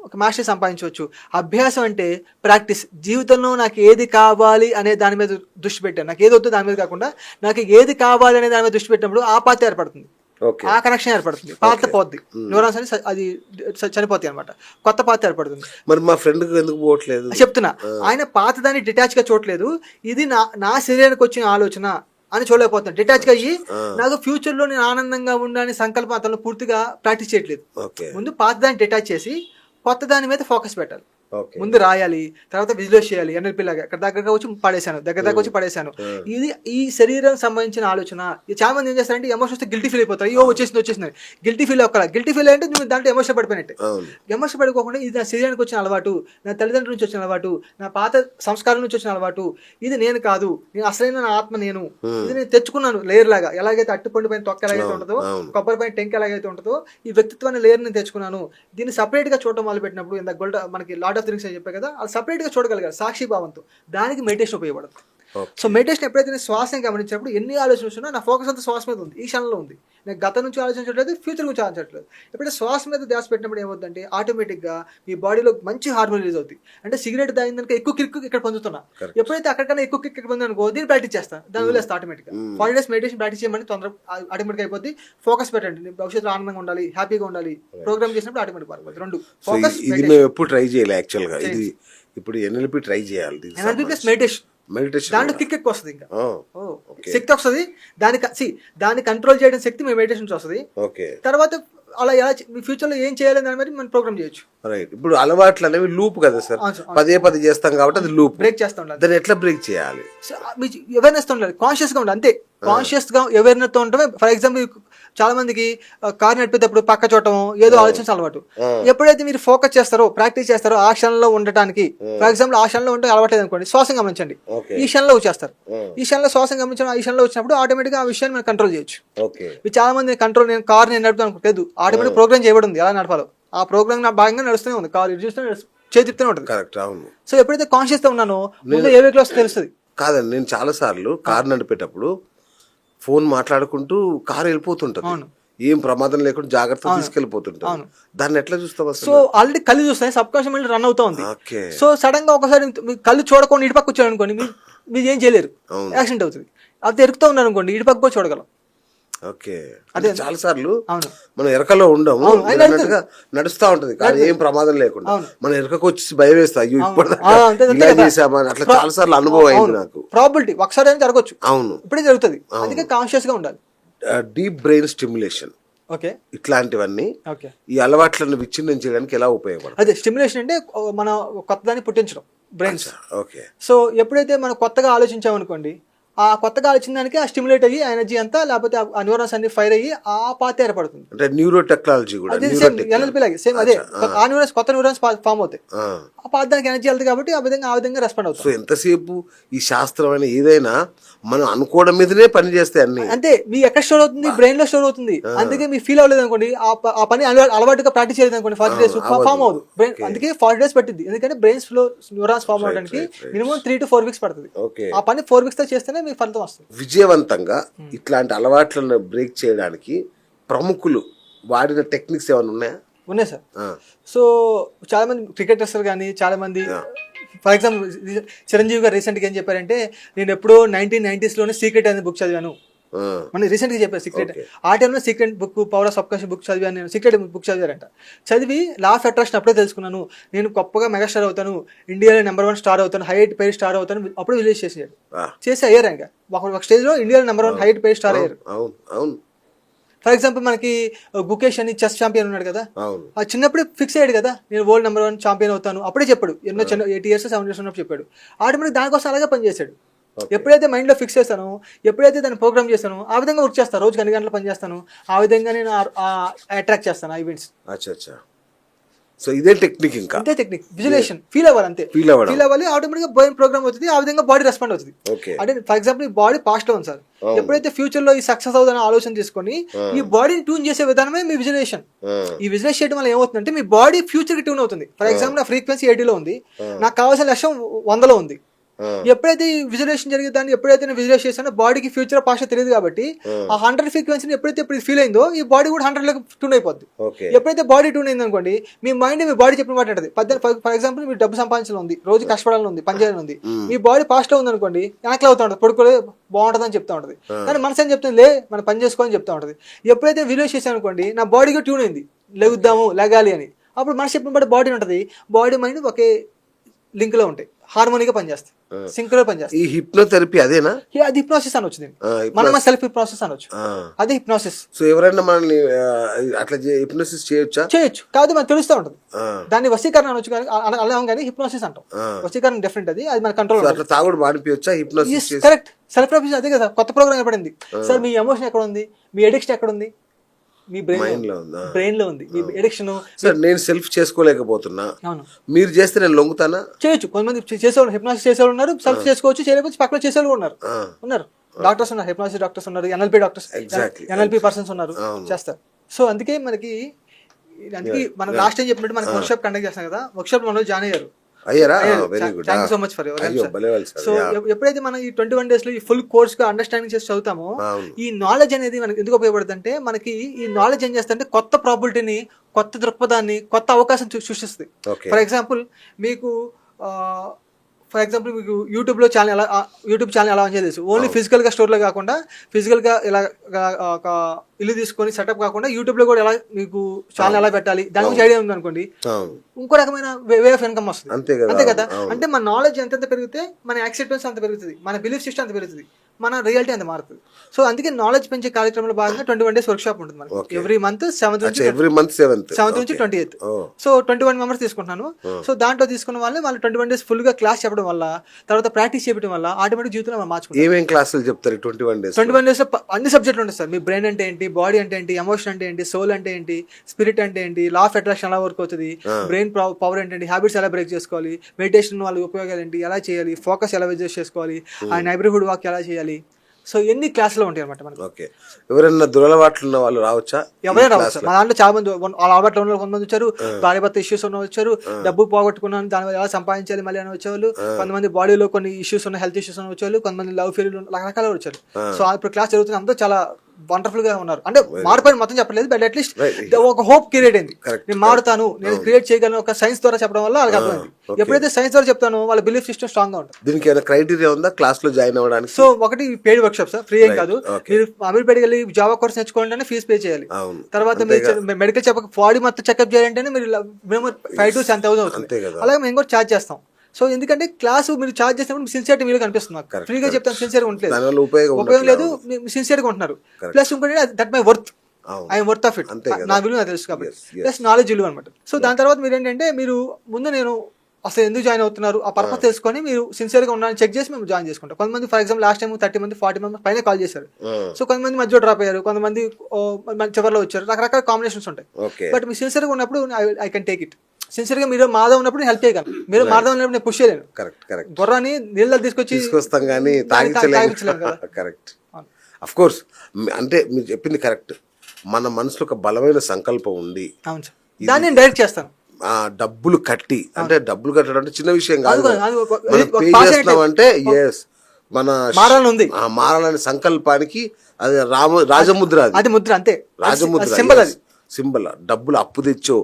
ఒక మాస్టరీ సంపాదించవచ్చు. అభ్యాసం అంటే ప్రాక్టీస్. జీవితంలో నాకు ఏది కావాలి అనే దాని మీద దృష్టి పెట్టాను, నాకు ఏది వద్దు దాని మీద కాకుండా నాకు ఏది కావాలి అనే దాని మీద దృష్టి పెట్టినప్పుడు ఆ పాత ఏర్పడుతుంది, ఆ కనెక్షన్ ఏర్పడుతుంది, పాత పోద్ది, న్యూరాన్స్ అని అది చనిపోతాయి అనమాట, కొత్త పాత ఏర్పడుతుంది. మరి మా ఫ్రెండ్ ఎందుకు పోవట్లేదు చెప్తున్నా, ఆయన పాత దాన్ని డిటాచ్ గా చూడలేదు, ఇది నా శరీరానికి వచ్చిన ఆలోచన అని చూడలేకపోతున్నాను. డిటాచ్ గా అయ్యి నాకు ఫ్యూచర్ లో నేను ఆనందంగా ఉండాలని సంకల్పం అతను పూర్తిగా ప్రాక్టీస్ చేయట్లేదు. ముందు పాత దాన్ని డిటాచ్ చేసి కొత్త దాని మీద ఫోకస్ పెట్టాలి. ముందు రాయాలి, తర్వాత విజువలైజ్ చేయాలి. ఎన్ఎల్పి లాగా ఇక్కడ దగ్గరగా వచ్చి పడేశాను, దగ్గర వచ్చి పడేశాను. ఇది ఈ శరీరం సంబంధించిన ఆలోచన. చాలా మంది ఏం చేస్తారంటే ఎమోషన్ వస్తే గిల్టీ ఫీల్ అయిపోతారు. అయ్యో వచ్చేసింది. గిల్టీ ఫీల్ అవ్వాలి. గిల్టీ ఫీల్ అంటే నువ్వు దాంట్లో ఎమోషన్ పడిపోయినట్టే. ఎమోషన్ పడిపోకుండా ఇది నా శరీరానికి వచ్చిన అలవాటు, నా తల్లిదండ్రుల నుంచి వచ్చిన అలవాటు, నా పాత సంస్కారం నుంచి వచ్చిన అలవాటు, ఇది నేను కాదు, నేను అసలైన నా ఆత్మ నేను, ఇది నేను తెచ్చుకున్నాను లేయర్ లాగా. ఎలాగైతే అట్టుపండు పైన తొక్క ఎలాగైతే ఉంటుందో, కొబ్బరి పైన టెంక్ ఎలాగైతే ఉంటుందో, ఈ వ్యక్తిత్వాన్ని లేయర్ నేను తెచ్చుకున్నాను. దీన్ని సపరేట్ గా చూడటం మొదలు పెట్టినప్పుడు ఇంత గోల్డ్ మనకి లాట్ ఆఫ్ థింగ్స్ అని చెప్పే కదా, అది సపరేట్ గా చూడగలిగారు సాక్షి భావంతో. దానికి మెడిటేషన్ ఉపయోగపడదు. సో మెడిటేషన్ ఎప్పుడైతే నేను శ్వాసని గమనించినప్పుడు ఎన్ని ఆలోచనలు వచ్చినా నా ఫోకస్ అంతా శ్వాస మీద ఉంది, ఈ క్షణంలో ఉంది. నేను గతం నుంచి ఆలోచించట్లేదు, ఫ్యూచర్ గురించి ఆలోచించట్లేదు. ఎప్పుడైతే శ్వాస మీద ధ్యాస పెట్టినప్పుడు ఏమవుతుందంటే ఆటోమేటిక్గా మీ బాడీలో మంచి హార్మోన్ రిలీజ్ అవుతుంది. అంటే సిగరెట్ తాగిన దానికి ఎక్కువ కిక్ ఇక్కడ పొందుతున్నా, ఎప్పుడైతే అక్కడికన్నా ఎక్కువ కిక్ ఇక్కడ పొందనుకో దీన్ని ప్రాక్టీస్ చేస్తాను, దాని వదిలేస్తా ఆటోమేటిక్గా. 40 days మెడిటేషన్ ప్రాక్టీస్ చేయమని తొందరగా ఆటోమేటిక్గా అయిపోద్ది. ఫోకస్ పెట్టండి, భవిష్యత్తులో ఆనందంగా ఉండాలి, హ్యాపీగా ఉండాలి. ప్రోగ్రామ్ చేసినప్పుడు ఆటోమేటిక్ పారిపోతుంది. రెండు ఫోకస్. ఇది మేము ఎప్పుడు ట్రై చేయాలి యాక్చువల్గా, ఇది ఇప్పుడు ఎన్ఎల్పి ట్రై చేయాలి. ఎన్ఎల్పి ప్లస్ మెడిటేషన్ దాంట్లో కిక్ ఎక్కువ వస్తుంది, ఇంకా శక్తి వస్తుంది. దాన్ని కంట్రోల్ చేయడం శక్తి మీ మెడిటేషన్ వస్తుంది. తర్వాత అలా ఎలా మీ ఫ్యూచర్ లో ఏం చేయాలని దాని మీద మనం ప్రోగ్రామ్ చేయొచ్చు. రైట్. ఇప్పుడు అలవాట్లు అనేవి లూప్ కదా సార్, పదే చేస్తాం కాబట్టి అది లూప్. బ్రేక్ చేస్తా ఉండాలి. దాన్ని ఎట్లా బ్రేక్ చేయాలి? అవేర్నెస్ తో ఉండాలి, కాన్షియస్ గా ఉండాలి. అంతే, కాన్షియస్ గా అవేర్నెస్ తో ఉండటమే. ఫర్ ఎగ్జాంపుల్ చాలా మందికి కారు నడిపేటప్పుడు పక్క చూడటం, ఏదో ఆలోచించాలి అలవాటు. ఎప్పుడైతే మీరు ఫోకస్ చేస్తారో, ప్రాక్టీస్ చేస్తారో ఆ క్షణంలో ఉండటానికి, ఫర్ ఎగ్జాంపుల్ ఆ క్షణంలో ఉంటే అలవాట్లేదు అనుకోండి, శ్వాసం గమనించండి, ఈ క్షణంలో వచ్చేస్తారు. ఈ క్షణంలో శ్వాసం గమనించడం, ఈ క్షణంలో వచ్చినప్పుడు ఆటోమేటిక్ గా ఆ విషయాన్ని మనం కంట్రోల్ చేయొచ్చు. చాలా మంది కంట్రోల్, నేను కారు నేను నడుపుతాను అనుకోలేదు, ఆటోమేటిక్ ప్రోగ్రామ్ చేయబడి ఉంది ఎలా నడపాలో. ఆ ప్రోగ్రామ్ నా భాగంగా నడుస్తూనే ఉంది, కారు చూస్తూనే చేతిస్తూనే ఉంటుంది. సో ఎప్పుడైతే కాన్షియస్ తో ఉన్నానో ముందు ఏ వెహికల్ వస్తే తెలుస్తుంది. కాదండి, నేను చాలా సార్లు కారు నడిపేటప్పుడు ఫోన్ మాట్లాడుకుంటూ కారు వెళ్ళిపోతుంటది, ఏం ప్రమాదం లేకుండా జాగ్రత్తగా తీసుకెళ్లిపోతుంటాను. దాన్ని ఎట్లా చూస్తాం అసలు? సో ఆల్రెడీ కళ్ళు చూస్తాయి, సబ్ కాన్షియస్ మైండ్ రన్ అవుతా ఉంది. సో సడన్ గా ఒకసారి కళ్ళు చూడకుండా ఇటు పక్క వచ్చాడు అనుకోండి, మీరు ఏం చేయలేరు, యాక్సిడెంట్ అవుతుంది. అది ఎరుకుతా ఉన్నారు అనుకోండి, ఇటు పక్క చూడగలం. అదే చాలా సార్లు మనం ఎరకలో ఉండము, నడుస్తా ఉంటది కానీ ఏం ప్రమాదం లేకుండా. మన ఎరకకు వచ్చి భయం వేస్తా, అయ్యో ఇప్పుడు చేసామని. అట్లా చాలా సార్లు అనుభవం అయింది నాకు. ప్రాబిలిటీ ఒకసారి జరగచ్చు, అవును, ఇప్పుడే జరుగుతుంది. అందుకే కాన్షియస్ గా ఉండాలి. డీప్ బ్రెయిన్ స్టిమ్యులేషన్, ఇట్లాంటివన్నీ ఈ అలవాట్లను విచ్ఛిన్నం చేయడానికి ఎలా ఉపయోగపడుతుంది? అదే స్టిమ్యులేషన్ అంటే మన కొత్త దాన్ని పుట్టించడం, బ్రెయిన్స్. సో ఎప్పుడైతే మనం కొత్తగా ఆలోచించామనుకోండి, ఆ కొత్తగా వచ్చిన దానికి ఆ స్టిమ్యులేట్ అయ్యి ఎనర్జీ అంతా, లేకపోతే ఆ న్యూరాన్స్ అన్ని ఫైర్ అయ్యి ఆ పాత ఏర్పడుతుంది. అంటే న్యూరో టెక్నాలజీ కూడా ఎన్ఎల్పి లాగే సేమ్ అదే. ఆ న్యూరాన్స్ కొత్త న్యూరాన్స్ ఫామ్ అవుతాయి, ఆ పాత దానికి ఎనర్జీ వెళ్తుంది కాబట్టి ఆ విధంగా రెస్పాండ్ అవుతుంది. సో ఎంతసేపు ఈ శాస్త్రమైన ఏదైనా మనం అనుకోవడం మీదనే పని చేస్తే అన్ని అంతే. మీ ఎక్కడ స్టోర్ అవుతుంది? బ్రెయిన్ లో స్టోర్ అవుతుంది. అందుకే మీ ఫీల్ అవ్వలేదు అనుకోండి, ఆ పని అలవాటుగా ప్రాక్టీస్ చేయలేదు అనుకోండి, 40 days ఫామ్ అవుతుంది బ్రెయిన్. అందుకే 40 days పట్టింది, ఎందుకంటే బ్రెయిన్స్ లో న్యూరాన్స్ ఫామ్ అవడానికి మినిమం 3 to 4 weeks పడుతుంది. ఆ పని 4 weeks తో చేస్తేనే మీకు ఫలితం వస్తుంది. విజయవంతంగా ఇట్లాంటి అలవాట్లను బ్రేక్ చేయడానికి ప్రముఖులు వాడిన టెక్నిక్స్ ఏమైనా ఉన్నాయా? ఉన్నాయి సార్. సో చాలా మంది క్రికెటర్స్ కానీ, చాలా మంది, ఫర్ ఎగ్జాంపుల్ చిరంజీవి గారు రీసెంట్గా ఏం చెప్పారంటే, నేను ఎప్పుడో 1990s లోనే సీక్రెట్ అనే బుక్ చదివాను. మన రీసెంట్గా చెప్పారు సీక్రెట్. ఆ టైంలో secret book, power of subconscious book చదివాను నేను. సీక్రెట్ బుక్ చదివారంట. చదివి లా ఆఫ్ అట్రాక్షన్ అప్పుడే తెలుసుకున్నాను. నేను గొప్పగా మెగాస్టార్ అవుతాను, ఇండియాలో నెంబర్ 1 స్టార్ అవుతాను, హైట్ పేరు స్టార్ అవుతాను, అప్పుడు రిలీజ్ చేసి అయ్యారు. ఇంకా ఒక స్టేజ్లో ఇండియాలో నెంబర్ 1 హైట్ పేరు స్టార్ అయ్యారు. ఫర్ ఎగ్జాంపుల్ మనకి గుకేష్ అని చెస్ ఛాంపియన్ ఉన్నాడు కదా, చిన్నప్పుడే ఫిక్స్ అయ్యాడు కదా, నేను వరల్డ్ నెంబర్ 1 ఛాంపియన్ అవుతాను. అప్పుడే చెప్పాడు, ఎన్నో 8 years 7 years ఉన్నప్పుడు చెప్పాడు. ఆటోమేటిక్ దానికోసం అలాగే పనిచేశాడు. ఎప్పుడైతే మైండ్లో ఫిక్స్ చేస్తానో, ఎప్పుడైతే దాన్ని ప్రోగ్రామ్ చేస్తానో, ఆ విధంగా వర్క్ చేస్తాను. రోజుకి 2 గంటలు పని చేస్తాను, ఆ విధంగా నేను అట్రాక్ట్ చేస్తాను ఆ ఈవెంట్స్. సో ఇదే టెక్నిక్, ఇంకా అంతే టెక్నిక్. విజువలైజేషన్ ఫీల్ అవ్వాలి, అంతే ఫీల్ అవ్వాలి, ఆటోమేటిక్ గా బ్రెయిన్ ప్రోగ్రామ్ అవుతుంది, ఆ విధంగా బాడీ రెస్పాండ్ అవుతుంది. అంటే ఫర్ ఎగ్జాంపుల్ ఈ బాడీ పాస్ట్ లో ఉంది సార్, ఎప్పుడైతే ఫ్యూచర్ లో ఈ సక్సెస్ అవుతుందని ఆలోచన తీసుకొని ఈ బాడీని ట్యూన్ చేసే విధానమే మీ విజువలైజేషన్. ఈ విజువలైజ్ చేయడం వల్ల ఏమవుతుందంటే మీ బాడీ ఫ్యూచర్ కి ట్యూన్ అవుతుంది. ఫర్ ఎగ్జాంపుల్ నా ఫ్రీక్వెన్సీ 80లో ఉంది, నాకు కావాల్సిన లక్ష్యం 100లో ఉంది. ఎప్పుడైతే విజువలైజేషన్ జరిగే దాన్ని ఎప్పుడైతే విజువలైజ్ చేస్తానో బాడీకి ఫ్యూచర్ పాస్ట్ తెలియదు కాబట్టి ఆ 100 ఫ్రీక్వెన్సీని ఎప్పుడైతే ఇప్పుడు ఫీల్ అయిందో ఈ బాడీ కూడా 100 లోకి ట్యూన్ అయిపోద్ది. ఎప్పుడైతే బాడీ ట్యూన్ అయింది అనుకోండి, మీ మైండ్ మీ బాడీ చెప్పిన మాట అంటది. ఫర్ ఎగ్జాంపుల్ మీరు డబ్బు సంపాదించాలని ఉంది, రోజు కష్టపడాలని ఉంది, పని చేయాలని ఉంది, మీ బాడీ పాస్ట్ లో ఉంది అనుకోండి, వెనక్కి అవుతా ఉంటుంది, పడుకోలే బాగుంటుంది అని చెప్తా ఉంటుంది. కానీ మనసు ఏం చెప్తుంది, లే మనం పని చేసుకోవాలని చెప్తా ఉంటుంది. ఎప్పుడైతే విజువలైజ్ చేశాను అనుకోండి, నా బాడీకి ట్యూన్ అయింది, లెగుద్దాము లెగాలి అని, అప్పుడు మనసు చెప్పిన బట్టి బాడీ ఉంటుంది, బాడీ మైండ్ ఒకే లింక్ లో ఉంటాయి, హార్మోనిగా పనిచేస్తాయి, సింక్ లో పనిచేస్తాయి. ఈ హిప్నోథెరపీ అదేనా? అది హిప్నోసిస్ అనొచ్చు, మనం సెల్ఫ్ హిప్నోసిస్ అనొచ్చు, అది హిప్నోసిస్. సో ఎవరైనా మనల్ని అట్లా హిప్నోసిస్ చేయొచ్చు, కాదు మనకు తెలుస్తూ ఉంటుంది. దాన్ని వశీకరణ అనొచ్చు, కానీ అలా కానీ హిప్నోసిస్ అంటాం. వశీకరణ డిఫరెంట్, అది మన కంట్రోల్. అట్లా తాగుడు మానిపించొచ్చా హిప్నోసిస్? కరెక్ట్. సెల్ఫ్ హిప్నోసిస్ అదే కదా కొత్త ప్రోగ్రామ్ ఏర్పడింది సార్. మీ ఎమోషన్ ఎక్కడ ఉంది, మీ అడిక్షన్ ఎక్కడ ఉంది, మీ బ్రెయిన్ లో ఉంది. మీ ఎడిక్షన్ సార్ నేను సెల్ఫ్ చేసుకోలేకపోతున్నా, మీరు చేస్తే నేను లొంగుతానా? చేయొచ్చు. కొంతమంది చేసేవాళ్ళు, హిప్నాసిస్ చేసేవాళ్ళు ఉన్నారు, సెల్ఫ్ చేసుకోవచ్చు, చేయలేకపోతే పక్కన చేసేవాళ్ళు ఉన్నారు. డాక్టర్స్ ఉన్నారు, హిప్నాసిస్ డాక్టర్స్ ఉన్నారు, ఎన్ఎల్పి డాక్టర్స్, ఎన్ఎల్పి పర్సన్స్ ఉన్నారు, చేస్తారు. సో అందుకే మనం లాస్ట్ టైం చెప్పినట్టు మనకి వర్క్ షాప్ కండక్ట్ చేస్తాం కదా, వర్క్ షాప్ మన జాయిన్ అయ్యారు. Thank you so much for your. So ఎప్పుడైతే మనం ఈ 21 days లో ఈ ఫుల్ కోర్స్ గా అండర్స్టాండింగ్ చేసి చదువుతామో, ఈ నాలెడ్జ్ అనేది మనకి ఎందుకు ఉపయోగపడుతుంది అంటే, మనకి ఈ నాలెడ్జ్ ఏం చేస్తుంటే కొత్త ప్రాబిలిటీని, కొత్త దృక్పథాన్ని, కొత్త అవకాశం సృష్టిస్తుంది. ఫర్ ఎగ్జాంపుల్ మీకు యూట్యూబ్ ఛానల్ ఎలా ఆన్ చేయాలి, ఓన్లీ ఫిజికల్ గా స్టోర్ లో కాకుండా, ఫిజికల్ గా ఇలా ఒక ఇల్లు తీసుకొని సెటప్ కాకుండా యూట్యూబ్ లో కూడా ఎలా మీకు ఛానల్ ఎలా పెట్టాలి దాని గురించి ఐడియా ఉంది అనుకోండి, ఇంకో రకమైన వే ఆఫ్ ఇన్కమ్ వస్తుంది. అంతే కదా. అంటే మన నాలెడ్జ్ ఎంత పెరిగితే మన యాక్సెప్టెన్స్ అంత పెరుగుతుంది, మన బిలీఫ్ సిస్టమ్ అంత పెరుగుతుంది, మన రియాలిటీ అంత మారుతుంది. సో అందుకే నాలెడ్జ్ పెంచే కార్యక్రమంలో భాగంగా 21 days వర్క్ షాప్ ఉంటుంది మనకి. ఎవ్రీ మంత్ 7th నుంచి 28th. సో 21 members తీసుకుంటున్నాను. సో దాంట్లో తీసుకున్న వాళ్ళు 21 days ఫుల్ గా క్లాస్ చెప్పడం వల్ల, తర్వాత ప్రాక్టీస్ చేయడం వల్ల ఆటోమేటిక్ జీవితంలో మనం మార్చుకుంటాం. ఏమేం క్లాసులు చెప్తారు 21 days? 21 days అన్ని సబ్జెక్టులు ఉంటాయి సార్. మీ బ్రెయిన్ అంటే ఏంటి, బాడీ అంటే ఏంటి, ఎమోషన్ అంటే ఏంటి, సోల్ అంటే ఏంటి, స్పిరిట్ అంటే ఏంటి, లా ఆఫ్ అట్రాక్షన్ ఎలా వర్క్ అవుతుంది, బ్రెయిన్ పవర్ ఏంటంటే, హ్యాబిట్స్ ఎలా బ్రేక్ చేసుకోవాలి, మెడిటేషన్ వాళ్ళ ఉపయోగాలు ఏంటి, ఎలా చేయాలి, ఫోకస్ ఎలా అడ్జస్ట్ చేసుకోవాలి, ఆ నైబర్హుడ్ వాక్ ఎలా చేయాలి. సో ఎన్ని క్లాసులు ఉంటాయి అనమాట మనకి. ఓకే. ఎవరైనా దురలవాట్లు ఉన్న వాళ్ళు రావచ్చా? ఎవరైనా రావచ్చు. మా దాంట్లో చాలా మంది అలవాట్లు ఉన్న కొంతమంది వచ్చారు, భార్య భర్త ఇష్యూస్ ఉన్న వచ్చారు, డబ్బు పోగొట్టుకున్నాను దాని ఎలా సంపాదించాలి మళ్ళీ అని వచ్చేవాళ్ళు, కొంతమంది బాడీలో కొన్ని ఇష్యూస్ ఉన్న, హెల్త్ ఇష్యూస్ ఉన్న వచ్చేవాళ్ళు, కొంతమంది లవ్ ఫెయిల్యూర్, రకరకాల వచ్చారు. సో ఇప్పుడు క్లాస్ జరుగుతుంది, అందరూ చాలా వండర్ఫుల్ గా ఉన్నారు. అంటే మారిపోయిన మొత్తం చెప్పలేదు, బట్ అట్లీస్ట్ ఒక హోప్ క్రియేట్ అయింది. నేను మారుతాను, నేను క్రియేట్ చేయగలను, ఒక సైన్స్ ద్వారా చెప్పడం వల్ల వాళ్ళకి అర్థమైంది. ఎప్పుడైతే సైన్స్ ద్వారా చెప్తాను, వాళ్ళ బిలీఫ్ సిస్టమ్ స్ట్రాంగ్ గా ఉంటుంది. దీనికి ఏమైనా క్రైటీరియా ఉందా క్లాస్ లో జాయిన్ అవ్వడానికి? సో ఒకటి paid work shop sir, free ఏం కాదు. మీరు అమీర్పేటకి వెళ్ళి జావా కోర్స్ నేర్చుకోవాలంటే ఫీజు పే చేయాలి. తర్వాత మీరు మెడికల్ చెకప్, బాడీ మొత్తం చెకప్ చేయాలంటే మీరు మినిమం 5 to 10,000 అవుతుంది. అలాగే మేము కూడా ఛార్జ్ చేస్తాం. సో ఎందుకంటే క్లాసు మీరు ఛార్జ్ చేసినప్పుడు సిన్సియరిటీ మీరు కనిపిస్తుంది. నాకు ఫ్రీగా చెప్తాను, సిన్సియర్గా ఉండలేదు, ఉపయోగం లేదు, సిన్సియర్గా ఉంటున్నారు. ప్లస్ ఇంకోటి that my worth, I'm worth of it, నా విలువ నాకు తెలుసు కాబట్టి, ప్లస్ నాలెడ్జ్ విలువ అనమాట. సో దాని తర్వాత మీరు ఏంటంటే, మీరు ముందు నేను అసలు ఎందుకు జాయిన్ అవుతున్నారు ఆ పర్పస్ తెలుసుకొని మీరు సిన్సియర్గా ఉన్నారని చెక్ చేసి మేము జాయిన్ చేసుకుంటాం. కొంతమంది ఫర్ ఎగ్జాంపుల్ లాస్ట్ టైం 30 మంది 40 మెంబర్స్ పైన కాల్ చేశారు. సో కొంతమంది మధ్యలో డ్రాప్ అయ్యారు, కొంతమంది చివరిలో వచ్చారు, రకరకాల కాంబినేషన్స్ ఉంటాయి. బట్ మీరు సిన్సియర్గా ఉన్నప్పుడు ఐ కెన్ టేక్ ఇట్. సిన్సియర్గా మీరు మాధవ్ ఉన్నప్పుడు నేను హెల్ప్ చేయగలను, మీరు మాధవ్ ఉన్నప్పుడు నేను పుష్ చేయలేను. గుర్రాన్ని నీళ్ళ తీసుకొస్తాం కానీ తాగించలేము కదా. కరెక్ట్. అఫ్ కోర్స్, అంటే మీరు చెప్పింది కరెక్ట్. మన మనసులో ఒక బలమైన సంకల్పం ఉంది, అవును సార్, దాన్ని నేను డైరెక్ట్ చేస్తాను. డబ్బులు కట్టి, అంటే డబ్బులు కట్టడం అంటే చిన్న విషయం కాదు. మనం పే చేస్తున్నామంటే ఎస్ మన మారాలని సంకల్పానికి అది రాజముద్ర, అది ముద్ర, అంతే రాజముద్ర, సింబల్. డబ్బులు అప్పు తెచ్చో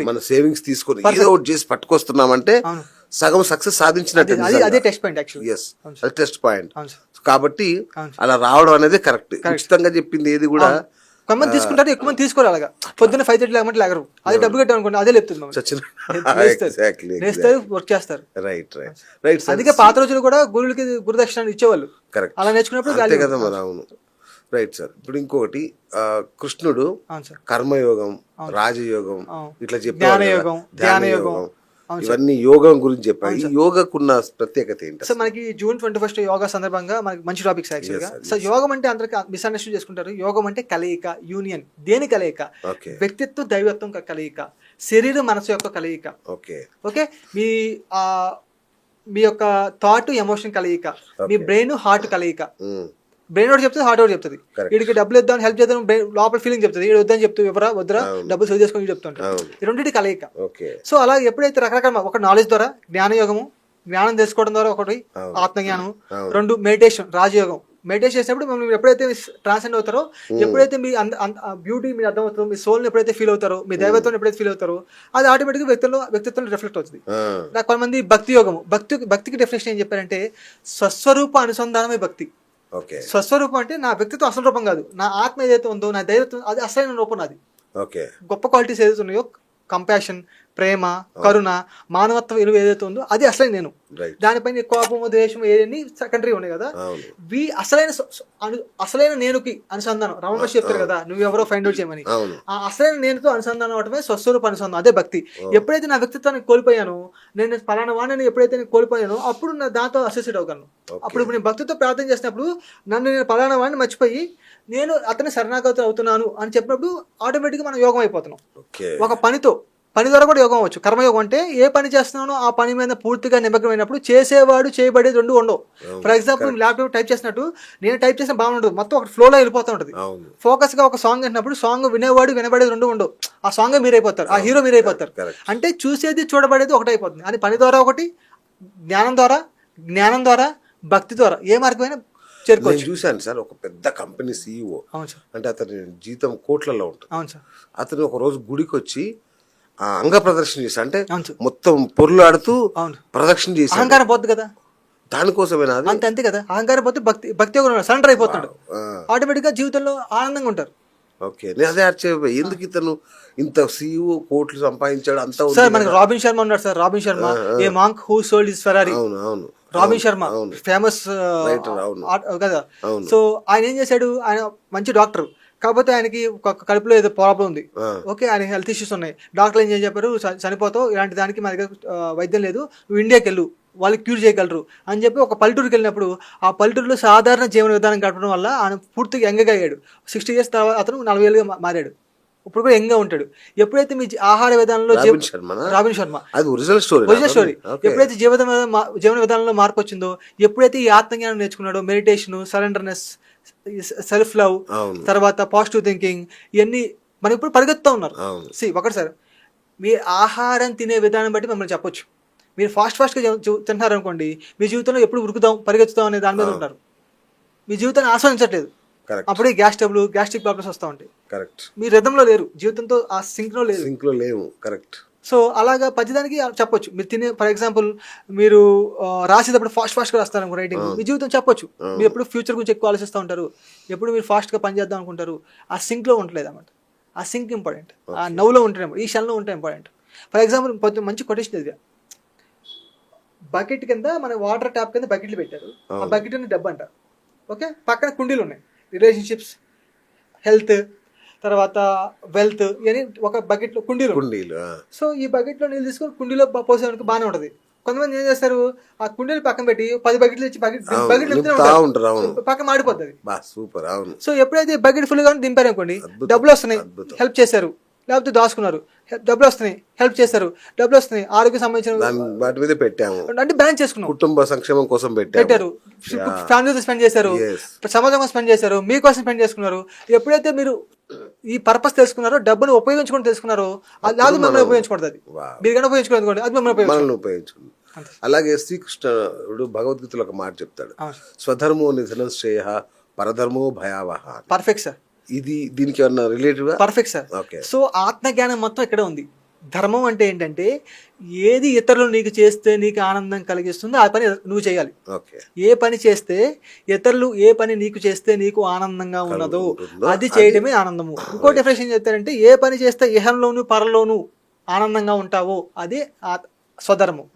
మన సేవింగ్స్ తీసుకొని ఏదో ఒకటి చేసి పట్టుకొస్తున్నామంటే సగం సక్సెస్ సాధించినట్టు. అదే టెస్ట్ పాయింట్ యాక్చువల్లీ. yes, అది టెస్ట్ పాయింట్. కాబట్టి అలా రావడం అనేది కరెక్ట్. ఖచ్చితంగా చెప్పింది ఏది కూడా. కొంతమంది తీసుకుంటారు, ఎక్కువ మంది తీసుకోరు. అలాగా పొద్దున్న 5:30 లేకపోతే లేగరు, అదే డబ్బు కట్టాం అనుకోండి, అదే లేపుతుంది, వర్క్ చేస్తారు. రైట్. అందుకే పాత రోజులు కూడా గురువులకి గురుదక్షిణ ఇచ్చేవాళ్ళు. కరెక్ట్. అలా నేర్చుకున్నప్పుడు కదా మరి. అవును, రైట్ సార్. ఇప్పుడు ఇంకొకటి, కృష్ణుడు కర్మయోగం, రాజయోగం ఇట్లా చెప్పి, ధ్యానయోగం, ఇవన్నీ యోగం గురించి చెప్పారు. ఈ యోగకున్న ప్రత్యేకత ఏంటి? సో మనకి June 21 యోగా సందర్భంగా మనకి మంచి టాపిక్స్ యాక్చువల్గా. సో యోగం అంటే అందరికి మిస్అండర్స్టాండ్ చేసుకుంటారు. యోగం అంటే కలయిక, యూనియన్. దేని కలయిక? వ్యక్తిత్వం దైవత్వం కలయిక, శరీరం మనసు యొక్క కలయిక. ఓకే, మీ యొక్క థాట్ ఎమోషన్ కలయిక, మీ బ్రెయిన్ హార్ట్ కలయిక. బ్రెయిన్ ఒకటి చెప్తుంది, హార్ట్ ఒకటి చెప్తుంది. వీడికి డబ్బులు ఇద్దాం, హెల్ప్ చేద్దాం, లోపల ఫీలింగ్ చెప్తుంది. వీడు వద్దని చెప్తూ వద్దురా డబ్బులు సేవ్ చేసుకొని చెప్తుంటారు. ఈ రెండింటి కలయిక. సో అలా ఎప్పుడైతే రకరకాల ఒక నాలెడ్జ్ ద్వారా జ్ఞానయోగము, జ్ఞానం తెలుసుకోవడం ద్వారా ఒకటి ఆత్మజ్ఞానం, రెండు మెడిటేషన్, రాజయోగం. మెడిటేషన్ చేసినప్పుడు మిమ్మల్ని ఎప్పుడైతే ట్రాన్సెండ్ అవుతారో, ఎప్పుడైతే మీ బ్యూటీ మీరు అర్థమవుతారో, మీ సోల్ని ఎప్పుడైతే ఫీల్ అవుతారో, మీ దైవత్వం ఎప్పుడైతే ఫీల్ అవుతారో, అది ఆటోమేటిక్గా వ్యక్తిత్వం రిఫ్లెక్ట్ అవుతుంది. నాకు కొంతమంది భక్తి యోగము, భక్తికి డెఫినేషన్ ఏం చెప్పారంటే స్వస్వరూప అనుసంధానమే భక్తి. స్వస్వరూపం అంటే నా వ్యక్తిత్వం అసలు రూపం కాదు, నా ఆత్మ ఏదైతే ఉందో, నా దైవత్వం, అది అసలైన రూపం నాది. గొప్ప క్వాలిటీస్ ఏదైతే ఉన్నాయో, కంపాషన్, ప్రేమ, కరుణ, మానవత్వం విలువ ఏదైతే ఉందో అది అసలైన నేను. దానిపైన కోపము, ద్వేషము ఏదైనా సెకండరీ ఉన్నాయి కదా. అసలైన నేనుకి అనుసంధానం. రమణ చెప్తారు కదా, నువ్వు ఎవరో ఫైండ్ అవుట్ చేయమని. ఆ అసలైన నేనుతో అనుసంధానం అవటమే స్వస్వరూప అనుసంధానం, అదే భక్తి. ఎప్పుడైతే నా వ్యక్తిత్వాన్ని కోల్పోయానో, నేను ఫలానా వాడిని ఎప్పుడైతే నేను కోల్పోయానో, అప్పుడు నా దాంతో అసోసియేట్ అవ్వగలను. అప్పుడు నేను భక్తితో ప్రార్థన చేసినప్పుడు నన్ను నేను ఫలానా వాడిని మర్చిపోయి నేను అతని శరణాగతి అవుతున్నాను అని చెప్పినప్పుడు ఆటోమేటిక్గా మనం యోగం అయిపోతున్నాం. ఒక పని ద్వారా కూడా యోగం అవ్వచ్చు. కర్మయోగం అంటే ఏ పని చేస్తున్నానో ఆ పని మీద పూర్తిగా నిమగ్నమైనప్పుడు చేసేవాడు చేయబడేది రెండు ఉండవు. ఫర్ ఎగ్జాంపుల్ ల్యాప్టాప్ టైప్ చేసినట్టు నేను టైప్ చేసిన భావన ఉండదు, మొత్తం ఒక ఫ్లోలో వెళ్ళిపోతూ ఉంటుంది. ఫోకస్ గా ఒక సాంగ్ విన్నప్పుడు సాంగ్ వినేవాడు వినబడేది రెండు ఉండవు. ఆ సాంగ్ మీరైపోతారు, ఆ హీరో మీరైపోతారు. అంటే చూసేది చూడబడేది ఒకటి అయిపోతుంది. అని పని ద్వారా ఒకటి, జ్ఞానం ద్వారా, భక్తి ద్వారా ఏ మార్గమైనా చేరుకోవచ్చు. చూశాను సార్, ఒక పెద్ద కంపెనీ CEO, అంటే అతని జీతం కోట్లలో ఉంటుంది. అతను ఒక రోజు గుడికి వచ్చి అంగ ప్రదర్శన చేసి, అంటే మొత్తం పొర్లు ఆడుతూ ప్రదర్శన చేసి, అహంకారం పోద్ది కదా, దానికోసమేనా? అంతే కదా. అహంకారం పోతే భక్తి సరెండర్ అయిపోతాడు, ఆటోమేటిక్ గా జీవితంలో ఆనందంగా ఉంటారు. నేను అదే ఆశ్చర్య, ఎందుకు ఇతను ఇంత CEO కోట్లు సంపాదించాడు అంత. సార్ మనకి రాబిన్ శర్మ ఉన్నాడు sir, robin Sharma, A monk who sold his Ferrari. Robin Sharma famous కదా. సో ఆయన ఏం చేశాడు, ఆయన మంచి డాక్టర్, కాకపోతే ఆయనకి కడుపులో ఏదో ప్రాబ్లం ఉంది. ఓకే, ఆయన హెల్త్ ఇష్యూస్ ఉన్నాయి. డాక్టర్లు ఏం చెప్పారు, చనిపోతావు, ఇలాంటి దానికి మా దగ్గర వైద్యం లేదు, నువ్వు ఇండియాకి వెళ్ళు, వాళ్ళు క్యూర్ చేయగలరు అని చెప్పి ఒక పల్లెటూరుకి వెళ్ళినప్పుడు, ఆ పల్లెటూరులో సాధారణ జీవన విధానం గడపడం వల్ల ఆయన పూర్తిగా యంగ్గా అయ్యాడు. 60 years తర్వాత అతను 40 ఏళ్ళుగా మారాడు. ఇప్పుడు కూడా యంగ్గా ఉంటాడు. ఎప్పుడైతే మీ ఆహార విధానంలో రాబిన్ శర్మ ఒరిజినల్ స్టోరీ, ఎప్పుడైతే జీవన విధానంలో మార్పు వచ్చిందో, ఎప్పుడైతే ఈ ఆత్మజ్ఞానం నేర్చుకున్నాడో, మెడిటేషన్, సరెండర్నెస్, సెల్ఫ్ లవ్, తర్వాత పాజిటివ్ థింకింగ్, ఇవన్నీ మనం ఇప్పుడు పరిగెత్తుతూ ఉన్నారు. ఒకటి సార్, మీ ఆహారం తినే విధానం బట్టి మిమ్మల్ని చెప్పొచ్చు. మీరు ఫాస్ట్గా తింటున్నారు అనుకోండి, మీ జీవితంలో ఎప్పుడు ఉరుకుదాం, పరిగెత్తుతాం అనే దాని మీద ఉంటారు. మీ జీవితాన్ని ఆస్వాదించట్లేదు, అప్పుడే గ్యాస్ట్రిక్ ప్రాబ్లమ్స్ వస్తూ ఉంటాయి. మీ రిథంలో లేరు, జీవితంతో ఆ సింక్లో లేవు. సో అలాగా ప్రతిదానికి చెప్పొచ్చు. మీరు తినే, ఫర్ ఎగ్జాంపుల్ మీరు రాసేటప్పుడు ఫాస్ట్గా రాస్తారు రైటింగ్, మీ జీవితం చెప్పొచ్చు. మీరు ఎప్పుడు ఫ్యూచర్ గురించి ఎక్కువ ఆలోచిస్తూ ఉంటారు, ఎప్పుడు మీరు ఫాస్ట్గా పని చేద్దాం అనుకుంటారు, ఆ సింక్లో ఉండలేదు అన్నమాట. ఆ సింక్ ఇంపార్టెంట్, ఆ నవ్వులో ఉంటే, ఈ క్షణంలో ఉంటే ఇంపార్టెంట్. ఫర్ ఎగ్జాంపుల్ మంచి కొటేషన్ ఇది, బకెట్ కింద మన వాటర్ ట్యాప్ కింద బకెట్లు పెట్టారు, ఆ బకెట్ అని డబ్బు అంటారు. ఓకే, పక్కన కుండీలు ఉన్నాయి, రిలేషన్షిప్స్, హెల్త్, తర్వాత వెల్త్, ఇవన్నీ ఒక బకెట్లో కుండీలు. సో ఈ బకెట్లో నీళ్ళు తీసుకొని కుండీలో పోసేదానికి బాగానే ఉంటుంది. కొంతమంది ఏం చేస్తారు, ఆ కుండీలు పక్కన పెట్టి 10 బకెట్లు ఇచ్చి పక్కన మాడిపోతుంది. సో ఎప్పుడైతే బకెట్ ఫుల్గా దింపారు అనుకోండి, డబ్బులు వస్తున్నాయి, హెల్ప్ చేశారు, లేకపోతే దాచుకున్నారు, డబ్బులు వస్తున్నాయి, హెల్ప్ చేశారు, డబ్బులు వస్తున్నాయి, ఆరోగ్యం సంబంధించిన వాటి మీద పెట్టాము, అంటే బ్యాన్ చేసుకున్నాం, కుటుంబ సంక్షేమం కోసం పెట్టారు, ఫ్యామిలీతో స్పెండ్ చేశారు, సమాజంగా స్పెండ్ చేశారు, మీకోసం స్పెండ్ చేసుకున్నారు. ఎప్పుడైతే మీరు ఈ పర్పస్ తెలుసుకున్నారో, డబ్బును ఉపయోగించుకొని తెలుసుకున్నారో, అది మిమ్మల్ని ఉపయోగించకూడదు. అది మీరు కానీ ఉపయోగించుకోవాలి, అది మిమ్మల్ని ఉపయోగించుకోండి. అలాగే శ్రీకృష్ణుడు భగవద్గీతలో ఒక మాట చెప్తాడు, స్వధర్మో నిధనం శ్రేయ పరధర్మో భయావహ. పర్ఫెక్ట్ సార్, ఇది దీనికి ఏమన్నా రిలేటివ్? Perfect sir. సో ఆత్మజ్ఞానం మొత్తం ఇక్కడ ఉంది. ధర్మం అంటే ఏంటంటే, ఏది ఇతరులు నీకు చేస్తే నీకు ఆనందం కలిగిస్తుందో ఆ పని నువ్వు చేయాలి. ఏ పని చేస్తే ఇతరులు, ఏ పని నీకు చేస్తే నీకు ఆనందంగా ఉన్నదో అది చేయడమే ఆనందము. ఇంకో డెఫినేషన్ చెప్తారంటే, ఏ పని చేస్తే ఇహంలోను పరలోను ఆనందంగా ఉంటావో అది స్వధర్మం.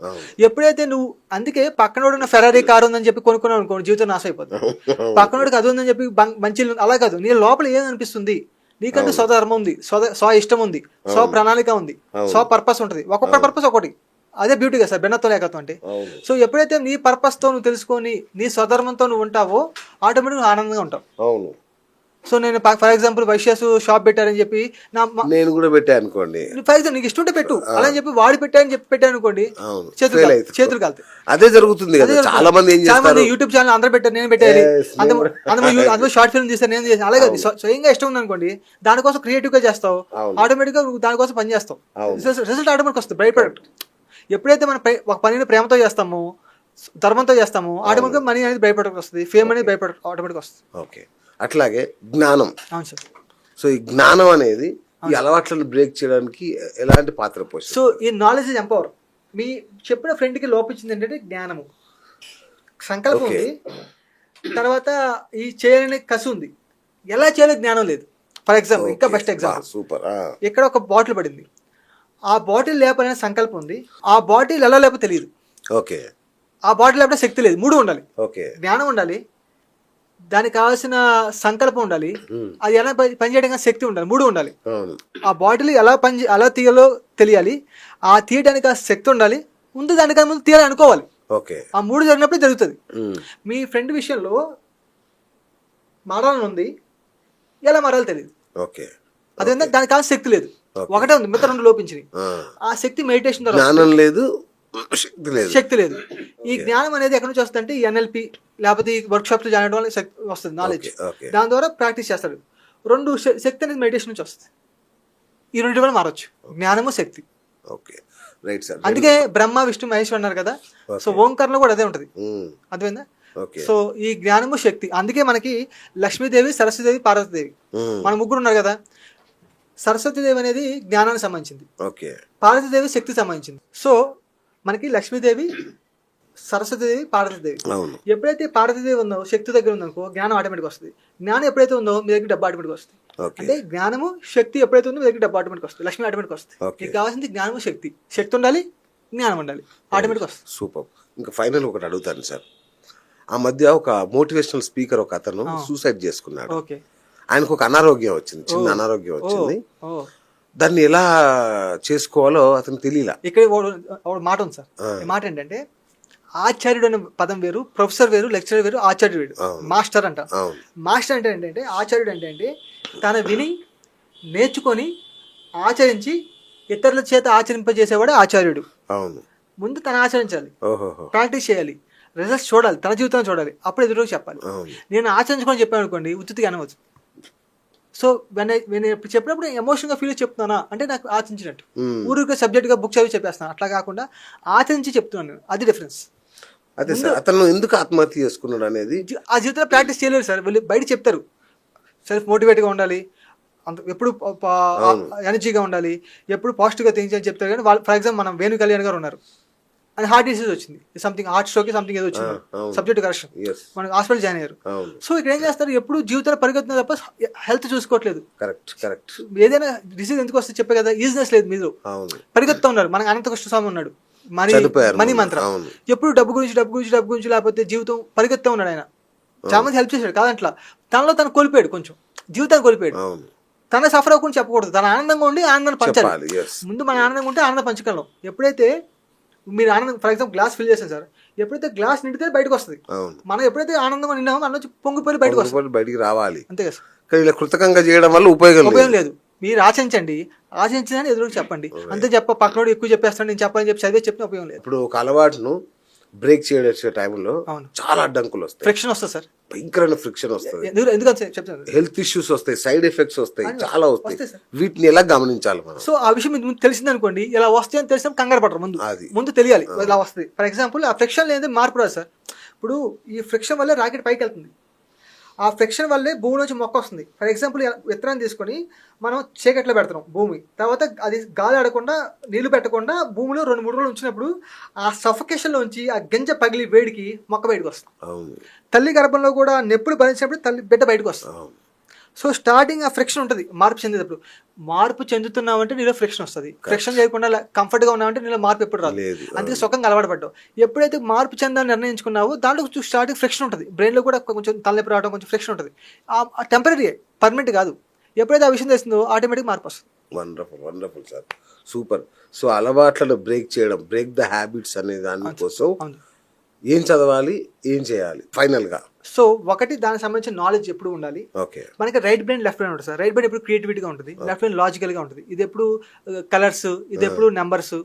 ఎప్పుడైతే నువ్వు, అందుకే పక్కనోడున్న ఫెరారీ కారు ఉందని చెప్పి కొనుక్కున్నావు అనుకో, జీవితం నాశనం అయిపోతుంది. పక్కనోడికి అది ఉందని చెప్పి మంచి, అలా కాదు, నీ లోపల ఏం అనిపిస్తుంది, నీకంటే స్వధర్మం ఉంది, స్వ ఇష్టం ఉంది, స్వ ప్రణాళిక ఉంది, స్వ పర్పస్ ఉంటుంది. ఒక్కొక్క పర్పస్ ఒకటి, అదే బ్యూటీ కదా సార్ భిన్నత్వం ఏకత్వం అంటే. అవును సో ఎప్పుడైతే నీ పర్పస్తో నువ్వు తెలుసుకొని నీ స్వధర్మంతో నువ్వు ఉంటావో ఆటోమేటిక్గా ఆనందంగా ఉంటావు. అవును. సో నేను ఫర్ ఎగ్జాంపుల్ వైశ్యాస్ షాప్ పెట్టారని చెప్పి నేను కూడా పెట్టాను అనుకోండి, ఫర్ ఎగ్జాంపుల్ నీకు ఇష్టం ఉంటే పెట్టు, అలా అని చెప్పి వాడు పెట్టాను చెప్పి పెట్టాను అనుకోండి, అవును, చేతులు కాలుతాయి. అదే జరుగుతుంది కదా. చాలా మంది ఏం చేస్తారు, యూట్యూబ్ ఛానల్ అందరూ పెట్టారు నేను పెట్టాలి, అందులో షార్ట్ ఫిల్మ్ తీస్తాను నేను చేస్తాను. అలాగే స్వయంగా ఇష్టం ఉంది అనుకోండి, దానికోసం క్రియేటివ్ గా చేస్తావు, ఆటోమేటిక్ గా నువ్వు దానికోసం పని చేస్తావు, రిజల్ట్ ఆటోమేటిక్ వస్తుంది. By product. ఎప్పుడైతే మనం ఒక పనిని ప్రేమతో చేస్తామో ధర్మంతో చేస్తాము, ఆటోమేటిక్ గా మనీ అనేది బై ప్రొడక్ట్ వస్తుంది, ఫేమ్ అనేది బై ప్రొడక్ట్ ఆటోమేటిక్ వస్తుంది. ఓకే. అట్లాగే జ్ఞానం. అవును సార్. సో ఈ జ్ఞానం అనేది ఈ అలవాట్లను బ్రేక్ చేయడానికి ఎలాంటి పాత్ర పోషిస్తుంది? సో ఈ నాలెడ్జ్ ఇస్ ఎంపవర్. మీ చెప్పిన ఫ్రెండ్కి లోపించింది ఏంటంటే జ్ఞానము, సంకల్పం ఉంది, తర్వాత ఈ చేయాలనే కసి ఉంది, ఎలా చేయాలో జ్ఞానం లేదు. ఫర్ ఎగ్జాంపుల్ ఇంకా బెస్ట్ ఎగ్జాంపుల్, సూపర్, ఇక్కడ ఒక బాటిల్ పడింది, ఆ బాటిల్ లేపనే సంకల్పం ఉంది, ఆ బాటిల్ ఎలా లేపో తెలియదు. ఓకే. ఆ బాటిల్ లేకపోతే శక్తి లేదు. మూడు ఉండాలి. ఓకే. జ్ఞానం ఉండాలి, దానికి కావాల్సిన సంకల్పం ఉండాలి, అది ఎలా పనిచేయడానికి శక్తి ఉండాలి, మూడు ఉండాలి. ఆ బాటిల్ ఎలా తీయాలో తెలియాలి, ఆ తీయడానికి ఆ శక్తి ఉండాలి, ముందు దానికన్నా ముందు తీయాలని అనుకోవాలి. ఆ మూడు జరిగినప్పుడు జరుగుతుంది. మీ ఫ్రెండ్ విషయంలో మారాలని ఉంది, ఎలా మారాలో తెలియదు. అదే దానికి కావాల్సిన శక్తి లేదు, ఒకటే ఉంది, మిగతా రెండు లోపించినాయి. ఆ శక్తి మెడిటేషన్ ద్వారా లేదు, శక్తి లేదు. ఈ జ్ఞానం అనేది ఎక్కడి నుంచి వస్తుంది అంటే ఎన్ఎల్పి లేకపోతే ఈ వర్క్ షాప్స్ జాయిన్ అవడం వల్ల వస్తుంది నాలెడ్జ్. దాని ద్వారా ప్రాక్టీస్ చేస్తాడు. రెండు శక్తి అనేది మెడిటేషన్ నుంచి వస్తుంది. ఈ రెండు వల్ల మారచ్చు, జ్ఞానము శక్తి. అందుకే బ్రహ్మ విష్ణు మహేశ్వరు అన్నారు కదా. సో ఓంకారంలో కూడా అదే ఉంటది, అర్థమైందా? సో ఈ జ్ఞానము శక్తి. అందుకే మనకి లక్ష్మీదేవి, సరస్వతిదేవి, పార్వతీదేవి మన ముగ్గురు ఉన్నారు కదా. సరస్వతీదేవి అనేది జ్ఞానానికి సంబంధించింది, పార్వతీదేవి శక్తికి సంబంధించింది. సో మనకి లక్ష్మీదేవి, సరస్వతీదేవి, పార్వతీదేవి. ఎప్పుడైతే పార్వతీదేవి ఉందో శక్తి దగ్గర ఉందనుకో జ్ఞానం ఆటోమేటిక్ వస్తుంది. జ్ఞానం ఎప్పుడైతే ఉందో మీ దగ్గర డబ్బు ఆటోమేటిక్ వస్తుంది. అంటే జ్ఞానము శక్తి ఎప్పుడైతే ఉందో మీ దగ్గర డబ్బు ఆటోమేటిక్ వస్తుంది, లక్ష్మి ఆటోమేటిక్ వస్తుంది. మీకు కావాల్సింది జ్ఞానము శక్తి. శక్తి ఉండాలి, జ్ఞానం ఉండాలి, ఆటోమేటిక్ వస్తుంది. సూపర్. ఇంకా ఫైనల్ ఒకటి అడుగుతాను సార్. ఆ మధ్య ఒక మోటివేషనల్ స్పీకర్ ఒక అతను సూసైడ్ చేసుకున్నాడు. ఆయనకు ఒక అనారోగ్యం వచ్చింది, చిన్న అనారోగ్యం వచ్చింది. దాన్ని ఎలా చేసుకోవాలో అతను తెలియలా. ఇక్కడ మాట ఉంది సార్. ఈ మాట ఏంటంటే ఆచార్యుడు అనే పదం వేరు, ప్రొఫెసర్ వేరు, లెక్చరర్ వేరు, ఆచార్యుడు వేరు, మాస్టర్ అంట. మాస్టర్ అంటే ఏంటంటే, ఆచార్యుడు అంటే తన విని నేర్చుకొని ఆచరించి ఇతరుల చేత ఆచరింపజేసేవాడు ఆచార్యుడు. ముందు తను ఆచరించాలి, ప్రాక్టీస్ చేయాలి, రిజల్ట్స్ చూడాలి, తన జీవితం చూడాలి, అప్పుడు ఎదురు చెప్పాలి. నేను ఆచరించుకొని చెప్పాను అనుకోండి, ఉత్తుగా అనవచ్చు. సో నేను చెప్పినప్పుడు ఎమోషనల్గా ఫీల్ చెప్తున్నానా అంటే నాకు ఆచరించినట్టు, ఊరికి సబ్జెక్ట్గా బుక్ చదివి చెప్పేస్తాను, అట్లా కాకుండా ఆచరించి చెప్తున్నాను, అది డిఫరెన్స్. అదే సార్, అతను ఎందుకు ఆత్మహత్య చేసుకున్నాడు అనేది ఆ జీవితంలో ప్రాక్టీస్ చేయలేరు సార్. వీళ్ళు బయట చెప్తారు, సెల్ఫ్ మోటివేట్గా ఉండాలి, ఎప్పుడు ఎనర్జీగా ఉండాలి, ఎప్పుడు పాజిటివ్గా థింక్ అని చెప్తారు. కానీ వాళ్ళు ఫర్ ఎగ్జాంపుల్ మనం వేణు కళ్యాణ్ గారు ఉన్నారు, అని హార్ట్ డిసీజ్ వచ్చింది, సంథింగ్ హార్ట్ స్ట్రోక్ సంథింగ్ ఏదో వచ్చింది, సబ్జెక్ట్ కరెక్షన్, మనకు హాస్పిటల్ జాయిన్ అయ్యారు. సో ఇక్కడ ఏం చేస్తారు, ఎప్పుడు జీవితంలో పరిగెత్తున్నారు తప్ప హెల్త్ చూసుకోవట్లేదు. ఏదైనా డిసీజ్ ఎందుకు వస్తే చెప్పే కదా, ఈజినెస్ లేదు, మీరు పరిగెత్తా ఉన్నారు. మనకు అనంతకృష్ణ స్వామి ఉన్నాడు, మనీ మంత్ర, ఎప్పుడు డబ్బు గురించి లేకపోతే జీవితం పరిగెత్తా ఉన్నాడు. ఆయన చాలా మంది హెల్ప్ చేశాడు కాదంట్లా, తనలో తను కోల్పోయాడు, కొంచెం జీవితాన్ని కోల్పోయాడు. తన సఫర్ అవ్వకుండా చెప్పకూడదు, తన ఆనందంగా ఉండి ఆనందాన్ని పంచాలి. ముందు మన ఆనందంగా ఉంటే ఆనందం పంచగలం. ఎప్పుడైతే మీరు ఆనందం, ఫర్ ఎగ్జాంపుల్ గ్లాస్ ఫిల్ చేశాను సార్, ఎప్పుడైతే గ్లాస్ నిండితే బయటకు వస్తుంది. మనం ఎప్పుడైతే ఆనందంగా నిండామో అన్న పొంగిపోయి బయటకు వస్తుంది, బయటికి రావాలి. అంతే కదా సార్. ఇలా కృతకంగా చేయడం వల్ల ఉపయోగం లేదు. మీరు ఆచరించండి, ఆచరించదని ఎదురు చెప్పండి, అంతే. పక్కనోడు ఎక్కువ చెప్పేస్తాను, నేను చెప్పాలని చెప్పి చదివే చెప్పిన ఉపయోగం లేదు. ఇప్పుడు ఒక అలవాటును బ్రేక్ చేయడం టైంలో చాలా అడ్డంకులు వస్తాయి, ఫ్రిక్షన్ వస్తుంది సార్, భయంకరమైన ఫ్రిక్షన్ వస్తుంది. ఎందుకంటే చెప్తాను, హెల్త్ ఇష్యూస్ వస్తాయి, సైడ్ ఎఫెక్ట్స్ వస్తాయి, చాలా వస్తాయి. వీటిని ఎలా గమనించాలి మనం? సో ఆ విషయం ముందు తెలిసింది అనుకోండి, ఇలా వస్తాయి అని తెలిసిన కంగారు పడరు. ముందు తెలియాలి ఇలా వస్తుంది. ఫర్ ఎగ్జాంపుల్ ఆ ఫ్రిక్షన్ అనేది మార్పు రాదు సార్. ఇప్పుడు ఈ ఫ్రిక్షన్ వల్లే రాకెట్ పైకి వెళ్తుంది, ఆ ఫ్రిక్షన్ వల్లే భూమి నుంచి మొక్క వస్తుంది. ఫర్ ఎగ్జాంపుల్ విత్తనాన్ని తీసుకొని మనం చీకట్లో పెడతాం భూమి, తర్వాత అది గాలి ఆడకుండా నీళ్లు పెట్టకుండా భూమిలో 2-3 రోజులు ఉంచినప్పుడు ఆ సఫకేషన్లోంచి ఆ గింజ పగిలి వేడికి మొక్క బయటకు వస్తుంది. తల్లి గర్భంలో కూడా నొప్పులు భరించినప్పుడు బిడ్డ బయటకు వస్తుంది. సో స్టార్టింగ్ ఆ ఫ్రిక్షన్ ఉంటుంది. మార్పు చెందేటప్పుడు మార్పు చెందుతున్నావంటే నీలో ఫ్రిక్షన్ వస్తుంది. ఫ్రిక్షన్ చేయకుండా కంఫర్ట్గా ఉన్నావంటే నీలో మార్పు ఎప్పుడు రాదు. అందుకే సుఖంగా అలవాటు పడ్డావు. ఎప్పుడైతే మార్పు చెందాలని నిర్ణయించుకున్నావో దాంట్లో స్టార్టింగ్ ఫ్రిక్షన్ ఉంటుంది. బ్రెయిన్లో కూడా కొంచెం తలనొప్పి రావడం, కొంచెం ఫ్రిక్షన్ ఉంటుంది. ఆ టెంపరీ, పర్మనెంట్ కాదు. ఎప్పుడైతే ఆ విషయం తెస్తుందో ఆటోమేటిక్ మార్పు వస్తుంది. Wonderful sir, super. సో అలవాట్లను బ్రేక్ చేయడం, బ్రేక్ ద హ్యాబిట్స్ అనే దాని కోసం అవును. ఏం చదవాలి, ఏం చేయాలి ఫైనల్ గా? సో ఒకటి దానికి సంబంధించిన నాలెడ్జ్ ఎప్పుడు ఉండాలి. ఓకే. మనకి రైట్ బ్రెయిన్ లెఫ్ట్ బ్రెయిన్ ఉంటుంది సార్. రైట్ బ్రెయిన్ ఎప్పుడు క్రియేటివిటీగా ఉంటుంది, లెఫ్ట్ బ్రెయిన్ లాజికల్గా ఉంటుంది. ఇది ఎప్పుడు కలర్స్, ఇది ఎప్పుడు నెంబర్స్.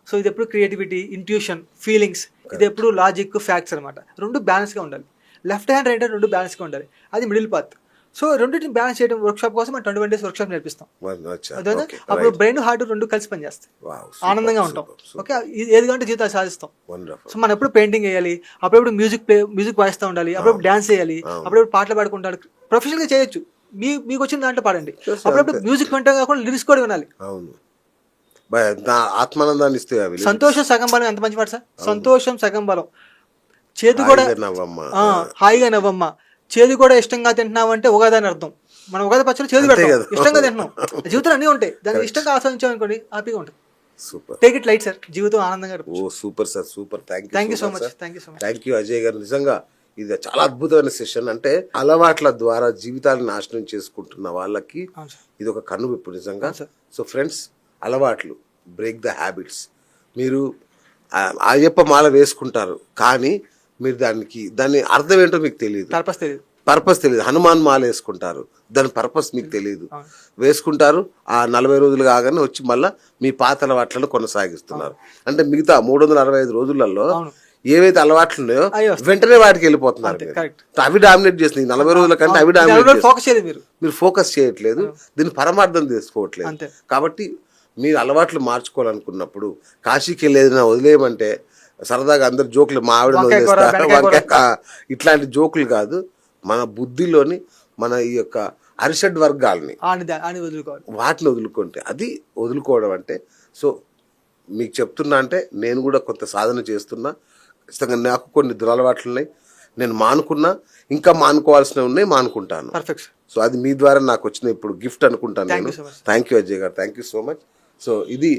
సో ఇది ఎప్పుడు క్రియేటివిటీ, ఇంట్యూషన్, ఫీలింగ్స్, ఇది ఎప్పుడు లాజిక్, ఫ్యాక్ట్స్ అనమాట. రెండు బ్యాలెన్స్గా ఉండాలి. లెఫ్ట్ హ్యాండ్ రైట్ హ్యాండ్ రెండు బ్యాలెన్స్గా ఉండాలి. అది మిడిల్ పాత్. సో రెండింటిని బ్యాలెన్స్ చేయడం వర్క్షాప్ కోసం మనం 21 days వర్క్షాప్ నేర్పిస్తాం. అదే అప్పుడు బ్రెయిన్ హార్ట్ రెండు కలిసి పనిచేస్తాయి, ఆనందంగా ఉంటాం. ఓకే, ఏది కంటే జీవితాలు సాధిస్తాం. సో మనం ఎప్పుడు పెయింటింగ్ వేయాలి, అప్పుడప్పుడు మ్యూజిక్ వాయిస్తూ ఉండాలి, అప్పుడప్పుడు డ్యాన్స్ చేయాలి, అప్పుడప్పుడు పాటలు పాడుకుంటాడు. ప్రొఫెషనల్గా చేయొచ్చు, మీకు వచ్చిన దాంట్లో పాడండి. అప్పుడప్పుడు మ్యూజిక్ వింటే కాకుండా లిరిక్స్ కూడా వినాలి. అవును, ఆత్మానందాన్ని ఇస్తే. సంతోషం సగం బలం. ఎంత మంచి మాట సార్, సంతోషం సగం బలం. చేదు కూడా హాయిగా నవ్వమ్మ. చేదు కూడా ఇష్టంగా తింటున్నావు అంటే ఉగాది అని అర్థం. మనం ఉగాది పచ్చడి చేదు పెడతాం, ఇష్టంగా తింటున్నాం. జీవితంలో అన్నీ ఉంటాయి, దాన్ని ఇష్టంగా ఆస్వాదించాం అనుకోండి, హ్యాపీగా ఉంటుంది. Super, take it light sir, జీవితం ఆనందంగా. ఓ super sir, super. Thank you so much. Thank you Ajay garu. నిజంగా ఇది చాలా అద్భుతమైన సెషన్. అంటే అలవాట్ల ద్వారా జీవితాలను నాశనం చేసుకుంటున్న వాళ్ళకి ఇది ఒక కన్నువిప్పు నిజంగా. సో ఫ్రెండ్స్, అలవాట్లు, బ్రేక్ ద హ్యాబిట్స్. మీరు అయ్యప్ప మాల వేసుకుంటారు, కానీ మీరు దాని అర్థం ఏంటో మీకు తెలియదు, పర్పస్ తెలియదు. హనుమాన్ మాల వేసుకుంటారు, దాని పర్పస్ మీకు తెలియదు. వేసుకుంటారు, ఆ 40 రోజులు కాగానే వచ్చి మళ్ళీ మీ పాత అలవాట్లను కొనసాగిస్తున్నారు. అంటే మిగతా 365 రోజులలో ఏవైతే అలవాట్లు ఉన్నాయో వెంటనే వాటికి వెళ్ళిపోతున్నారు. అవి డామినేట్ చేస్తున్నాయి. 40 రోజుల కంటే అవి డామినేట్, మీరు ఫోకస్ చేయట్లేదు, దీన్ని పరమార్థం తీసుకోవట్లేదు. కాబట్టి మీరు అలవాట్లు మార్చుకోవాలనుకున్నప్పుడు కాశీకి వెళ్ళేది వదిలేయమంటే సరదాగా అందరు జోకులు, మా ఆవిడ వదిలేస్తా, ఇట్లాంటి జోకులు కాదు. మన బుద్ధిలోని మన ఈ యొక్క అరిషడ్ వర్గాల్ని వాటిని వదులుకుంటే అది వదులుకోవడం అంటే. సో మీకు చెప్తున్నా అంటే నేను కూడా కొంత సాధన చేస్తున్నా. ఖచ్చితంగా నాకు కొన్ని దురలవాట్లు ఉన్నాయి, నేను మానుకున్నా, ఇంకా మానుకోవాల్సినవి ఉన్నాయి, మానుకుంటాను. సో అది మీ ద్వారా నాకు వచ్చిన ఇప్పుడు గిఫ్ట్ అనుకుంటాను నేను. థ్యాంక్ యూ అజయ్ గారు, thank you so much. So ఇది